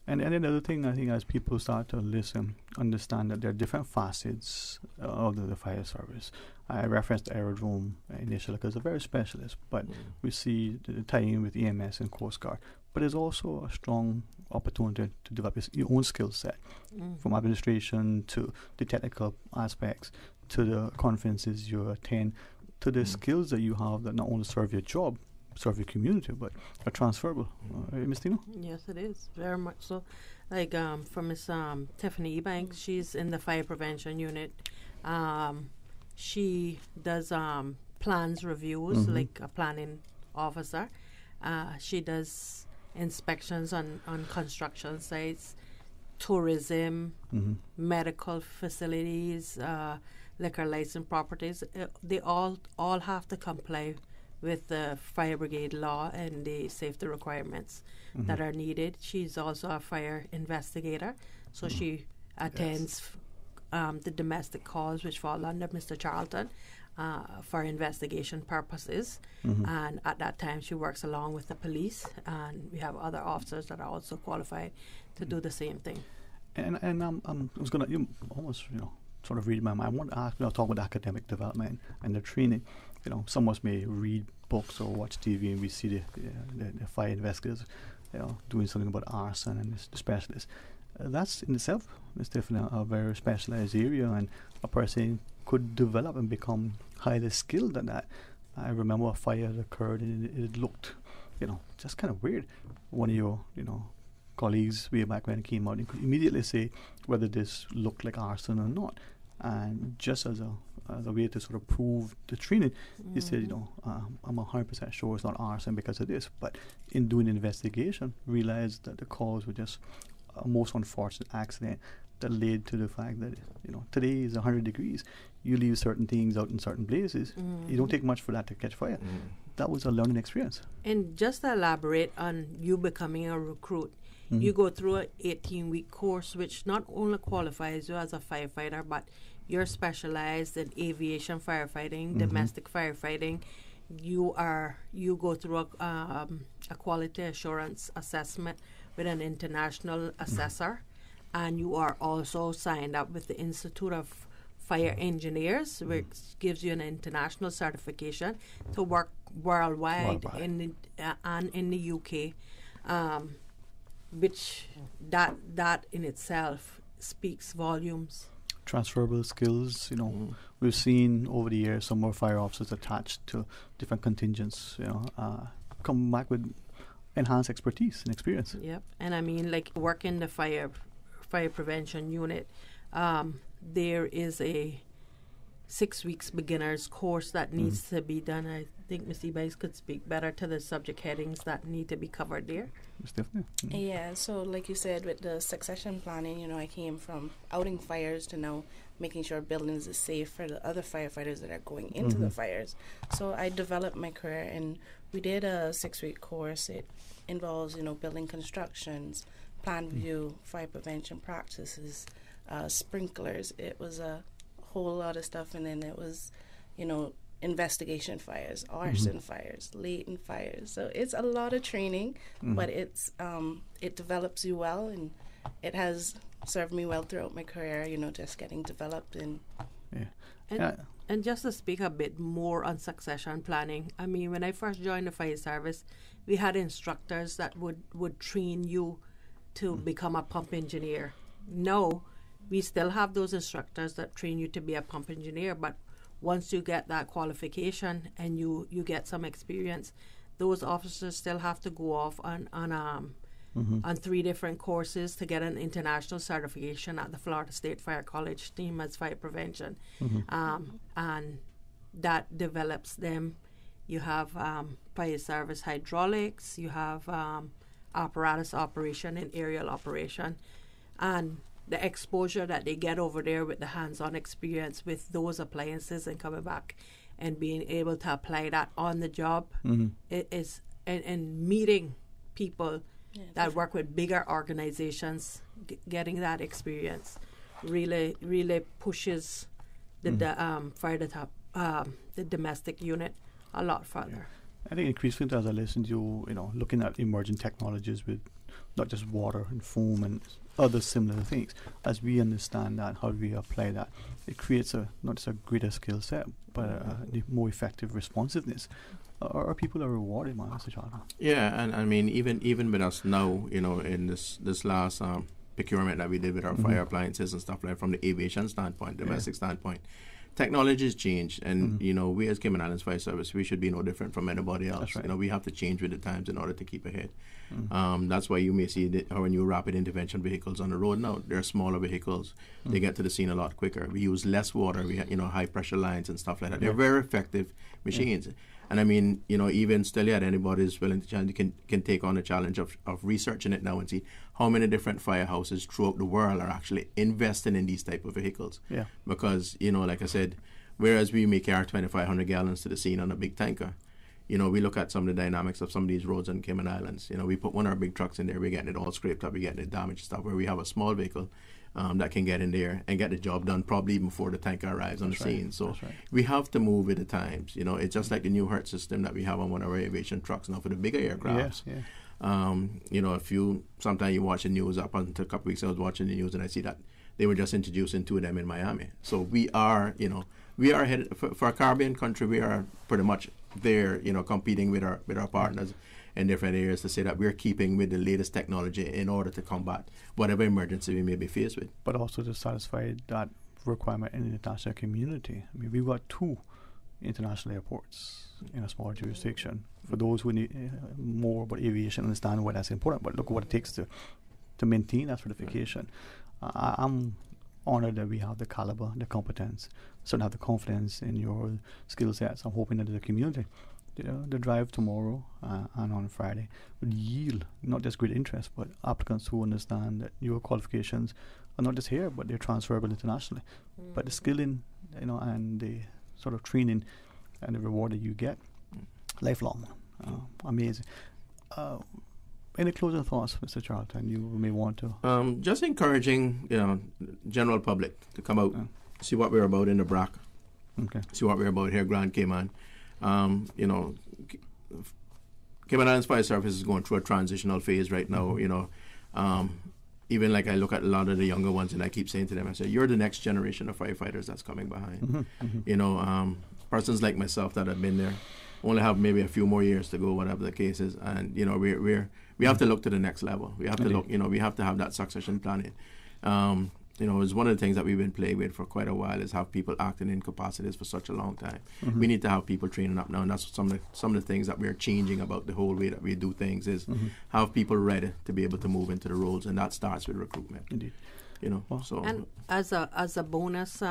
And another thing, I think, as people start to listen, understand that there are different facets of the fire service. I referenced the aerodrome initially because it's a very specialist, but we see the tie-in with EMS and Coast Guard. But there's also a strong opportunity to develop your own skill set, from administration to the technical aspects, to the conferences you attend, to the skills that you have that not only serve your job, serve your community, but are transferable. Ms. Tino? Yes, it is. Very much so. Like for Miss Tiffany Ebanks, she's in the fire prevention unit. She does plans reviews, like a planning officer. She does inspections on construction sites, tourism, medical facilities, liquor license properties. They all have to comply with the fire brigade law and the safety requirements that are needed. She's also a fire investigator, so she attends the domestic calls which fall under Mr. Charlton for investigation purposes. And at that time she works along with the police, and we have other officers that are also qualified to do the same thing. And I was going to almost, sort of read my mind. I want to ask, talk about academic development and the training. Some of us may read books or watch TV and we see the fire investigators, doing something about arson and the specialists. That's in itself is definitely a very specialized area, and a person could develop and become highly skilled at that. I remember a fire that occurred and it looked, just kind of weird. One of your, colleagues way back when it came out, you could immediately say whether this looked like arson or not. And just as a way to sort of prove the training, he said, I'm 100% sure it's not arson because of this. But in doing the investigation, realized that the cause was just a most unfortunate accident that led to the fact that, today is 100 degrees. You leave certain things out in certain places. You don't take much for that to catch fire. That was a learning experience. And just to elaborate on you becoming a recruit, you go through an 18-week course which not only qualifies you as a firefighter, but you're specialized in aviation firefighting, domestic firefighting. You go through a quality assurance assessment with an international assessor, and you are also signed up with the Institute of Fire Engineers, which gives you an international certification to work worldwide. And in the UK, which that in itself speaks volumes. Transferable skills, we've seen over the years some more fire officers attached to different contingents, come back with enhanced expertise and experience. Yep, and I mean, like, work in the fire prevention unit, there is a 6 weeks beginners course that needs to be done. I think Ms. Ebais could speak better to the subject headings that need to be covered there. Most definitely. Yeah, so like you said, with the succession planning, I came from outing fires to now making sure buildings are safe for the other firefighters that are going into the fires. So I developed my career, and we did a 6-week course. It involves, building constructions, plan review, fire prevention practices, sprinklers. It was a whole lot of stuff, and then it was, investigation fires, arson fires, latent fires. So it's a lot of training, but it's it develops you well, and it has served me well throughout my career, just getting developed. And just to speak a bit more on succession planning, I mean, when I first joined the fire service, we had instructors that would train you to become a pump engineer. No, we still have those instructors that train you to be a pump engineer, but once you get that qualification and you get some experience, those officers still have to go off on 3 different courses to get an international certification at the Florida State Fire College team as fire prevention. And that develops them. You have fire service hydraulics, you have apparatus operation and aerial operation, and the exposure that they get over there with the hands-on experience with those appliances and coming back and being able to apply that on the job is and meeting people that work with bigger organizations, getting that experience really pushes the the domestic unit a lot further. I think increasingly as I listen to you, looking at emerging technologies with not just water and foam and other similar things, as we understand that, how do we apply that, it creates not just a greater skill set, but a more effective responsiveness. Our people are rewarded, Mr. Charlton. Yeah, and I mean, even with us now, in this last procurement that we did with our fire appliances and stuff like from the aviation standpoint, domestic standpoint, technology has changed, and we as Cayman Islands Fire Service, we should be no different from anybody else. Right. We have to change with the times in order to keep ahead. That's why you may see our new rapid intervention vehicles on the road now. They're smaller vehicles. They get to the scene a lot quicker. We use less water. We have, high pressure lines and stuff like that. They're very effective machines. And I mean, even still yet, anybody is willing to challenge, can take on the challenge of researching it now and see how many different firehouses throughout the world are actually investing in these type of vehicles. Yeah. Because, like I said, whereas we may carry 2,500 gallons to the scene on a big tanker, we look at some of the dynamics of some of these roads in Cayman Islands. We put one of our big trucks in there, we're getting it all scraped up, we're getting it damaged stuff, where we have a small vehicle that can get in there and get the job done probably even before the tanker arrives on the scene. So we have to move with the times. It's just like the new HERT system that we have on one of our aviation trucks now for the bigger aircrafts. Sometimes you watch the news. Up until a couple weeks ago, I was watching the news and I see that they were just introducing 2 of them in Miami. So we are headed for a Caribbean country. We are pretty much there, competing with our partners in different areas to say that we're keeping with the latest technology in order to combat whatever emergency we may be faced with. But also to satisfy that requirement in the international community. I mean, we've got 2 international airports in a small jurisdiction. For those who need more about aviation, understand why that's important. But look what it takes to maintain that certification. I'm honored that we have the caliber, the competence, certainly have the confidence in your skill sets. I'm hoping that the community, the drive tomorrow and on Friday will yield not just great interest, but applicants who understand that your qualifications are not just here, but they're transferable internationally. But the skilling, and the sort of training and the reward that you get, lifelong, amazing. Any closing thoughts, Mr. Charlton, you may want to? Just encouraging, general public to come out, see what we're about in the BRAC, see what we're about here, Grand Cayman. Cayman Islands Fire Service is going through a transitional phase right now. Even like I look at a lot of the younger ones, and I keep saying to them, I say, you're the next generation of firefighters that's coming behind. Persons like myself that have been there only have maybe a few more years to go, whatever the case is, and we have to look to the next level. We have to look, we have to have that succession planning. It's one of the things that we've been playing with for quite a while, is have people acting in capacities for such a long time. We need to have people training up now, and that's some of the things that we're changing about the whole way that we do things, is have people ready to be able to move into the roles, and that starts with recruitment. Indeed. So. And as a bonus,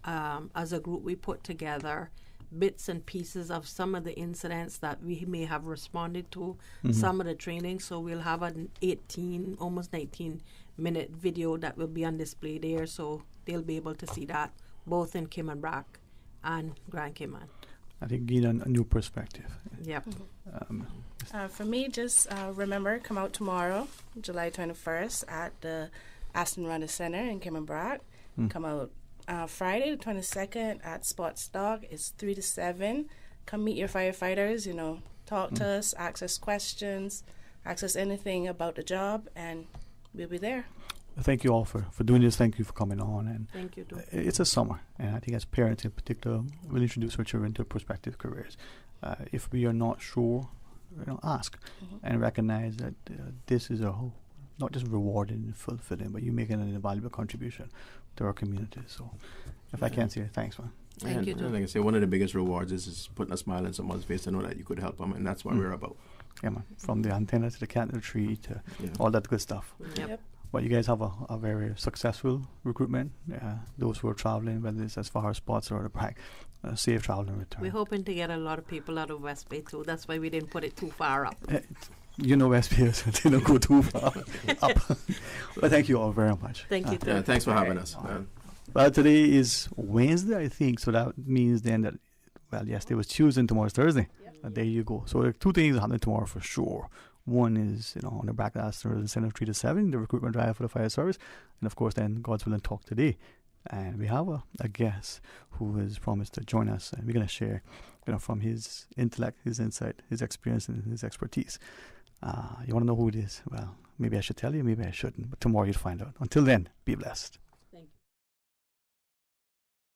as a group, we put together bits and pieces of some of the incidents that we may have responded to, some of the training. So we'll have an 18, almost 19-minute video that will be on display there, so they'll be able to see that both in Cayman BRAC and Grand Cayman. I think gain a new perspective. Yep. For me, just remember, come out tomorrow, July 21st, at the Aston Runner Center in Cayman BRAC. Come out Friday the 22nd at Sports Dog. It's 3 to 7. Come meet your firefighters, talk to us, ask us questions, ask us anything about the job, and we'll be there. Thank you all for doing this. Thank you for coming on. And thank you too. It's a summer, and I think as parents in particular, we'll introduce our children to prospective careers. If we are not sure, ask and recognize that this is not just rewarding and fulfilling, but you're making an invaluable contribution to our community. So if I can say thanks, man. Thank you too. Like I say, one of the biggest rewards is putting a smile on someone's face to know that you could help them, and that's what we're about. Yeah, man. From the antenna to the candle tree to all that good stuff. Yep. But you guys have a very successful recruitment. Those who are traveling, whether it's as far as spots or the BRAC, safe travel and return. We're hoping to get a lot of people out of West Bay too. That's why we didn't put it too far up. West Bay, so they don't go too far up. But thank you all very much. Thank you. Thanks for having us. Well, today is Wednesday, I think, so that means then that, yesterday was Tuesday and tomorrow's Thursday. There you go. So there are 2 things happening tomorrow for sure. One is, on the BRAC Aston Center 3 to 7, the recruitment drive for the fire service. And of course, then God's willing talk today. And we have a guest who has promised to join us. And we're going to share, from his intellect, his insight, his experience, and his expertise. You want to know who it is? Well, maybe I should tell you, maybe I shouldn't. But tomorrow you'll find out. Until then, be blessed.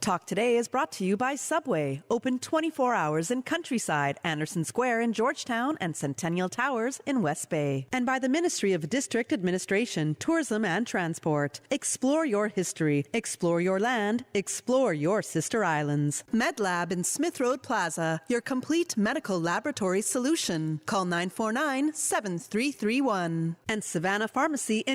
Talk Today is brought to you by Subway, open 24 hours in Countryside, Anderson Square in Georgetown, and Centennial Towers in West Bay. And by the Ministry of District Administration, Tourism and Transport. Explore your history, explore your land, explore your sister islands. MedLab in Smith Road Plaza, your complete medical laboratory solution. Call 949-7331. And Savannah Pharmacy in